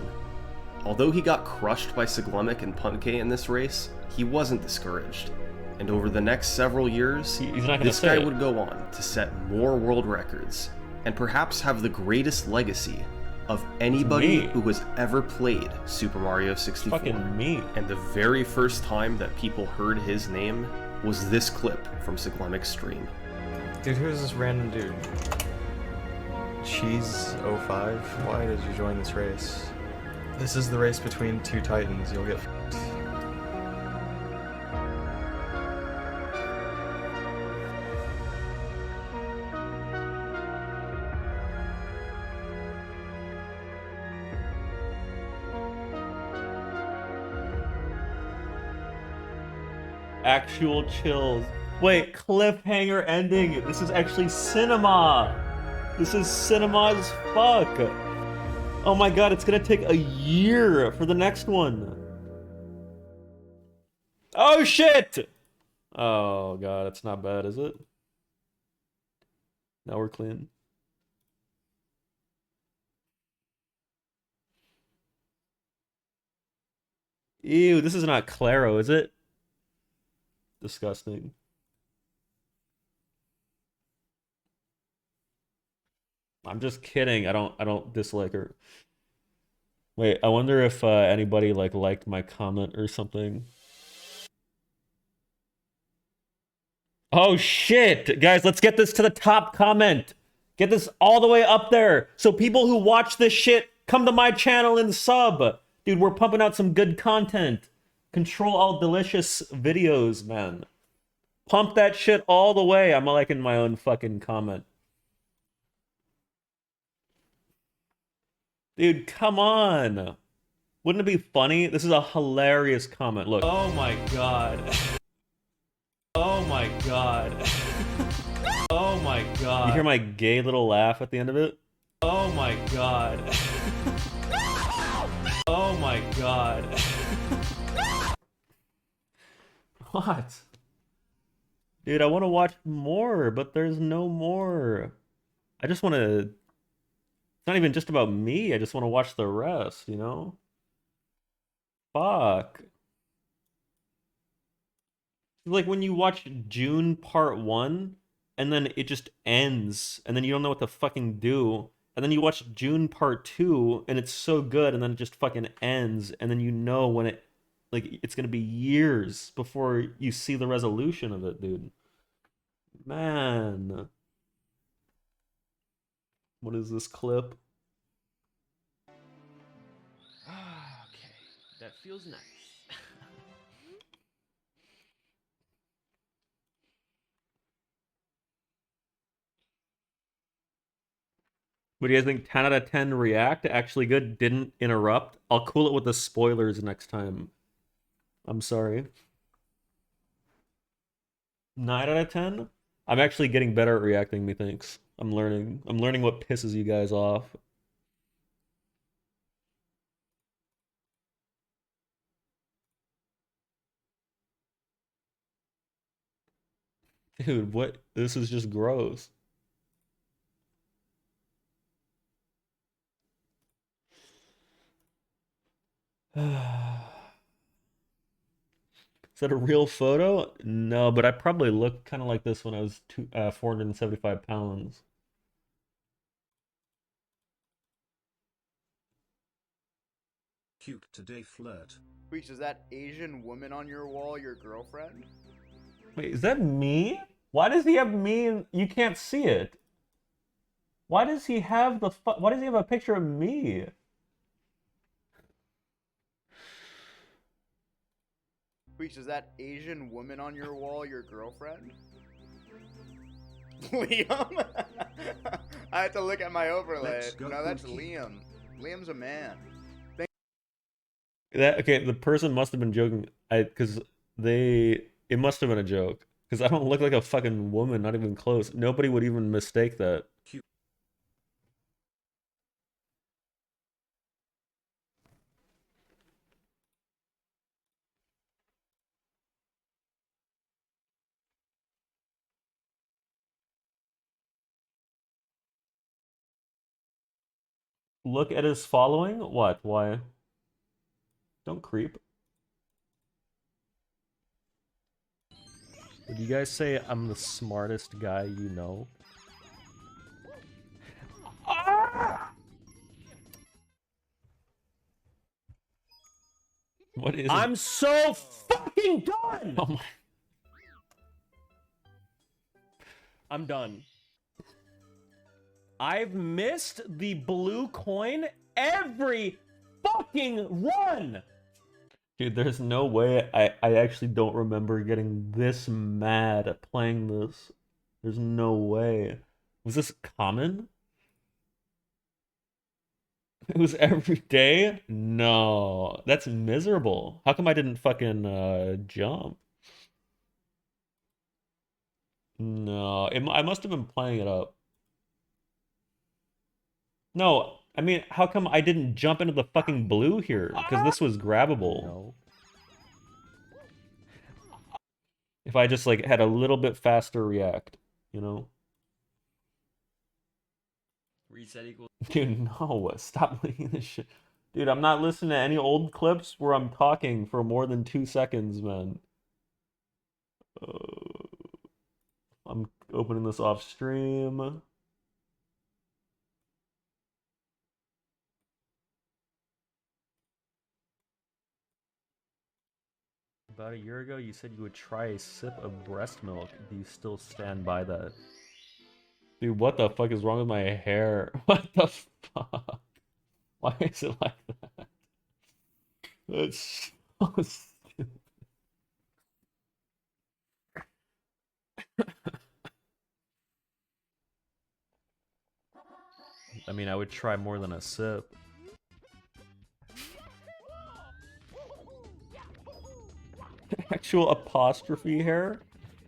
Although he got crushed by Siglemic and Punkay in this race, he wasn't discouraged. And over the next several years, He's not gonna this say guy it. would go on to set more world records, and perhaps have the greatest legacy of anybody me. who has ever played Super Mario 64. Fucking me. And the very first time that people heard his name was this clip from Siglemic's stream. Dude, who's this random dude? Cheese05? Why did you join this race? This is the race between two titans. You'll get f***ed. Actual chills. Wait, cliffhanger ending. This is actually cinema. This is cinema as fuck. Oh my god, it's gonna take a year for the next one. Oh shit! Oh god, it's not bad, is it? Now we're clean. Ew, this is not Claro, is it? Disgusting. I'm just kidding. I don't dislike her. Wait, I wonder if anybody like liked my comment or something. Oh shit! Guys, let's get this to the top comment. Get this all the way up there so people who watch this shit come to my channel and sub. Dude, we're pumping out some good content. Control all delicious videos, man. Pump that shit all the way. I'm liking my own fucking comment. Dude, come on. Wouldn't it be funny? This is a hilarious comment. Look. Oh my god. Oh my god. Oh my god. You hear my gay little laugh at the end of it? Oh my god. Oh my god. What? Dude, I want to watch more, but there's no more. I just want to... It's not even just about me. I just want to watch the rest, you know? Fuck. Like when you watch June Part 1, and then it just ends, and then you don't know what to fucking do, and then you watch June Part 2, and it's so good, and then it just fucking ends, and then you know when it... Like, it's gonna be years before you see the resolution of it, dude. Man. What is this clip? Okay, that feels nice. What do you guys think? 10 out of 10 react? Actually good. Didn't interrupt. I'll cool it with the spoilers next time. I'm sorry. 9 out of 10? I'm actually getting better at reacting, methinks. I'm learning. I'm learning what pisses you guys off. Dude, what? This is just gross. Is that a real photo? No, but I probably looked kind of like this when I was 475 pounds. Cute today flirt. Wait, is that Asian woman on your wall your girlfriend? Wait, is that me? Why does he have me and you can't see it? Why does he have the why does he have a picture of me? Wait, is that Asian woman on your wall your girlfriend? Liam? I had to look at my overlay. No, that's Liam. Liam's a man. Okay, the person must have been joking. Because it must have been a joke. Because I don't look like a fucking woman, not even close. Nobody would even mistake that. Look at his following? What? Why? Don't creep. Would you guys say I'm the smartest guy you know? What is it? I'm so fucking done! Oh my... I'm done. I've missed the blue coin every fucking run! Dude, there's no way I actually don't remember getting this mad at playing this. There's no way. Was this common? It was every day? No. That's miserable. How come I didn't fucking jump? No. I must have been playing it up. No. I mean, how come I didn't jump into the fucking blue here? Because this was grabbable. No. If I just, like, had a little bit faster react, you know? Reset equals... Dude, no. Stop leaving this shit. Dude, I'm not listening to any old clips where I'm talking for more than 2 seconds, man. I'm opening this off stream. About a year ago, you said you would try a sip of breast milk. Do you still stand by that? Dude, what the fuck is wrong with my hair? What the fuck? Why is it like that? That's so stupid. I mean, I would try more than a sip. Actual apostrophe hair?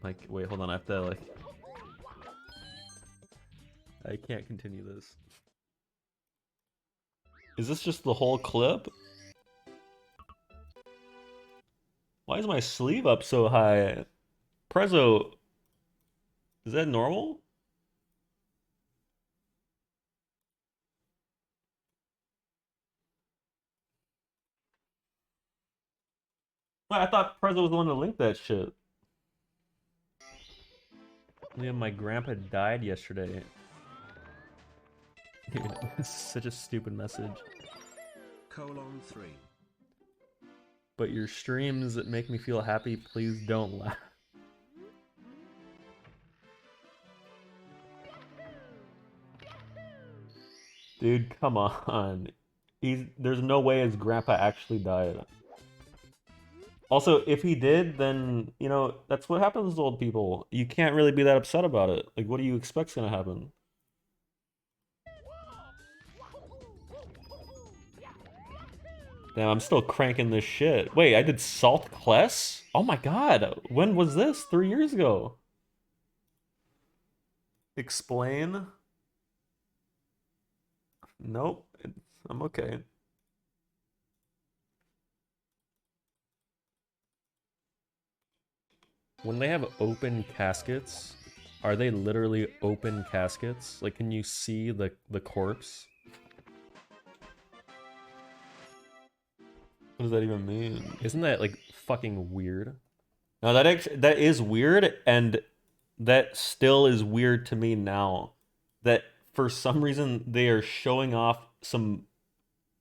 Like, wait, hold on, I have to, like... I can't continue this. Is this just the whole clip? Why is my sleeve up so high? Prezzo, is that normal? Well, I thought Prezzo was the one to link that shit. Yeah, my grandpa died yesterday. Dude, this is such a stupid message. :3. But your streams that make me feel happy, please don't laugh. Dude, come on. There's no way his grandpa actually died. Also, if he did, then, you know, that's what happens to old people. You can't really be that upset about it. Like, what do you expect's gonna happen? Damn, I'm still cranking this shit. Wait, I did Salt Kless? Oh my god, when was this? 3 years ago. Explain? Nope, I'm okay. When they have open caskets, are they literally open caskets? Like, can you see the corpse? What does that even mean? Isn't that, like, fucking weird? No, that is weird, and that still is weird to me now. That, for some reason, they are showing off some,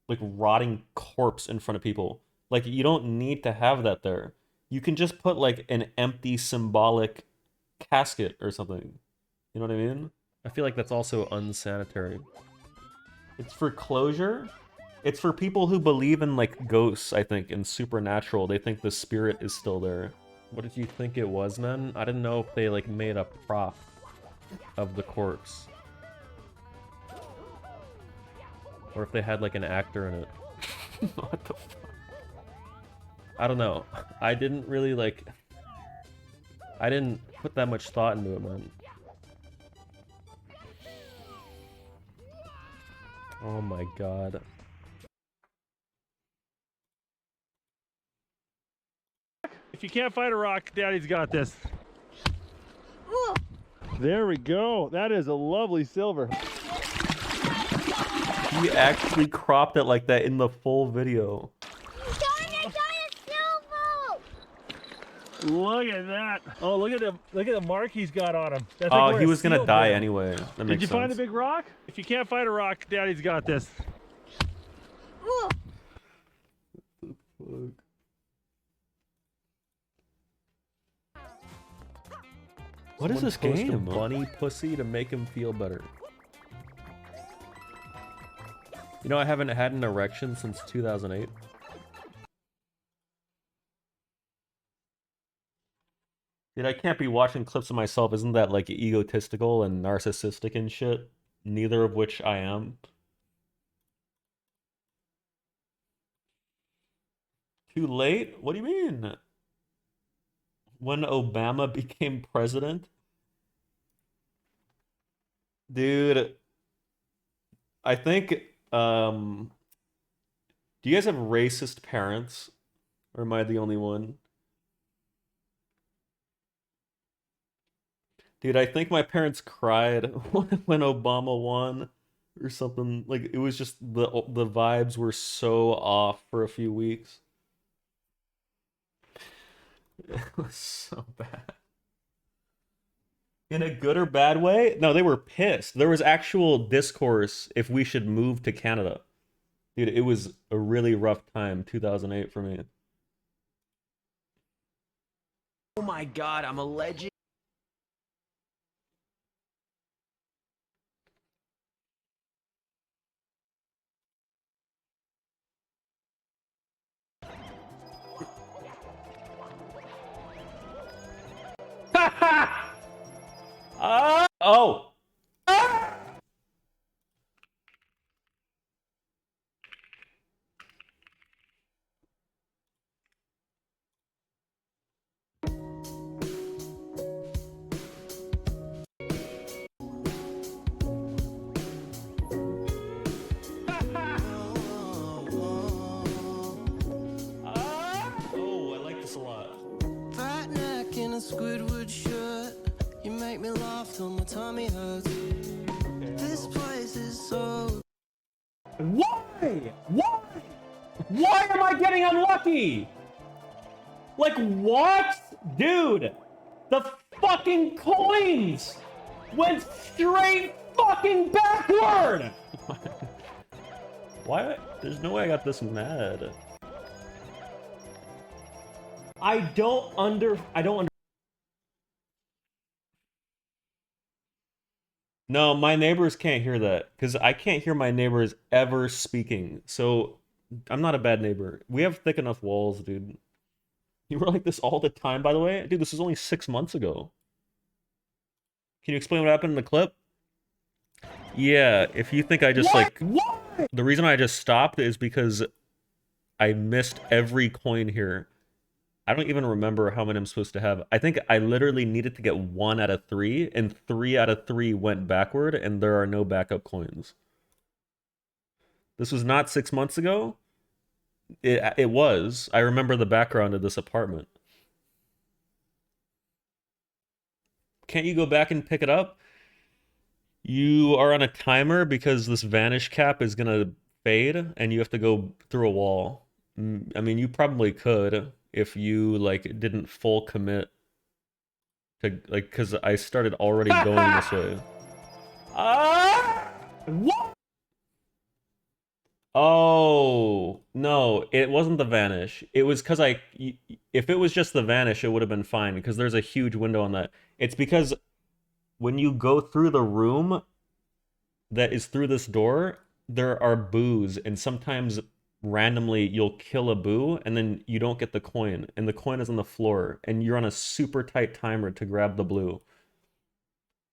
like, rotting corpse in front of people. Like, you don't need to have that there. You can just put, like, an empty symbolic casket or something. You know what I mean? I feel like that's also unsanitary. It's for closure? It's for people who believe in, like, ghosts, I think, and supernatural. They think the spirit is still there. What did you think it was, man? I didn't know if they, like, made a prop of the corpse. Or if they had, like, an actor in it. What the fuck? I don't know. I didn't really, like... I didn't put that much thought into it, man. Oh my god. If you can't fight a rock, Daddy's got this. There we go. That is a lovely silver. He actually cropped it like that in the full video. Look at that. Oh, look at the mark he's got on him. That's Oh, like he was gonna die anyway. That makes Did you find sense. the big rock? If you can't fight a rock, Daddy's got this. What is Someone this post a game? bunny pussy to make him feel better. You know, I haven't had an erection since 2008. Dude, I can't be watching clips of myself. Isn't that, like, egotistical and narcissistic and shit? Neither of which I am. Too late? What do you mean? When Obama became president? Dude, I think, do you guys have racist parents? Or am I the only one? Dude, I think my parents cried when Obama won or something. Like, it was just the vibes were so off for a few weeks. It was so bad. In a good or bad way? No, they were pissed. There was actual discourse if we should move to Canada. Dude, it was a really rough time, 2008 for me. Oh my god, I'm a legend. Oh! Oh, I like this a lot. Fat neck in a Squidward shirt. You make me laugh till my tummy hurts. This place is so. Why? Why? Why am I getting unlucky? Like, what? Dude, the fucking coins went straight fucking backward! Why? There's no way I got this mad. I don't under. No, my neighbors can't hear that because I can't hear my neighbors ever speaking. So I'm not a bad neighbor. We have thick enough walls, dude. You were like this all the time, by the way? Dude, this was only 6 months ago. Can you explain what happened in the clip? Yeah, if you think I just What? The reason I just stopped is because I missed every coin here. I don't even remember how many I'm supposed to have. I think I literally needed to get 1 out of 3, and 3 out of 3 went backward, and there are no backup coins. This was not 6 months ago. It was. I remember the background of this apartment. Can't you go back and pick it up? You are on a timer because this vanish cap is gonna fade, and you have to go through a wall. I mean, you probably could if you like didn't full commit to like, because I started already going this way. What? Oh no, it wasn't the vanish. It was because if it was just the vanish, it would have been fine because there's a huge window on that. It's because when you go through the room that is through this door, there are boos, and sometimes randomly you'll kill a boo and then you don't get the coin, and the coin is on the floor, and you're on a super tight timer to grab the blue.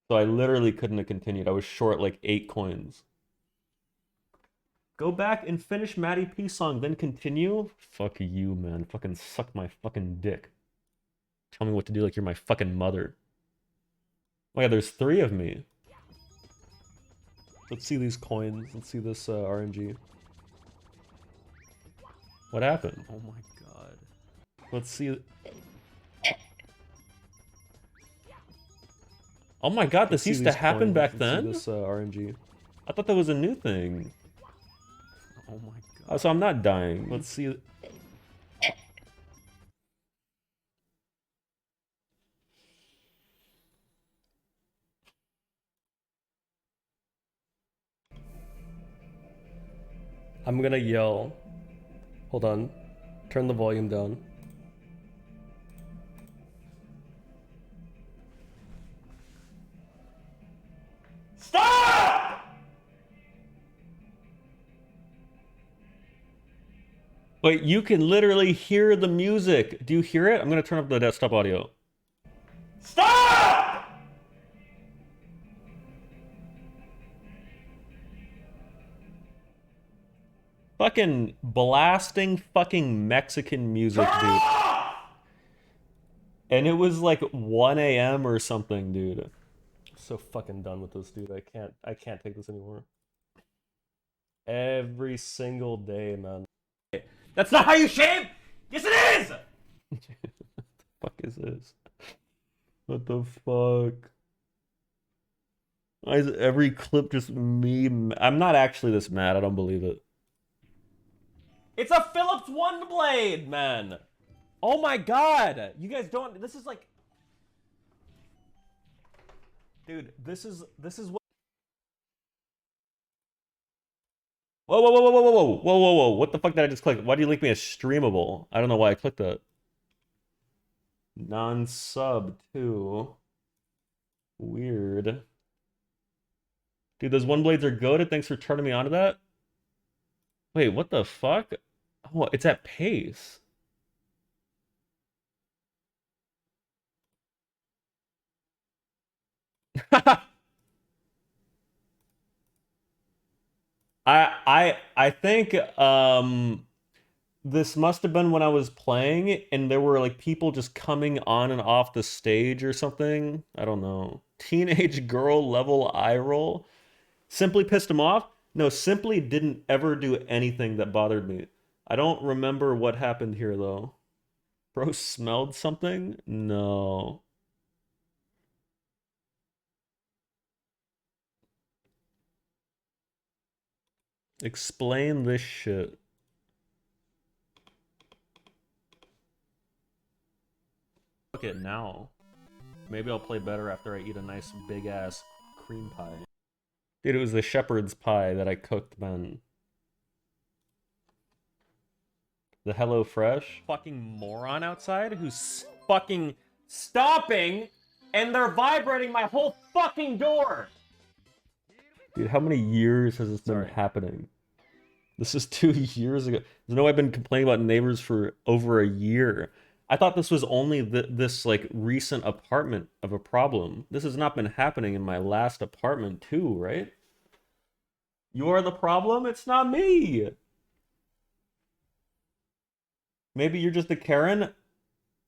So I literally couldn't have continued. I was short like 8 coins. Go back and finish Matty P song, then continue? Fuck you, man. Fucking suck my fucking dick. Tell me what to do like you're my fucking mother. Oh yeah, there's 3 of me. Let's see these coins. Let's see this RNG. What happened? Oh my god. Let's see. Oh my god, this used to happen back then? Let's see this RNG. I thought that was a new thing. Oh my god. Oh, so I'm not dying. Let's see. I'm gonna yell. Hold on. Turn the volume down. Stop! Wait, you can literally hear the music. Do you hear it? I'm gonna turn up the desktop audio. Stop! Fucking blasting fucking Mexican music, dude. And it was like 1 a.m. or something, dude. So fucking done with this, dude. I can't take this anymore. Every single day, man. That's not how you shave! Yes, it is! What the fuck is this? What the fuck? Why is every clip just me? I'm not actually this mad. I don't believe it. It's a Philips One Blade, man! Oh my god! You guys don't... This is like... Dude, this is what... Whoa, whoa, whoa, whoa, whoa, whoa, whoa, whoa, whoa. What the fuck did I just click? Why do you link me as streamable? I don't know why I clicked that. Non-sub too. Weird. Dude, those one blades are goated. Thanks for turning me onto that. Wait, what the fuck? Oh, it's at pace. I think this must have been when I was playing and there were like people just coming on and off the stage or something. I don't know. Teenage girl level eye roll. Simply pissed him off? No, Simply didn't ever do anything that bothered me. I don't remember what happened here though. Bro smelled something? No. Explain this shit. Look at now. Maybe I'll play better after I eat a nice big ass cream pie. Dude, it was the shepherd's pie that I cooked, man. The Hello Fresh. Fucking moron outside who's fucking stopping and they're vibrating my whole fucking door. Dude, how many years has this been happening? This is 2 years ago. There's no way I've been complaining about neighbors for over a year. I thought this was only this like recent apartment of a problem. This has not been happening in my last apartment too, right? You are the problem? It's not me. Maybe you're just a Karen?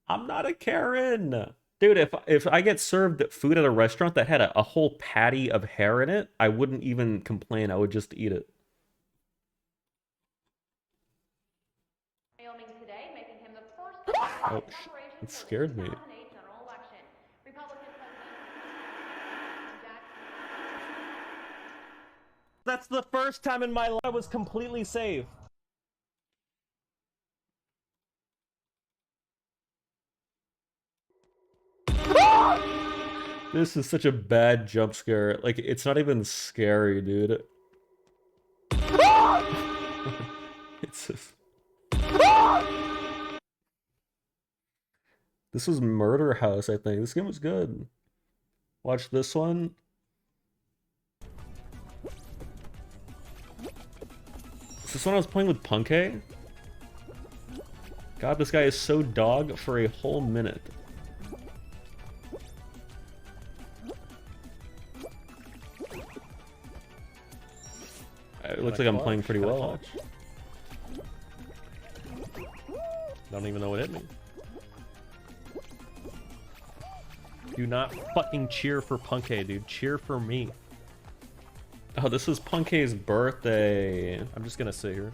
I'm not a Karen. Dude, if I get served food at a restaurant that had a whole patty of hair in it, I wouldn't even complain. I would just eat it. Oh, it scared me. That's the first time in my life I was completely safe. This is such a bad jump scare. Like, it's not even scary, dude. It's just... This was Murder House, I think. This game was good. Watch this one. Is this one I was playing with Punkay? God, this guy is so dog for a whole minute. It looks like I'm playing pretty well. Don't even know what hit me. Do not fucking cheer for Punkay, dude. Cheer for me. Oh, this is Punkay's birthday. I'm just gonna sit here.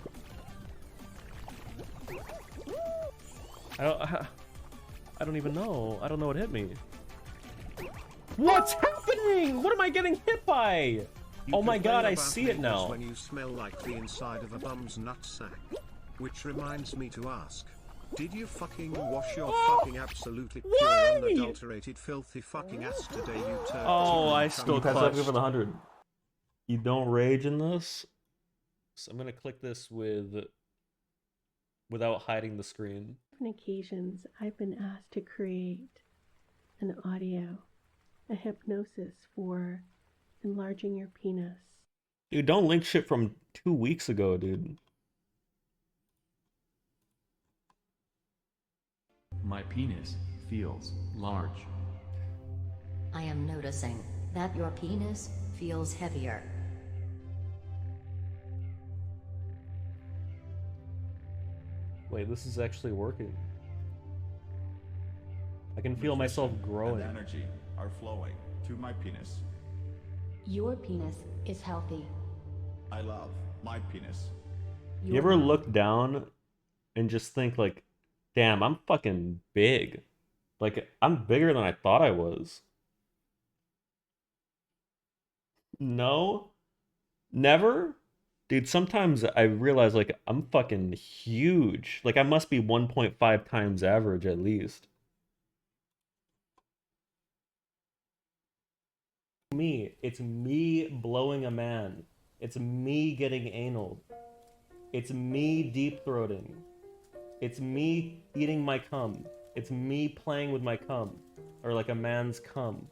I don't even know. I don't know what hit me. What's happening? What am I getting hit by? Oh my god, I see it now. When you smell like the inside of a bum's nutsack. Which reminds me to ask, did you fucking wash your fucking absolutely pure, unadulterated, filthy fucking ass today, you turd? Oh, I still clutched. For the 100. You don't rage in this? So I'm gonna click this without hiding the screen. On occasions, I've been asked to create an audio, a hypnosis for enlarging your penis. Dude, don't link shit from 2 weeks ago, dude. My penis feels large. I am noticing that your penis feels heavier. Wait, this is actually working. I can feel myself growing. And energy are flowing to my penis. Your penis is healthy. I love my penis. You ever look down and just think like, damn, I'm fucking big. Like, I'm bigger than I thought I was. No? Never? Dude, sometimes I realize, like, I'm fucking huge. Like, I must be 1.5 times average at least. Me. It's me blowing a man. It's me getting anal. It's me deep throating. It's me eating my cum. It's me playing with my cum. Or like a man's cum.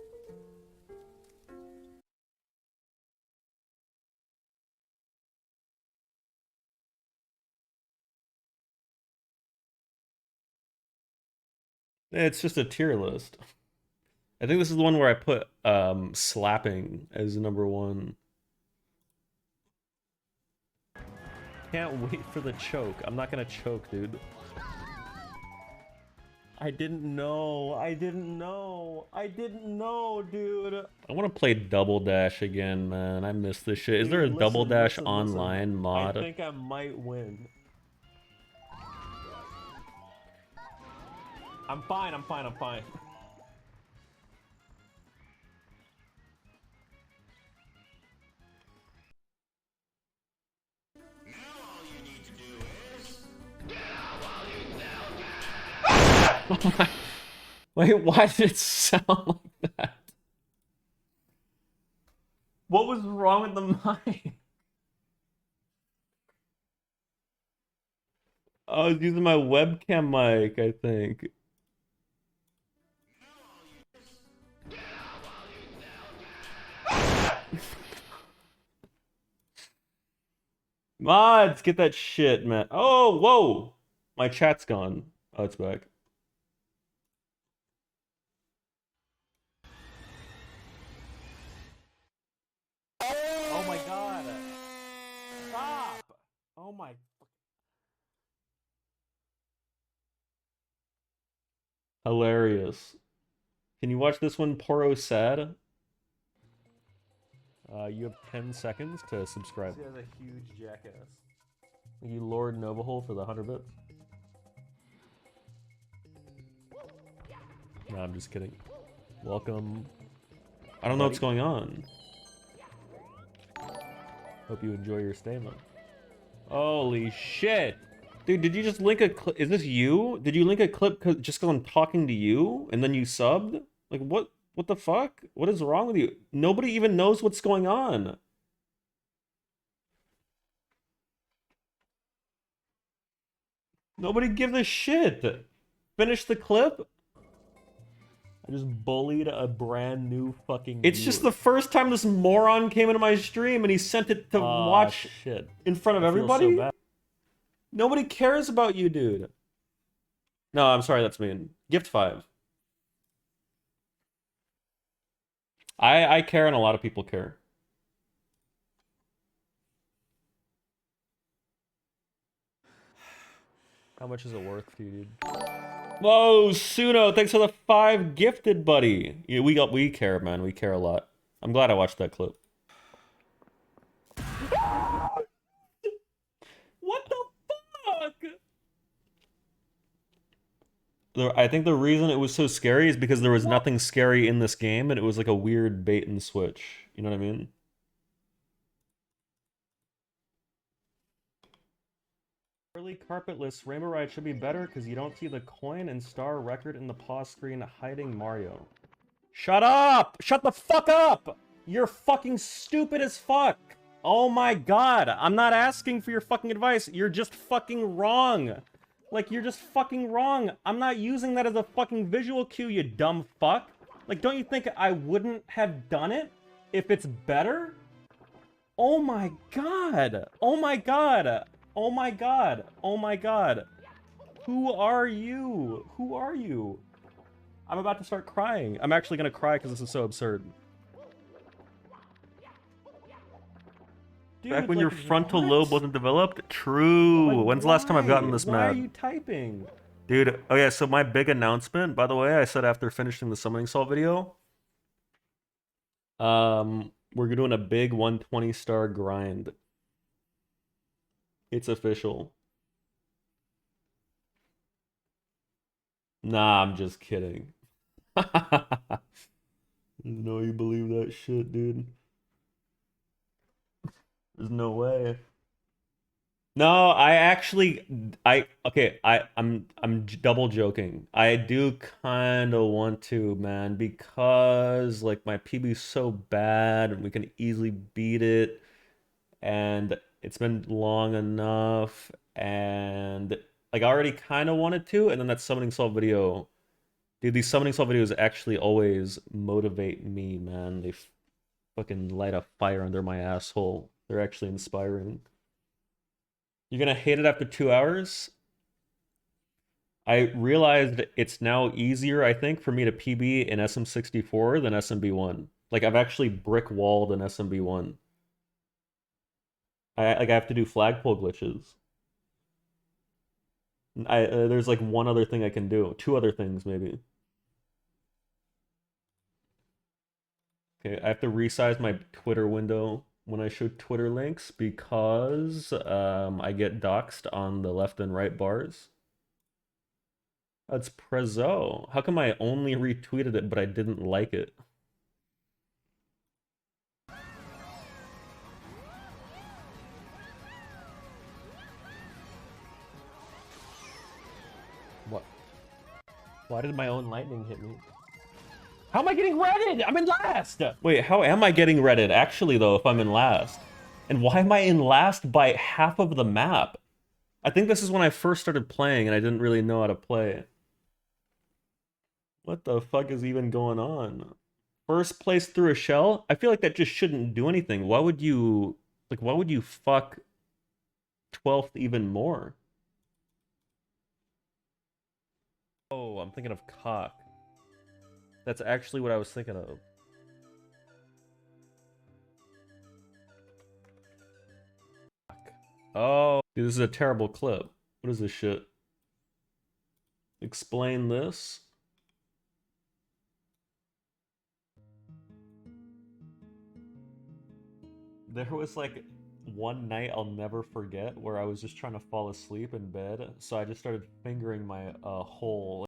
It's just a tier list. I think this is the one where I put slapping as number 1. Can't wait for the choke. I'm not gonna choke, dude. I didn't know. I didn't know. I didn't know, dude. I want to play Double Dash again, man. I miss this shit. Is there a Double Dash online mod? I think I might win. I'm fine, I'm fine, I'm fine. Oh my... Wait, why did it sound like that? What was wrong with the mic? I was using my webcam mic, I think. Mods, get that shit, man. Oh, whoa! My chat's gone. Oh, it's back. Oh my god. Stop! Oh my... Hilarious. Can you watch this one, Poro Sad? You have 10 seconds to subscribe. This guy's a huge jackass. Thank you, Lord Novahole, for the 100 bits. No, I'm just kidding. Welcome. I don't know what's going on. Hope you enjoy your stay, man. Holy shit! Dude, did you just link a clip? Is this you? Did you link a clip just because I'm talking to you and then you subbed? Like, what? What the fuck? What is wrong with you? Nobody even knows what's going on. Nobody gives a shit. Finish the clip. I just bullied a brand new fucking... It's just the first time this moron came into my stream and he sent it to watch shit in front of everybody. So nobody cares about you, dude. No, I'm sorry, that's mean. Gift 5. I care and a lot of people care. How much is it worth to you, dude? Whoa, Suno, thanks for the 5 gifted, buddy. Yeah, we care, man. We care a lot. I'm glad I watched that clip. What the fuck? I think the reason it was so scary is because there was nothing scary in this game, and it was like a weird bait and switch. You know what I mean? Early carpetless Rainbow Ride should be better because you don't see the coin and star record in the pause screen hiding Mario. Shut up! Shut the fuck up! You're fucking stupid as fuck! Oh my god, I'm not asking for your fucking advice. You're just fucking wrong. Like, you're just fucking wrong. I'm not using that as a fucking visual cue, you dumb fuck. Like, don't you think I wouldn't have done it if it's better? Oh my god! Oh my god! Oh my god! Oh my god! Who are you? Who are you? I'm about to start crying. I'm actually gonna cry because this is so absurd. Dude, back when your frontal lobe wasn't developed? True. Like, when's the last time I've gotten this mad? Why are you typing? Dude, oh yeah, so my big announcement, by the way, I said after finishing the Summoning Salt video, we're doing a big 120 star grind. It's official. Nah, I'm just kidding. No, you believe that shit, dude. There's no way. No, I'm double joking. I do kind of want to, man, because like my PB's so bad and we can easily beat it, and it's been long enough, and Like, I already kind of wanted to, and then that summoning solve video... Dude, these summoning solve videos actually always motivate me, man. They fucking light a fire under my asshole. They're actually inspiring. You're gonna hate it after 2 hours? I realized it's now easier, I think, for me to PB in SM64 than SMB1. Like, I've actually brick-walled in SMB1. I have to do flagpole glitches. There's like one other thing I can do. 2 other things, maybe. Okay, I have to resize my Twitter window when I show Twitter links because I get doxed on the left and right bars. That's Prezzo. How come I only retweeted it, but I didn't like it? What? Why did my own lightning hit me? How am I getting redded? I'm in last! Wait, how am I getting redded, actually, though, if I'm in last? And why am I in last by half of the map? I think this is when I first started playing and I didn't really know how to play. What the fuck is even going on? First place through a shell? I feel like that just shouldn't do anything. Why would you... Like, why would you fuck 12th even more? Oh, I'm thinking of cock. That's actually what I was thinking of. Oh, dude, this is a terrible clip. What is this shit? Explain this. There was like one night I'll never forget where I was just trying to fall asleep in bed, so I just started fingering my hole.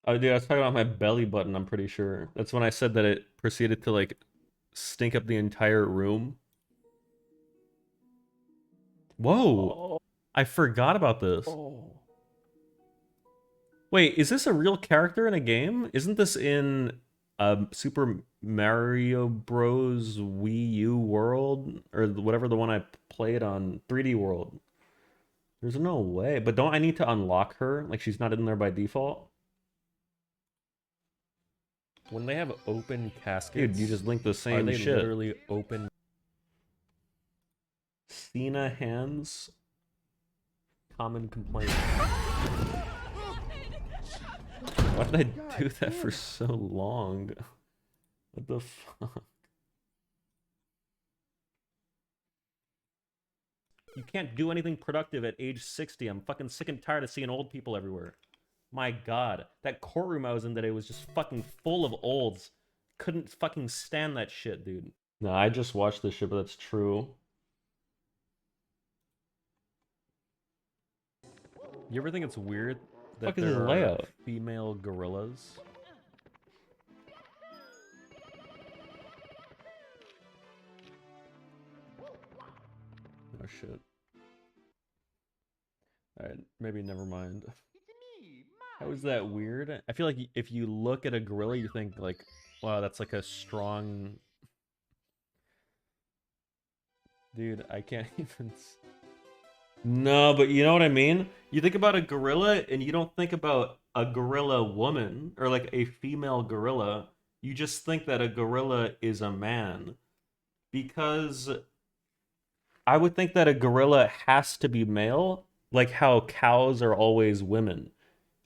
Oh, dude, I was talking about my belly button, I'm pretty sure. That's when I said that it proceeded to, like, stink up the entire room. Whoa! I forgot about this. Wait, is this a real character in a game? Isn't this in Super Mario Bros. Wii U World? Or whatever the one I played on, 3D World. There's no way. But don't I need to unlock her? Like, she's not in there by default? When they have open caskets, dude, you just link the same shit. Literally open. Cena hands. Common complaint. Why did I do that for so long? What the fuck? You can't do anything productive at age 60. I'm fucking sick and tired of seeing old people everywhere. My god, that courtroom I was in today was just fucking full of olds. Couldn't fucking stand that shit, dude. No, I just watched this shit, but that's true. You ever think it's weird that there are female gorillas? Oh shit. Alright, maybe never mind. How is that weird? I feel like if you look at a gorilla, you think like, wow, that's like a strong... Dude, I can't even... No, but you know what I mean? You think about a gorilla and you don't think about a gorilla woman or like a female gorilla. You just think that a gorilla is a man. Because I would think that a gorilla has to be male, like how cows are always women.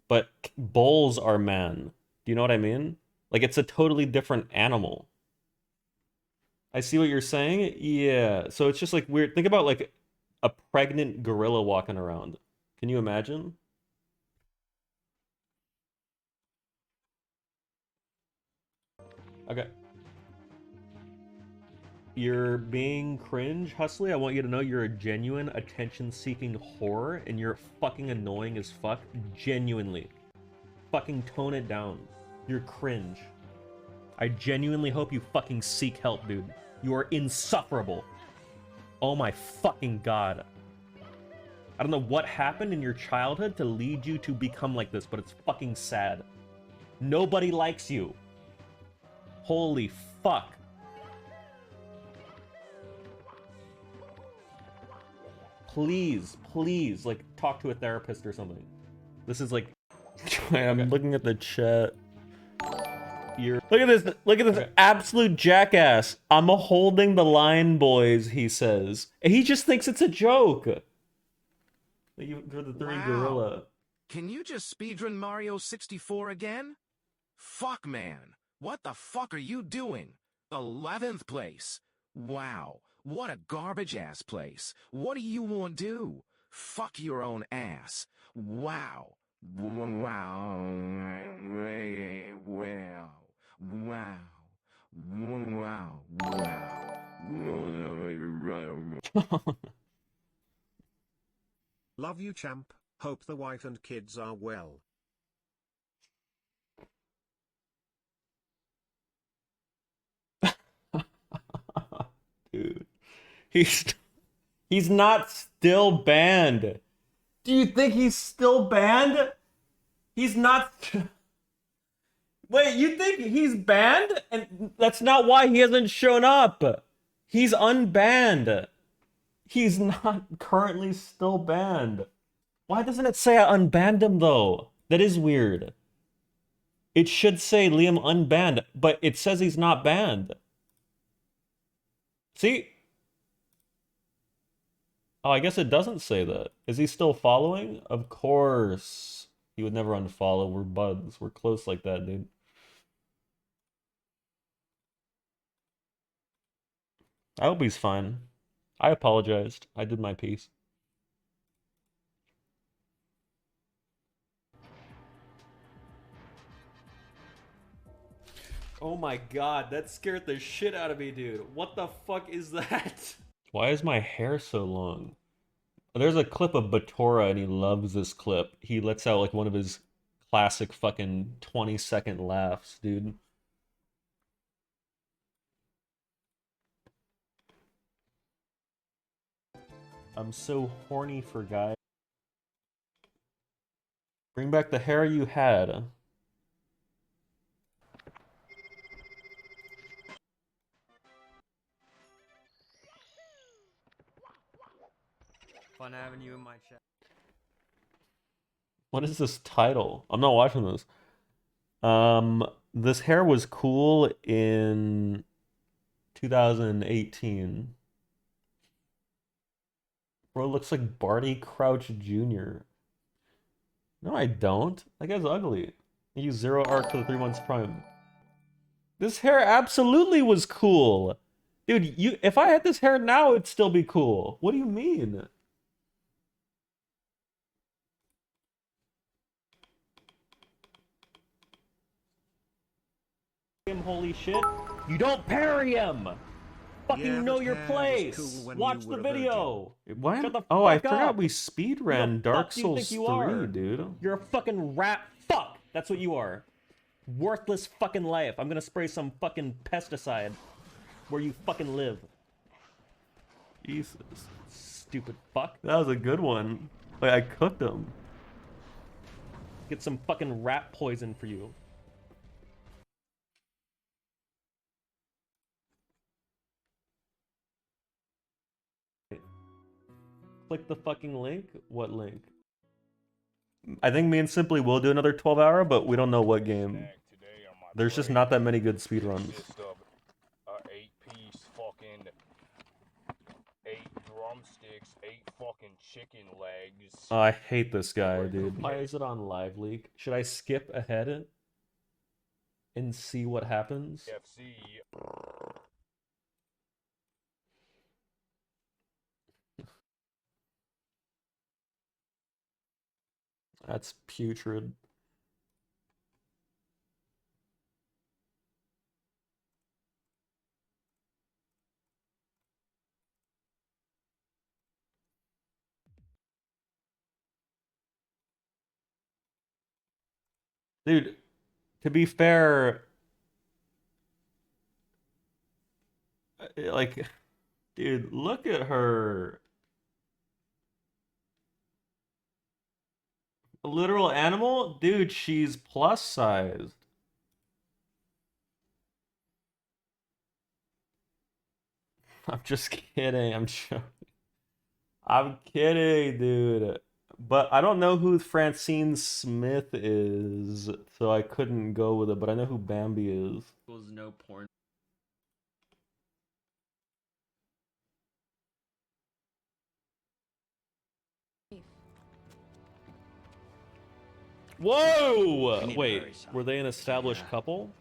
But bulls are man. Do you know what I mean? Like, it's a totally different animal. I see what you're saying. Yeah. So it's just like weird. Think about like a pregnant gorilla walking around. Can you imagine? Okay. You're being cringe, Hustly. I want you to know you're a genuine attention-seeking whore, and you're fucking annoying as fuck. Genuinely. Fucking tone it down. You're cringe. I genuinely hope you fucking seek help, dude. You are insufferable. Oh my fucking god. I don't know what happened in your childhood to lead you to become like this, but it's fucking sad. Nobody likes you. Holy fuck. please, please, like, talk to a therapist or something. This is like... I'm looking at the chat. Look at this absolute jackass. I'm holding the line, boys, he says. And he just thinks it's a joke. For the three gorilla. Can you just speedrun Mario 64 again? Fuck, man. What the fuck are you doing? 11th place. Wow. What a garbage-ass place. What do you want to do? Fuck your own ass. Wow. Wow. Wow. Wow. Wow. Wow. Love you, champ. Hope the wife and kids are well. Dude. He's not still banned. Do you think he's still banned? He's not... Wait, you think he's banned? And that's not why he hasn't shown up. He's unbanned. He's not currently still banned. Why doesn't it say I unbanned him, though? That is weird. It should say Liam unbanned, but it says he's not banned. See? Oh, I guess it doesn't say that. Is he still following? Of course. He would never unfollow. We're buds. We're close like that, dude. I hope he's fine. I apologized. I did my piece. Oh my god, that scared the shit out of me, dude. What the fuck is that? Why is my hair so long? There's a clip of Batora and he loves this clip. He lets out like one of his classic fucking 20-second laughs, dude. I'm so horny for guys. Bring back the hair you had. Fun having you in my chat. What is this title? I'm not watching this. This hair was cool in 2018. Bro, it looks like Barty Crouch Jr. No, I don't. That guy's ugly. I use 0 arc for the 3 months prime. This hair absolutely was cool. Dude, if I had this hair now, it'd still be cool. What do you mean? Holy shit. You don't parry him! Fucking Yeah, know but your hair was place! cool when Watch you the were a video! What? Shut the Oh, I fuck forgot up. we speedran Who the Dark fuck do you Souls think you 3, are? dude. You're a fucking rat fuck! That's what you are. Worthless fucking life. I'm gonna spray some fucking pesticide where you fucking live. Jesus. Stupid fuck. That was a good one. Wait, I cooked him. Get some fucking rat poison for you. Click the fucking link? What link? I think me and Simply will do another 12-hour, but we don't know what game. There's just not that many good speedruns. 8-piece fucking 8 drumsticks, 8 fucking chicken legs. Oh, I hate this guy, dude. Why is it on Live Leak? Should I skip ahead and see what happens? FC. That's putrid. Dude, to be fair, like, dude, look at her. A literal animal? Dude, she's plus sized. I'm just kidding. I'm joking. I'm kidding, dude. But I don't know who Francine Smith is, so I couldn't go with it. But I know who Bambi is. Equals no porn. Whoa! need to Wait, hurry, son. were they an established couple?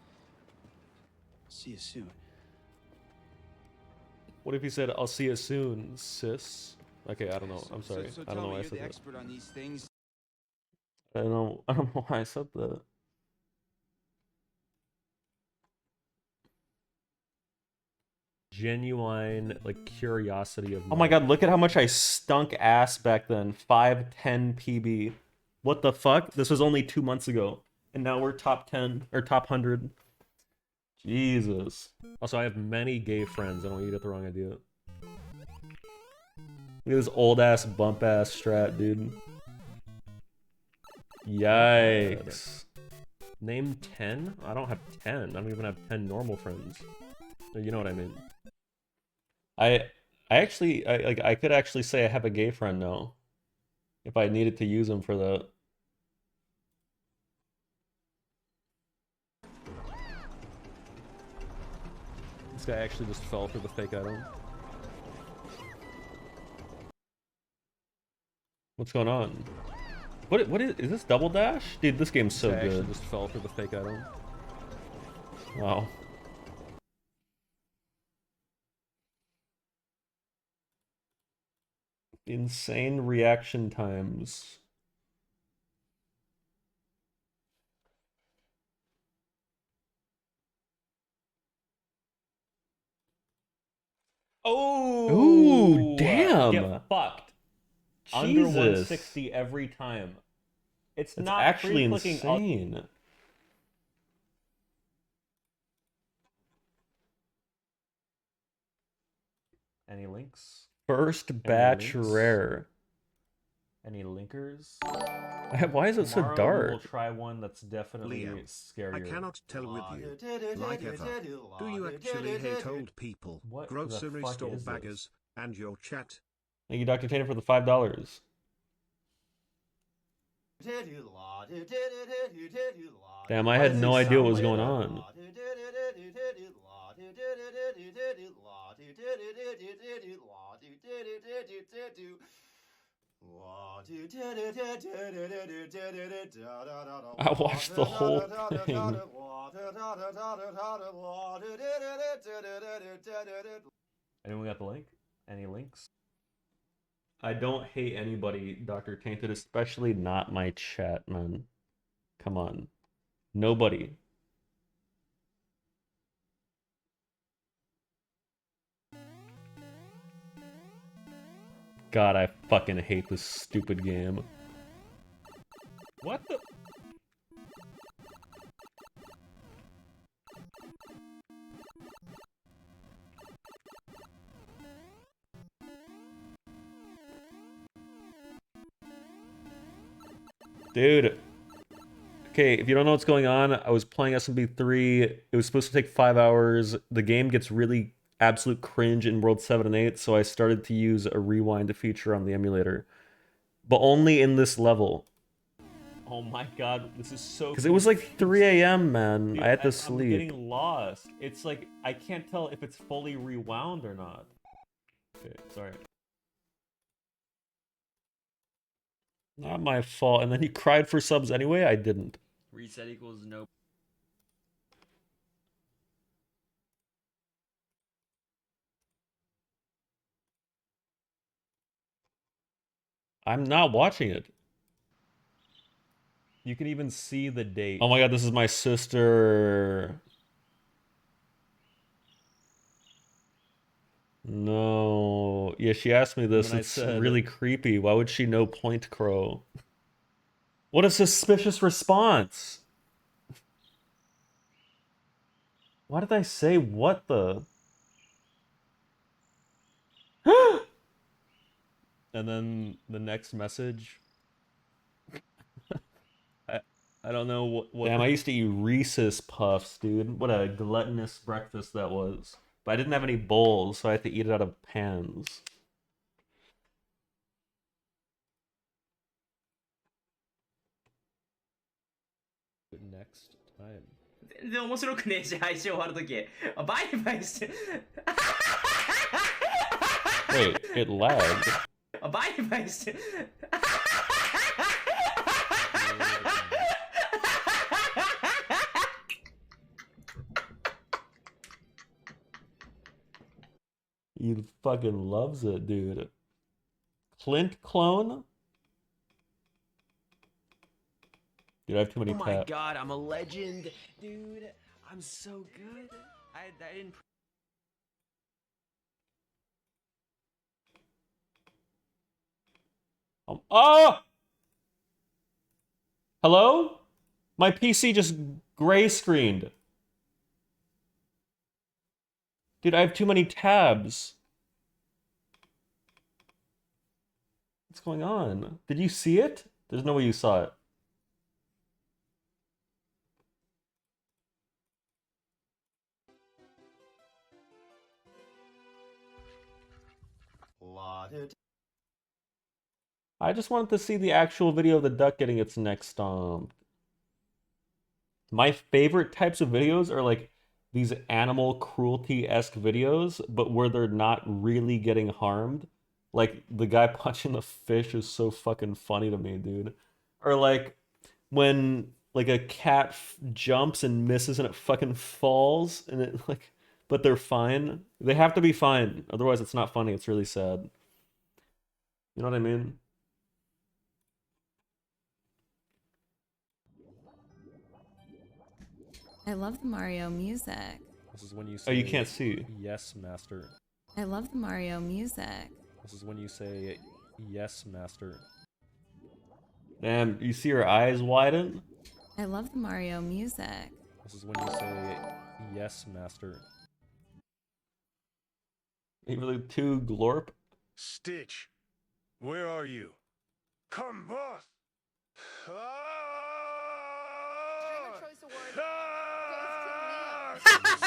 See you soon. What if he said, "I'll see you soon, sis"? Okay, I don't know. I'm sorry. So I don't know why I you're said the that. expert on these things. I don't know. I don't know why I said that. Genuine, like, curiosity of. Oh my god! Look at how much I stunk ass back then. 510 PB. What the fuck? This was only 2 months ago, and now we're top 10 or top 100. Jesus. Also, I have many gay friends. I don't want you to get the wrong idea. Look at this old ass bump ass strat, dude. Yikes. Name 10? I don't have 10. I don't even have 10 normal friends. You know what I mean. I could actually say I have a gay friend now. If I needed to use him for that. This guy actually just fell for the fake item. What's going on? What is this double dash? Dude, this game's so good. Actually just fell for the fake item. Wow. Insane reaction times. Oh, ooh, damn. Get fucked. Under Jesus. 160 every time. It's That's not actually free-clicking insane. Any links? First batch links? rare. Any linkers? Why is it so Tomorrow dark? We'll try one that's definitely Liam, scarier. I cannot tell with you. Like ever. Do you actually hate old people, What grocery the fuck store is this? baggers, and your chat? Thank you, Dr. Tatum, for the $5. Damn, I had no idea what was going on. I watched the whole thing. Anyone got the link? Any links? I don't hate anybody, Dr. Tainted, especially not my chat, man. Come on. Nobody. God, I fucking hate this stupid game. What the? Dude. Okay, if you don't know what's going on, I was playing SMP3. It was supposed to take 5 hours. The game gets really absolute cringe in World 7 and 8, so I started to use a rewind feature on the emulator. But only in this level. Oh my god, this is so. Because it was like 3 a.m., man. Dude, I had to I'm sleep. getting lost. It's like I can't tell if it's fully rewound or not. Okay, sorry. Not my fault. And then he cried for subs anyway? I didn't. Reset equals no. I'm not watching it. You can even see the date. Oh my god, this is my sister. No. Yeah, she asked me this. When I It's said- really creepy. Why would she know Point Crow? What a suspicious response. Why did I say what the? And then the next message. I don't know what. Damn, I used to eat Reese's Puffs, dude. What a gluttonous breakfast that was. But I didn't have any bowls, so I had to eat it out of pans. next time. 全然面白くねえし、配信終わるとき。バイバイして。Wait, it lagged. バイバイして。He fucking loves it, dude. Clint clone? Dude, I have too many Oh my tabs. god, I'm a legend. Dude, I'm so good. I didn't... Oh! Hello? My PC just gray screened. Dude, I have too many tabs. What's going on? Did you see it? There's no way you saw it. I just wanted to see the actual video of the duck getting its neck stomped. My favorite types of videos are like these animal cruelty-esque videos, but where they're not really getting harmed. Like the guy punching the fish is so fucking funny to me, dude. Or like when like a cat jumps and misses and it fucking falls and it like, but they're fine. They have to be fine, otherwise it's not funny. It's really sad. You know what I mean? I love the Mario music. This is when you say, oh, you can't see. Yes, master. I love the Mario music. This is when you say, yes, master. Damn, you see her eyes widen? I love the Mario music. This is when you say, yes, master. You really too glorp? Stitch, where are you? Come, boss!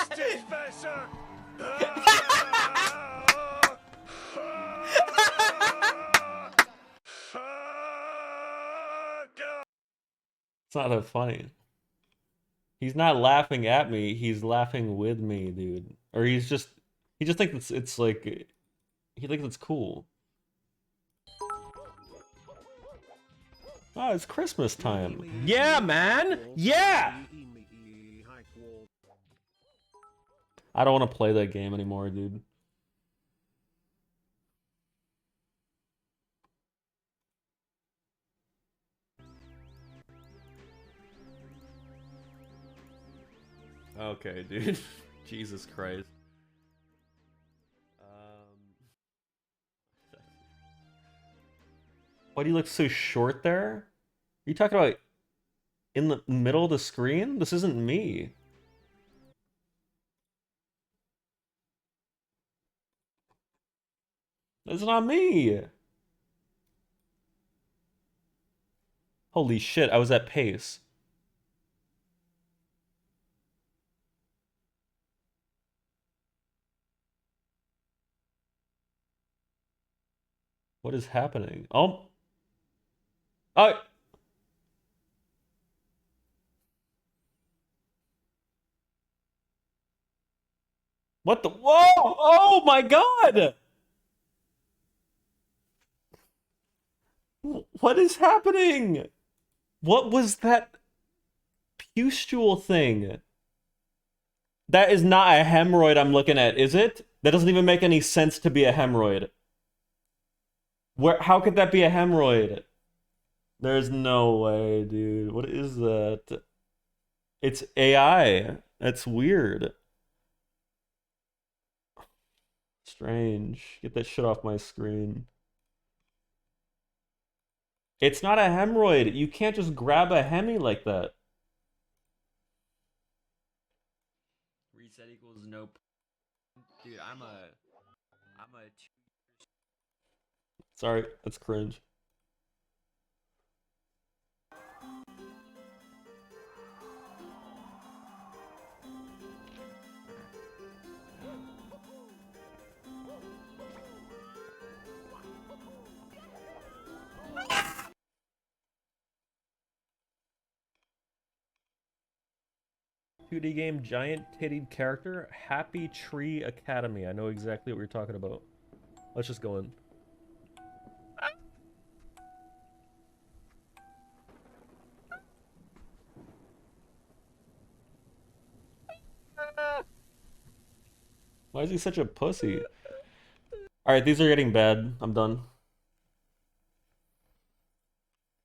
Stitch faster! It's not that funny. He's not laughing at me, he's laughing with me, dude. Or he just thinks it's like, he thinks it's cool. Oh, it's Christmas time. Yeah, man! Yeah! I don't want to play that game anymore, dude. Okay, dude. Jesus Christ. Why do you look so short there? Are you talking about in the middle of the screen? This isn't me. It's not me. Holy shit, I was at pace. What is happening? Oh. Oh. What the? Whoa! Oh my god! What is happening? What was that pustule thing? That is not a hemorrhoid I'm looking at, is it? That doesn't even make any sense to be a hemorrhoid. How could that be a hemorrhoid? There's no way, dude. What is that? It's AI. That's weird. Strange. Get that shit off my screen. It's not a hemorrhoid. You can't just grab a hemi like that. Reset equals nope. Dude, I'm a Sorry, that's cringe. 2D game, giant tittied character, Happy Tree Academy. I know exactly what you're talking about. Let's just go in. Why is he such a pussy? Alright, these are getting bad. I'm done.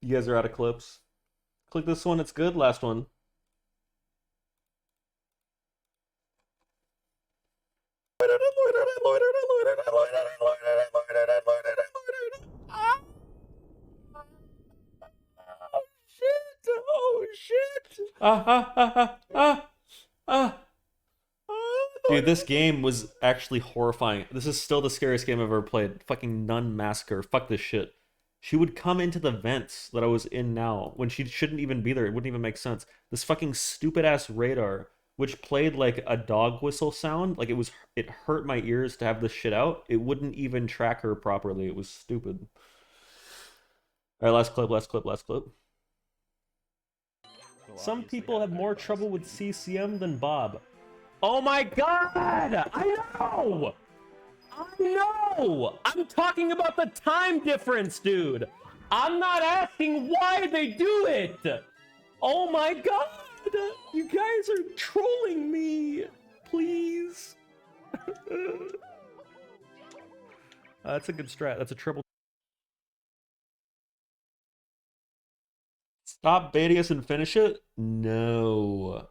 You guys are out of clips. Click this one, it's good. Last one. Oh shit! Dude, this game was actually horrifying. This is still the scariest game I've ever played. Fucking Nun Massacre. Fuck this shit. She would come into the vents that I was in now when she shouldn't even be there. It wouldn't even make sense. This fucking stupid ass radar, which played like a dog whistle sound, like it hurt my ears to have this shit out. It wouldn't even track her properly. It was stupid. All right, last clip. Some people have more trouble with CCM than Bob. Oh my god! I know! I'm talking about the time difference, dude! I'm not asking why they do it! Oh my god! You guys are trolling me! Please! That's a good strat. That's a triple. Stop Badius and finish it? No.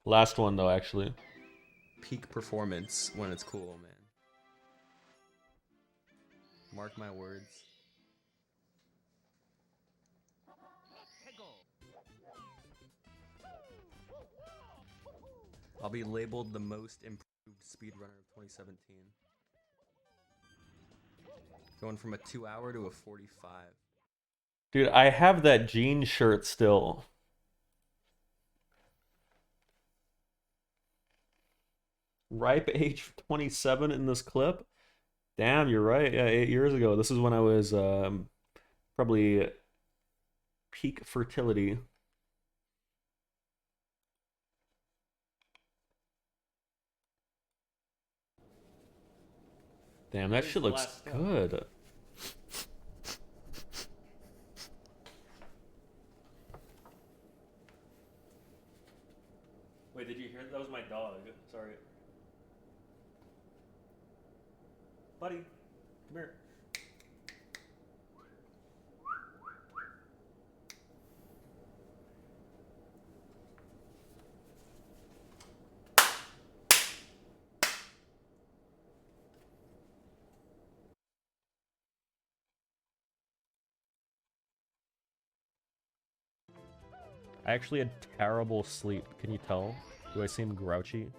Last one though, actually. Peak performance when it's cool, man. Mark my words. I'll be labeled the most improved speedrunner of 2017. Going from a 2-hour to a 45. Dude, I have that jean shirt still. Ripe age 27 in this clip. Damn, you're right. Yeah, 8 years ago. This is when I was probably peak fertility. Damn, that shit looks good. Wait, did you hear that? That was my dog. Sorry. Buddy, come here. I actually had terrible sleep. Can you tell? Do I seem grouchy?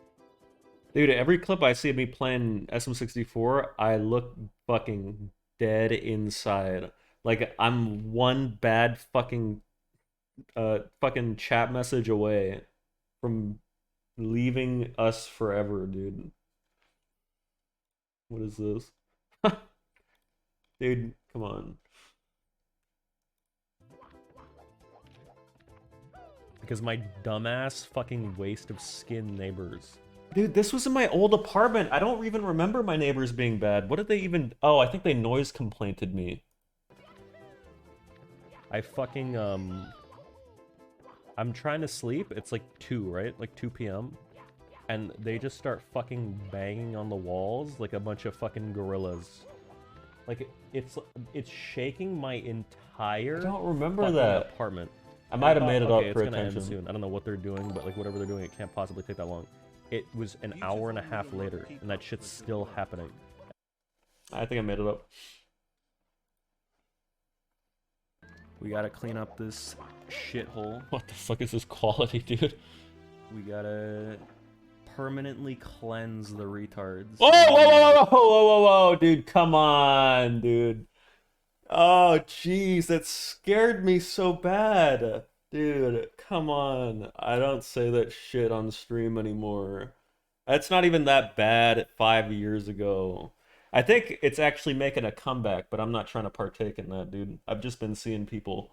Dude, every clip I see of me playing SM64, I look fucking dead inside. Like, I'm one bad fucking chat message away from leaving us forever, dude. What is this? Dude, come on. Because my dumbass fucking waste of skin neighbors. Dude, this was in my old apartment. I don't even remember my neighbors being bad. What did they even... Oh, I think they noise complainted me. I fucking, I'm trying to sleep. It's like 2, right? Like 2 p.m. And they just start fucking banging on the walls like a bunch of fucking gorillas. Like, it's shaking my entire... I don't remember that apartment. I might have made it up for attention. It's gonna end soon. I don't know what they're doing, but like whatever they're doing, it can't possibly take that long. It was an hour and a half later, and that shit's still happening. I think I made it up. We gotta clean up this shithole. What the fuck is this quality, dude? We gotta permanently cleanse the retards. Whoa, whoa, whoa, whoa, whoa, whoa, whoa, dude, come on, dude. Oh, jeez, that scared me so bad. Dude, come on. I don't say that shit on stream anymore. That's not even that bad 5 years ago. I think it's actually making a comeback, but I'm not trying to partake in that, dude. I've just been seeing people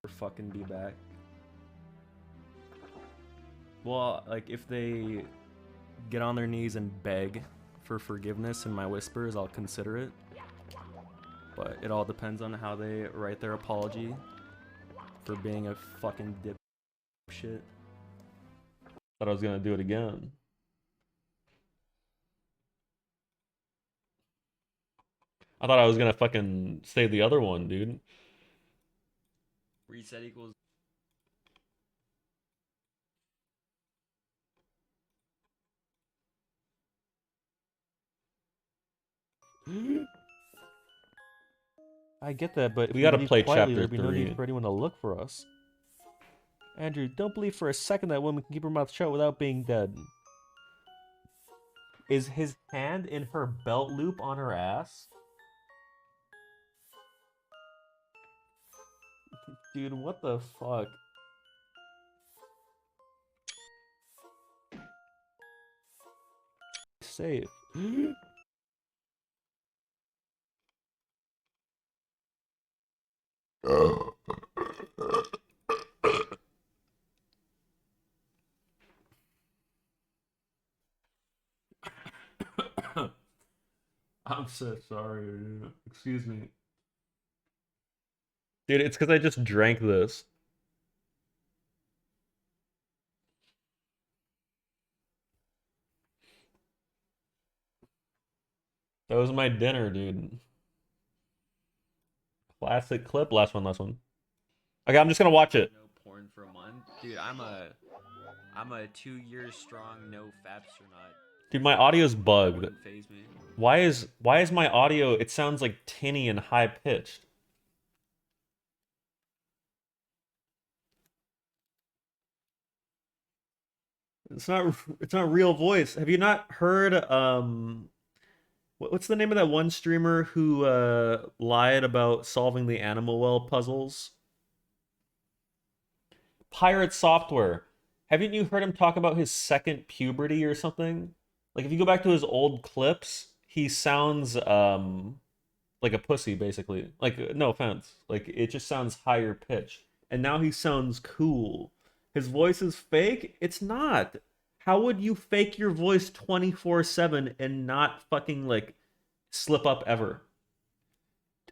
fucking be back. Well, like, if they get on their knees and beg for forgiveness in my whispers, I'll consider it. But it all depends on how they write their apology for being a fucking dipshit. Thought I was gonna do it again. I thought I was gonna fucking say the other one, dude. Reset equals. I get that, but We gotta leave play quietly, chapter there'd be no 3. need for anyone to look for us. Andrew, don't believe for a second that woman can keep her mouth shut without being dead. Is his hand in her belt loop on her ass? Dude, what the fuck? Safe. I'm so sorry, dude. Excuse me. Dude, it's because I just drank this. That was my dinner, dude. Classic clip. Last one, last one. Okay, I'm just gonna watch it. No porn for a month, dude. I'm a 2 years strong, no Fapstronaut. Dude, my audio's bugged. Wouldn't faze me. Why is my audio? It sounds like tinny and high pitched. It's not real voice. Have you not heard what's the name of that one streamer who lied about solving the Animal Well puzzles? Pirate Software. Haven't you heard him talk about his second puberty or something? Like, if you go back to his old clips, he sounds like a pussy, basically. Like, no offense. Like, it just sounds higher pitched. And now he sounds cool. His voice is fake? It's not. How would you fake your voice 24/7 and not fucking, like, slip up ever?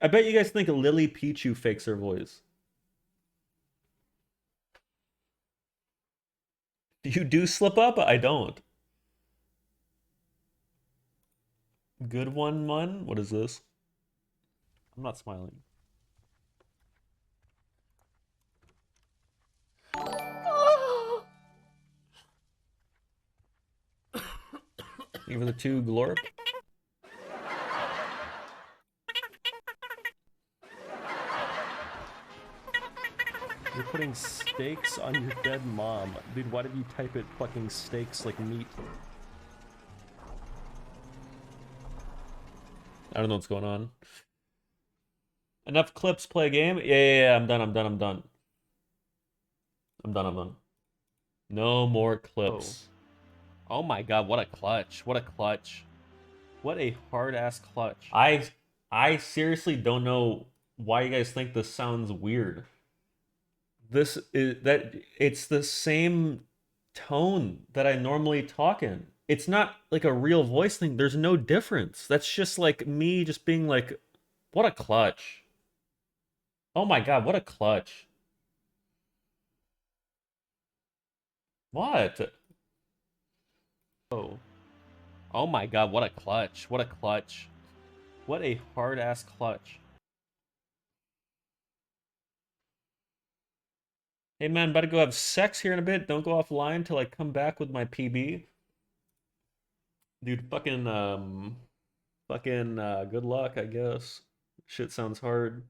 I bet you guys think Lily Pichu fakes her voice. You do slip up? I don't. Good one, Mun? What is this? I'm not smiling. Give her the 2 glorp. You're putting steaks on your dead mom. Dude, why did you type it fucking steaks like meat? I don't know what's going on. Enough clips, play a game? Yeah, I'm done. No more clips. Oh my god, what a clutch. What a clutch. What a hard-ass clutch. I seriously don't know why you guys think this sounds weird. It's the same tone that I normally talk in. It's not like a real voice thing. There's no difference. That's just like me just being like, what a clutch. Oh my god, what a clutch. What? Oh my god, what a clutch. What a clutch. What a hard-ass clutch. Hey man, about to go have sex here in a bit. Don't go offline till I come back with my PB. Dude, fucking good luck, I guess. Shit sounds hard.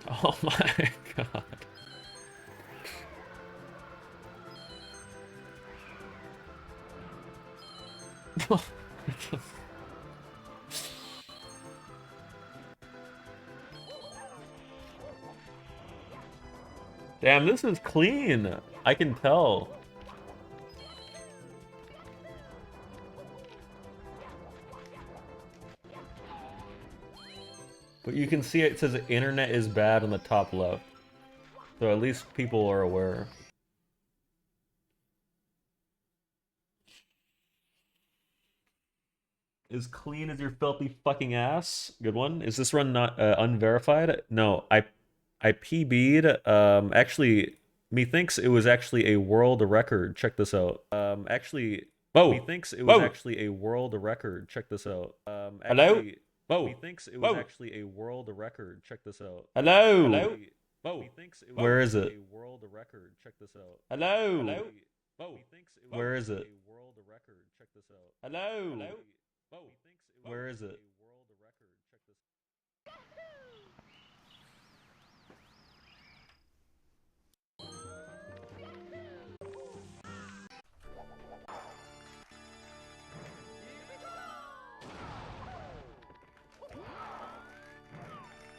Oh my god. Damn, this is clean. I can tell. But you can see it says internet is bad on the top left. So at least people are aware. As clean as your filthy fucking ass. Good one. Is this run not unverified? No, I PB'd. Actually, methinks it was actually a world record. Check this out. Actually, methinks it was actually a world record. Check this out. Hello? Methinks it was actually a world record. Check this out. Hello? Hello? Where is it? A world record. Check this out. Hello? Hello? Where is it? World record. Check this out. Hello? Hello? Where is it?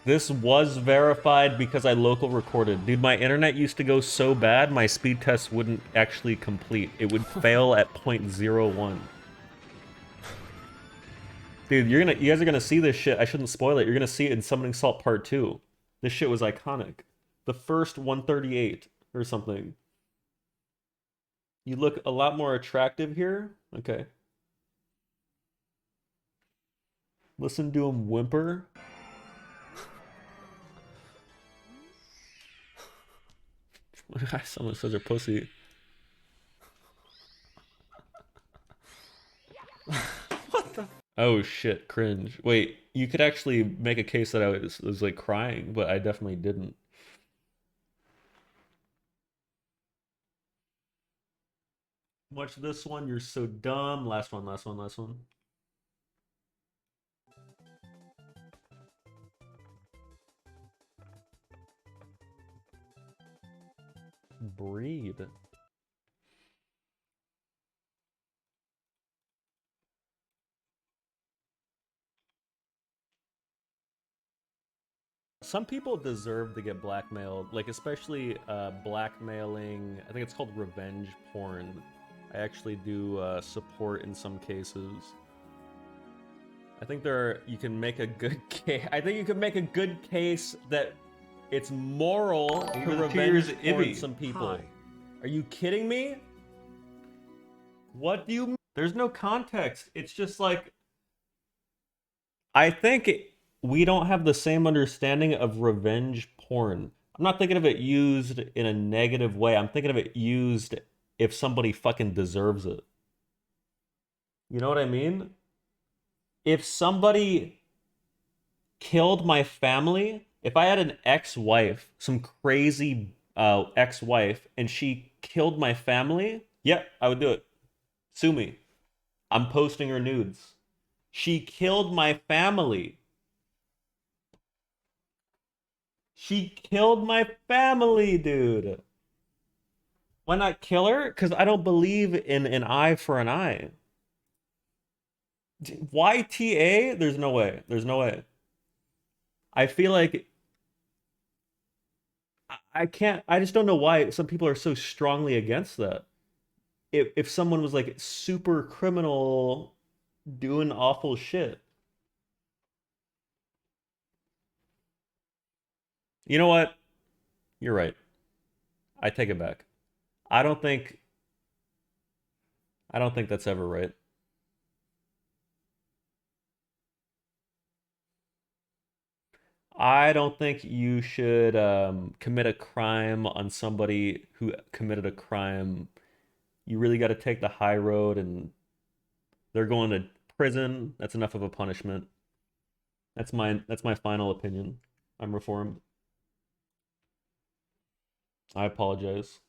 This was verified because I local recorded. Dude, my internet used to go so bad, my speed test wouldn't actually complete. It would fail at 0.01. Dude, you guys are gonna see this shit. I shouldn't spoil it. You're gonna see it in Summoning Salt Part 2. This shit was iconic. The first 138 or something. You look a lot more attractive here. Okay. Listen to him whimper. Someone says they're pussy. What the? Oh shit, cringe. Wait, you could actually make a case that I was like crying, but I definitely didn't. Watch this one, you're so dumb. Last one, last one, last one. Breed. Some people deserve to get blackmailed, like especially blackmailing. I think it's called revenge porn. I actually do support in some cases. I think you can make a good case. I think you can make a good case that it's moral to revenge porn some people. Hi. Are you kidding me? What do you mean? There's no context. It's just like, I think we don't have the same understanding of revenge porn. I'm not thinking of it used in a negative way. I'm thinking of it used if somebody fucking deserves it. You know what I mean? If somebody killed my family, if I had an ex-wife, some crazy ex-wife, and she killed my family, yeah, I would do it. Sue me. I'm posting her nudes. She killed my family. She killed my family, dude. Why not kill her? Because I don't believe in an eye for an eye. YTA? There's no way. There's no way. I feel like I can't. I just don't know why some people are so strongly against that. If someone was like super criminal, doing awful shit. You know what? You're right. I take it back. I don't think that's ever right. I don't think you should commit a crime on somebody who committed a crime. You really got to take the high road, and they're going to prison. That's enough of a punishment. That's my final opinion. I'm reformed. I apologize.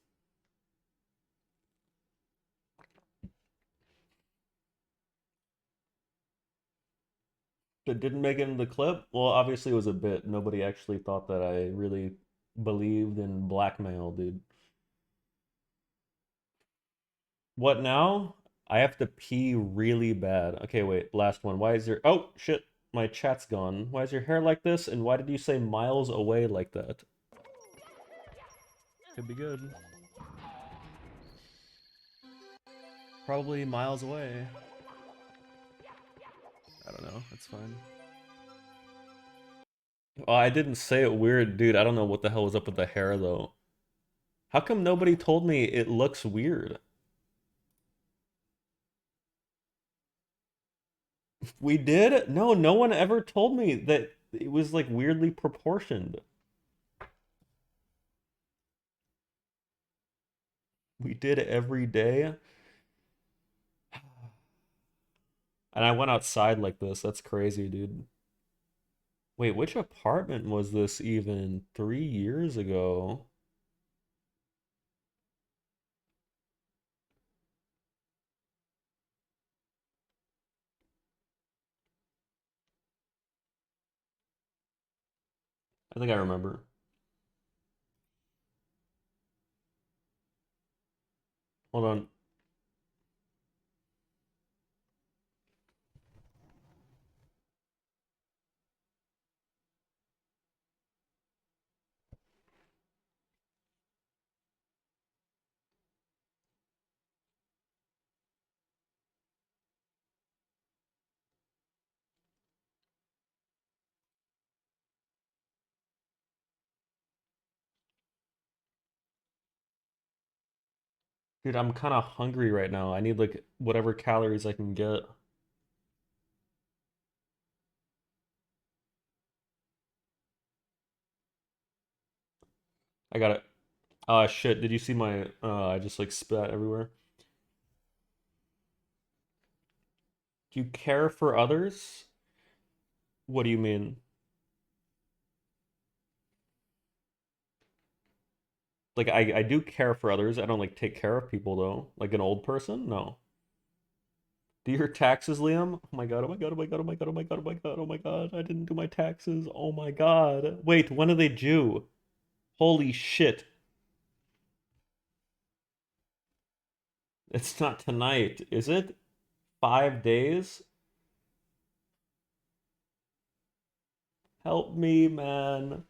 That didn't make it in the clip? Well, obviously it was a bit. Nobody actually thought that I really believed in blackmail, dude. What now? I have to pee really bad. Okay, wait. Last one. Why is your... Oh, shit. My chat's gone. Why is your hair like this? And why did you say miles away like that? Could be good. Probably miles away. I don't know. That's fine. Oh, I didn't say it weird, dude. I don't know what the hell was up with the hair though. How come nobody told me it looks weird? We did? No, no one ever told me that it was like weirdly proportioned. We did every day. And I went outside like this. That's crazy, dude. Wait, which apartment was this even 3 years ago? I think I remember. Hold on. Dude, I'm kind of hungry right now. I need like whatever calories I can get. I got it. Shit, did you see my I just like spat everywhere. Do you care for others? What do you mean? Like I do care for others. I don't like take care of people though. Like an old person? No. Do your taxes, Liam? Oh my god, oh my god, oh my god, oh my god, oh my god, oh my god, oh my god. I didn't do my taxes. Oh my god. Wait, when are they due? Holy shit. It's not tonight, is it? 5 days? Help me, man.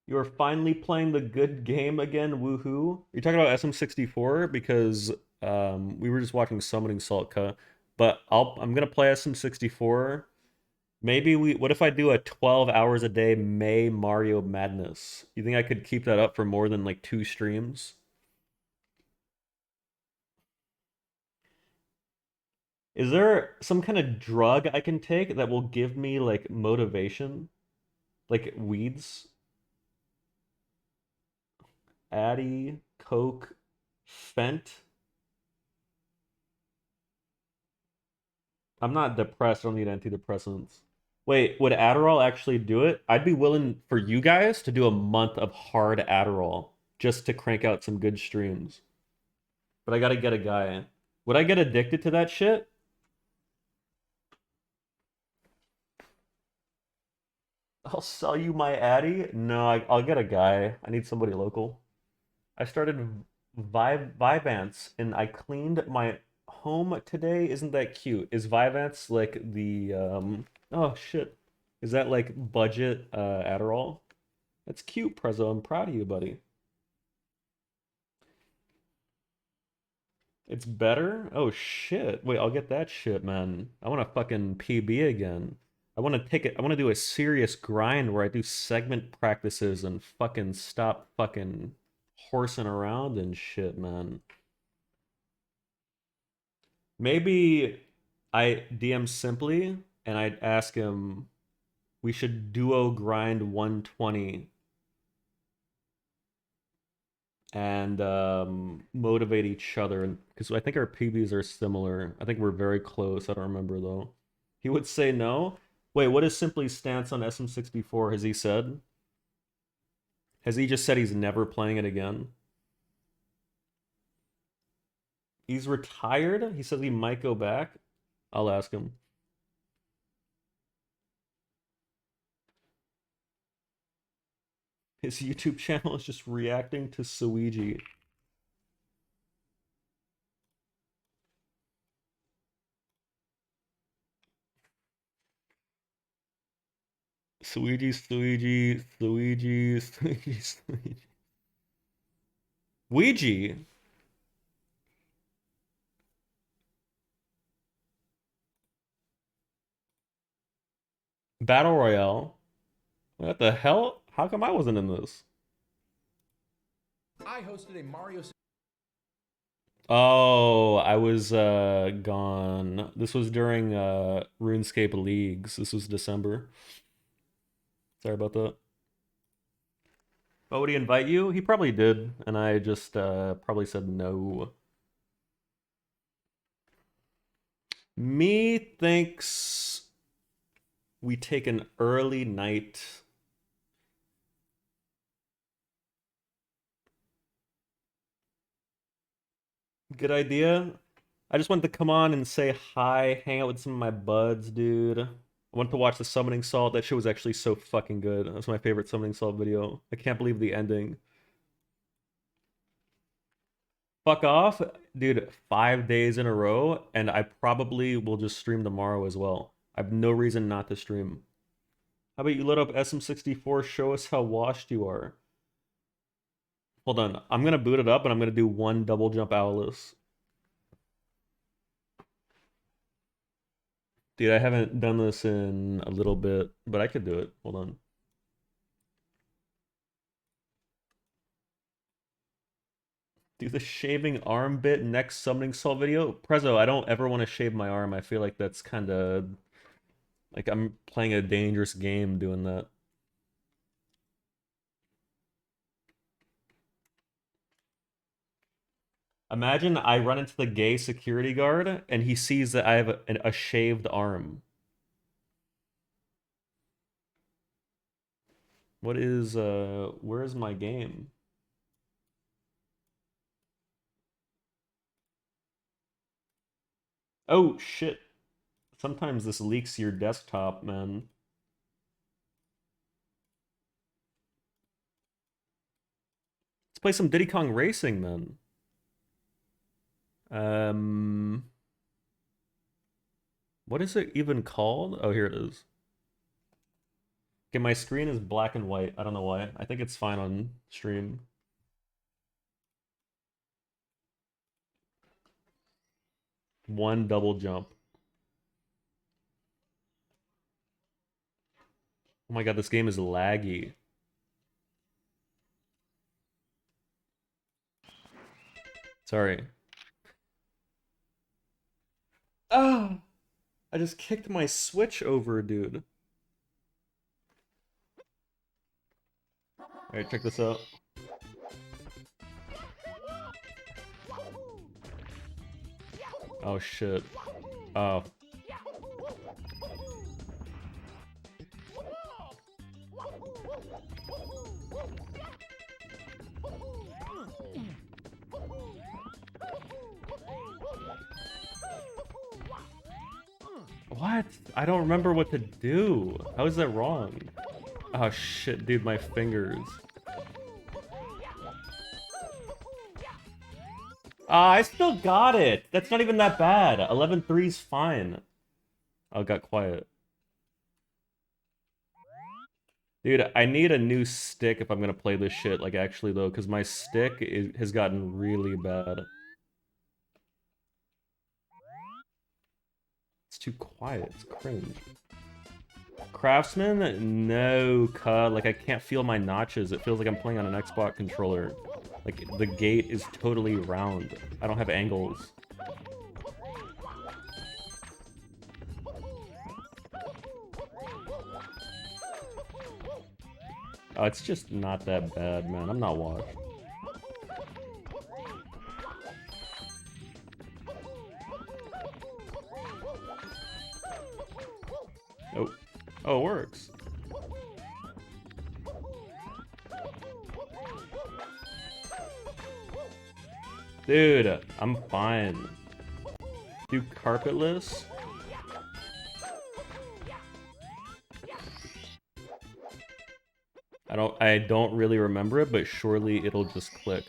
You're finally playing the good game again, woohoo. You're talking about SM64 because we were just watching Summoning Saltka, but I'm gonna play SM64. Maybe what if I do a 12 hours a day May Mario Madness? You think I could keep that up for more than like 2 streams? Is there some kind of drug I can take that will give me like motivation? Like weeds? Addy, Coke, Fent. I'm not depressed. I don't need antidepressants. Wait, would Adderall actually do it? I'd be willing for you guys to do a month of hard Adderall just to crank out some good streams. But I gotta get a guy. Would I get addicted to that shit? I'll sell you my Addy? No, I'll get a guy. I need somebody local. I started Vivance and I cleaned my home today. Isn't that cute? Is Vivance like the oh shit. Is that like budget Adderall? That's cute, Prezzo. I'm proud of you, buddy. It's better? Oh shit. Wait, I'll get that shit, man. I want to fucking PB again. I want to take it. I want to do a serious grind where I do segment practices and fucking stop fucking horsing around and shit, man. Maybe I DM Simply and I'd ask him we should duo grind 120 and motivate each other because I think our PBs are similar. I think we're very close. I don't remember though. He would say no. Wait, what is Simply's stance on SM64? Has he said? Has he just said he's never playing it again? He's retired? He says he might go back? I'll ask him. His YouTube channel is just reacting to Suigi. Suigi. Ouija? Battle Royale. What the hell? How come I wasn't in this? I hosted a Mario. Oh, I was gone. This was during RuneScape Leagues. This was December. Sorry about that. Oh, would he invite you? He probably did, and I just probably said no. Me thinks we take an early night. Good idea. I just wanted to come on and say hi, hang out with some of my buds, dude. I wanted to watch the Summoning Salt. That shit was actually so fucking good. That was my favorite Summoning Salt video. I can't believe the ending. Fuck off. Dude, 5 days in a row, and I probably will just stream tomorrow as well. I have no reason not to stream. How about you load up SM64, show us how washed you are. Hold on, I'm gonna boot it up and I'm gonna do one double jump Owless. Dude, I haven't done this in a little bit, but I could do it. Hold on. Do the shaving arm bit next Summoning Salt video. Prezzo, I don't ever want to shave my arm. I feel like that's kind of... like I'm playing a dangerous game doing that. Imagine I run into the gay security guard and he sees that I have a shaved arm. What is, where is my game? Oh, shit. Sometimes this leaks your desktop, man. Let's play some Diddy Kong Racing, then. What is it even called? Oh, here it is. Okay, my screen is black and white. I don't know why. I think it's fine on stream. One double jump. Oh my god, this game is laggy. Sorry. Ah! I just kicked my Switch over, dude. Alright, check this out. Oh shit. Oh. What? I don't remember what to do. How is that wrong? Oh shit, dude, my fingers. I still got it. That's not even that bad. 11-3's fine. Oh, got quiet. Dude, I need a new stick if I'm gonna play this shit, like, actually, though, because my stick has gotten really bad. It's too quiet. It's cringe. Craftsman? No, cut. Like, I can't feel my notches. It feels like I'm playing on an Xbox controller. Like, the gate is totally round. I don't have angles. Oh, it's just not that bad, man. I'm not washed. Oh. Oh, it works. Dude, I'm fine. Do carpetless? I don't really remember it, but surely it'll just click.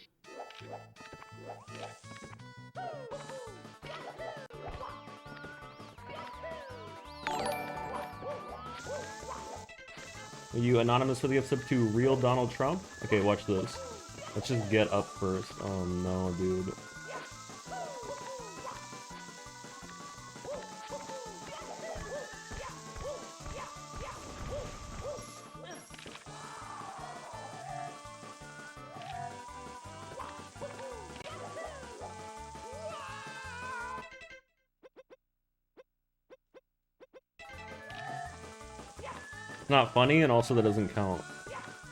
Are you anonymous for the episode to Real Donald Trump? Okay, watch this. Let's just get up first. Oh no, dude. It's not funny, and also that doesn't count.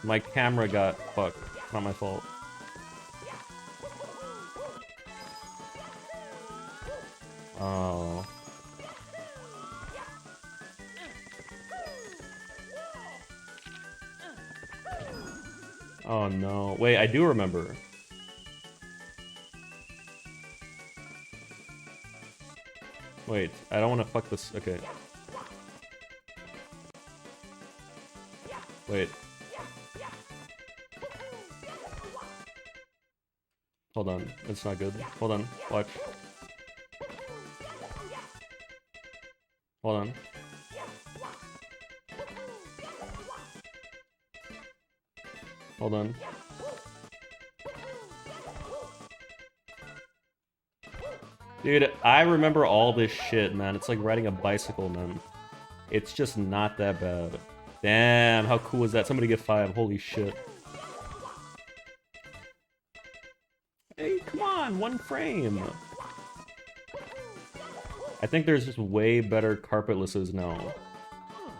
My camera got fucked. Not my fault. Oh. Oh no. Wait, I do remember. Wait, I don't want to fuck this. Okay. Wait. Hold on. It's not good. Hold on. Watch. Hold on. Hold on. Dude, I remember all this shit, man. It's like riding a bicycle, man. It's just not that bad. Damn, how cool is that? Somebody get 5. Holy shit. Hey, come on, 1 frame. I think there's just way better carpetlesses now.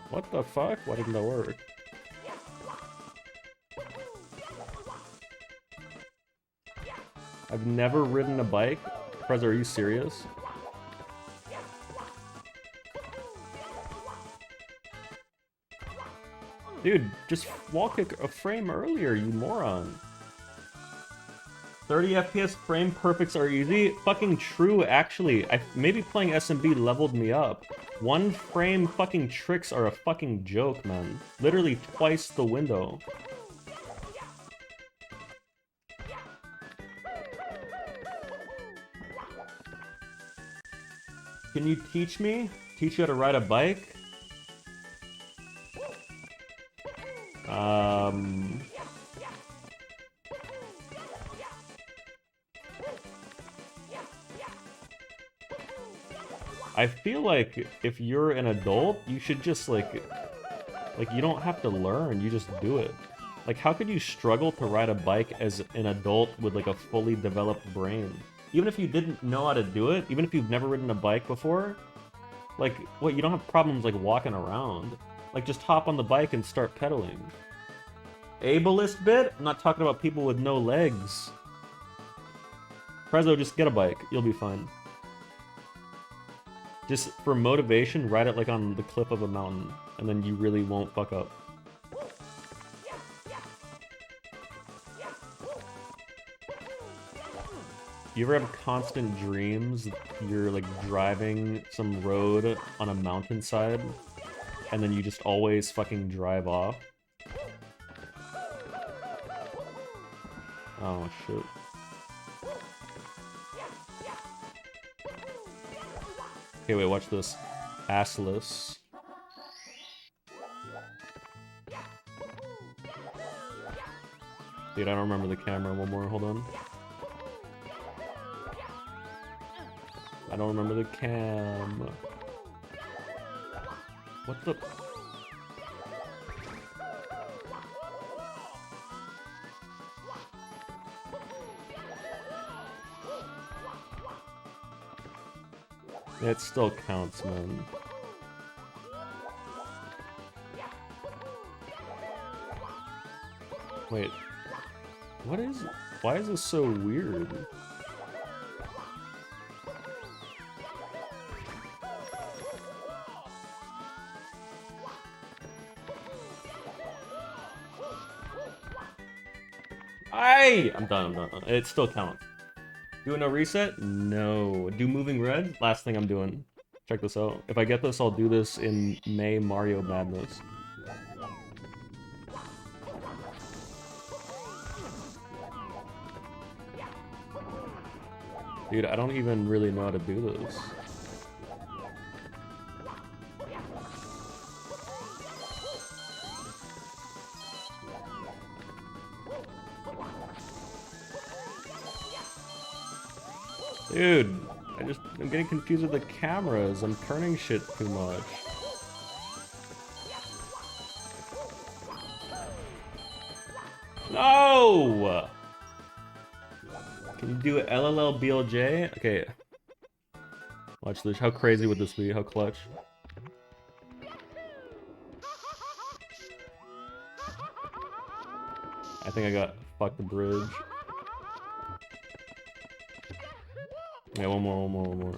What the fuck? Why didn't that work? I've never ridden a bike. Prez, are you serious? Dude, just walk a frame earlier, you moron. 30 FPS frame perfects are easy? Fucking true, actually. Maybe playing SMB leveled me up. 1 frame fucking tricks are a fucking joke, man. Literally twice the window. Can you teach me? Teach you how to ride a bike? I feel like if you're an adult, you should just like you don't have to learn, you just do it. Like, how could you struggle to ride a bike as an adult with like a fully developed brain? Even if you didn't know how to do it, even if you've never ridden a bike before, like, what, you don't have problems like walking around. Like, just hop on the bike and start pedaling. Ableist bit? I'm not talking about people with no legs. Prezzo, just get a bike. You'll be fine. Just for motivation, ride it like on the cliff of a mountain, and then you really won't fuck up. You ever have constant dreams you're like driving some road on a mountainside, and then you just always fucking drive off? Oh shit. Okay, wait, watch this. Assless. Dude, I don't remember the camera. One more, hold on. I don't remember the cam. What the... It still counts, man. Wait. What is... Why is this so weird? I'm done. It still counts. Doing a reset? No. Do moving red? Last thing I'm doing. Check this out. If I get this, I'll do this in May Mario Madness. Dude, I don't even really know how to do this. Dude, I'm getting confused with the cameras. I'm turning shit too much. No! Can you do LLL BLJ? Okay. Watch this. How crazy would this be? How clutch? think I got fucked the bridge. Yeah, one more.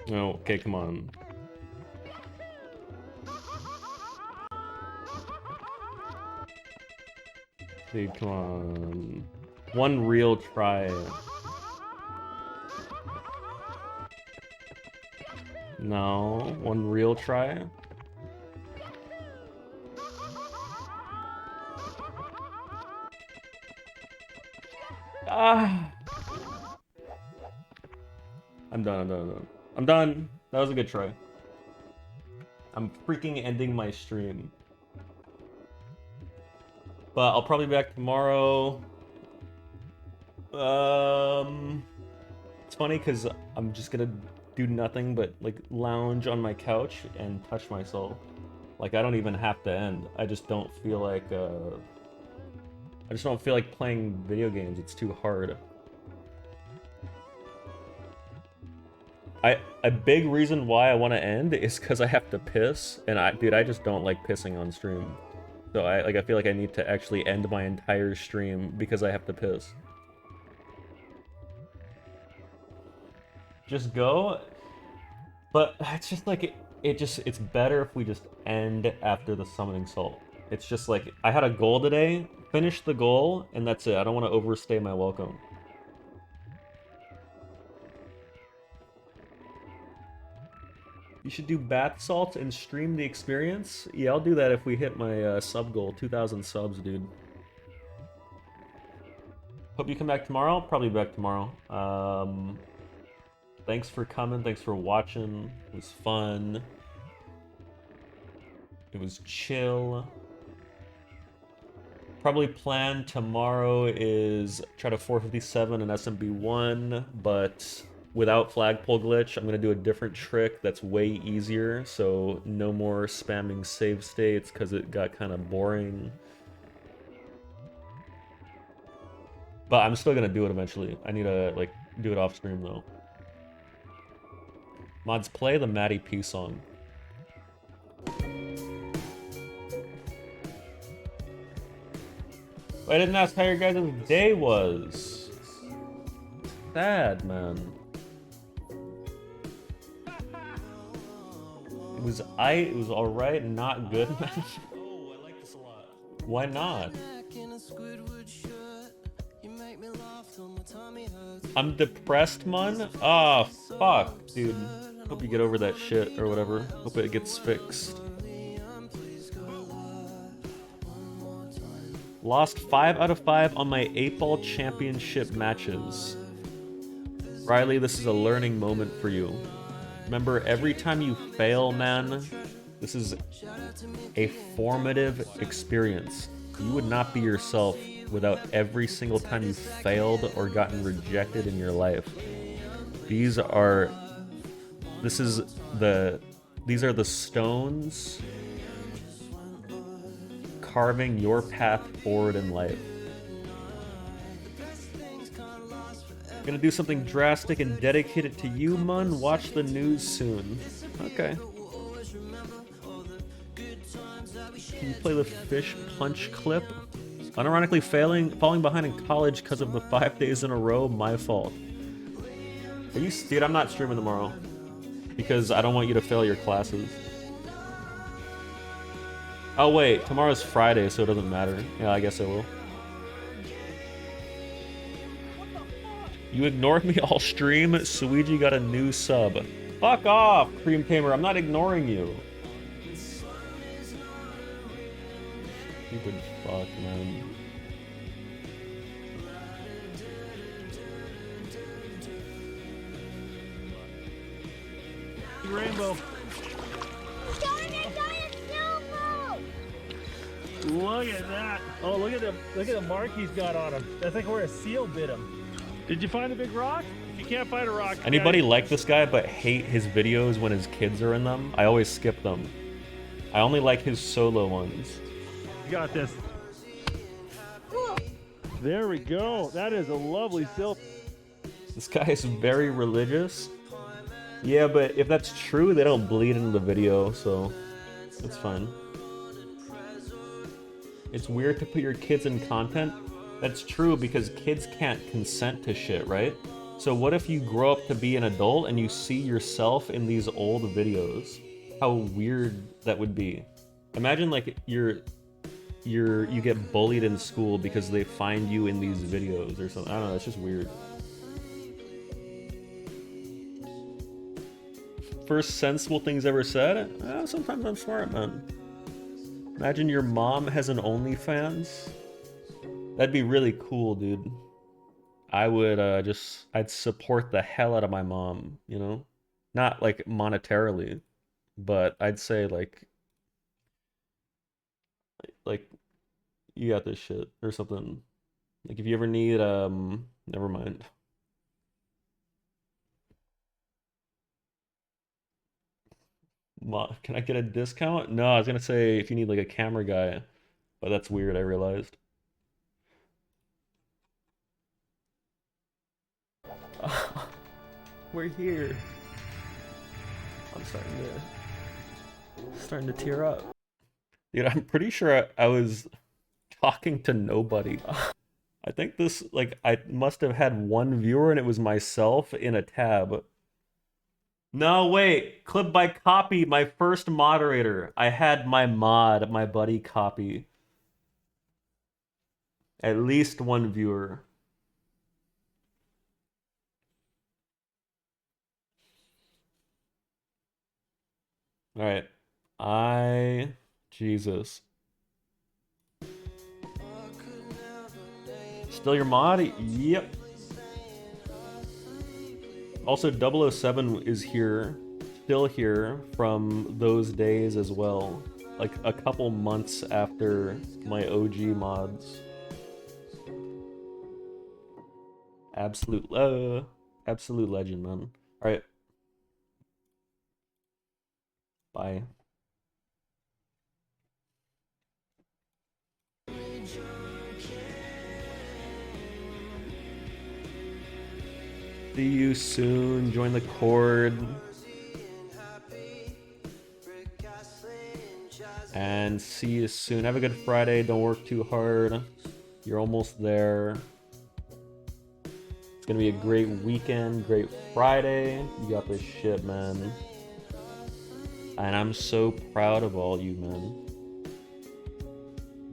No, okay, come on. Dude, come on. One real try. No, one real try. Ah! I'm done. That was a good try. I'm freaking ending my stream. But I'll probably be back tomorrow. It's funny because I'm just gonna do nothing but like lounge on my couch and touch myself. Like I don't even have to end. I just don't feel like playing video games. It's too hard. A big reason why I want to end is because I have to piss, and I just don't like pissing on stream. So I feel like I need to actually end my entire stream because I have to piss. Just go, but it's just like it's better if we just end after the summoning salt. It's just like I had a goal today, finish the goal, and that's it. I don't want to overstay my welcome. You should do bath salts and stream the experience. Yeah, I'll do that if we hit my sub goal, 2,000 subs, dude. Hope you come back tomorrow. Probably back tomorrow. Thanks for coming. Thanks for watching. It was fun. It was chill. Probably plan tomorrow is try to 457 and SMB1, but without flagpole glitch, I'm gonna do a different trick that's way easier, so no more spamming save states because it got kind of boring. But I'm still gonna do it eventually. I need to like do it off stream though. Mods, play the Matty P song. I didn't ask how your guys' day was. Sad, man. It was alright, not good, man. Oh, I like this a lot. Why not? I'm depressed, man. Ah, oh, fuck, dude. Hope you get over that shit or whatever. Hope it gets fixed. Lost 5 out of 5 on my 8-ball championship matches. Riley, this is a learning moment for you. Remember, every time you fail, man, this is a formative experience. You would not be yourself without every single time you failed or gotten rejected in your life. These are the stones carving your path forward in life. Gonna do something drastic and dedicate it to you, mun. Watch the news soon. Okay. Can you play the fish punch clip? Unironically falling behind in college because of the 5 days in a row, my fault. Are you, dude, I'm not streaming tomorrow because I don't want you to fail your classes. Oh wait, tomorrow's Friday, so it doesn't matter. Yeah, I guess I will. You ignored me all stream. Suiji got a new sub. Fuck off, Cream Tamer. I'm not ignoring you. Stupid fuck, man. Rainbow. Look at that! Oh, look at the mark he's got on him. That's like where a seal bit him. Did you find a big rock? If you can't find a rock, anybody like this guy but hate his videos when his kids are in them? I always skip them. I only like his solo ones. You got this. There we go. That is a lovely seal. This guy is very religious. Yeah, but if that's true, they don't bleed into the video, so it's fine. It's weird to put your kids in content. That's true because kids can't consent to shit, right? So what if you grow up to be an adult and you see yourself in these old videos? How weird that would be. Imagine like you get bullied in school because they find you in these videos or something. I don't know, it's just weird. First sensible things ever said? Sometimes I'm smart, man. Imagine your mom has an OnlyFans. That'd be really cool, dude. I would I'd support the hell out of my mom, you know? Not like monetarily, but I'd say like you got this shit or something. Like if you ever need never mind. Can I get a discount? No, I was gonna say if you need like a camera guy, but that's weird, I realized. We're here. I'm starting to tear up. Dude, I'm pretty sure I was talking to nobody. I think this, like, I must have had one viewer and it was myself in a tab. No, wait. Clip by Copy, my first moderator. I had my buddy Copy. At least one viewer. Alright. Jesus. Still your mod? Yep. Also, 007 is here. Still here from those days as well. Like a couple months after my OG mods. Absolute legend, man. Alright. Bye. See you soon. Join the Cord. And see you soon. Have a good Friday. Don't work too hard. You're almost there. It's gonna be a great weekend. Great Friday. You got this shit, man. And I'm so proud of all you, man.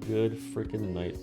Good freaking night.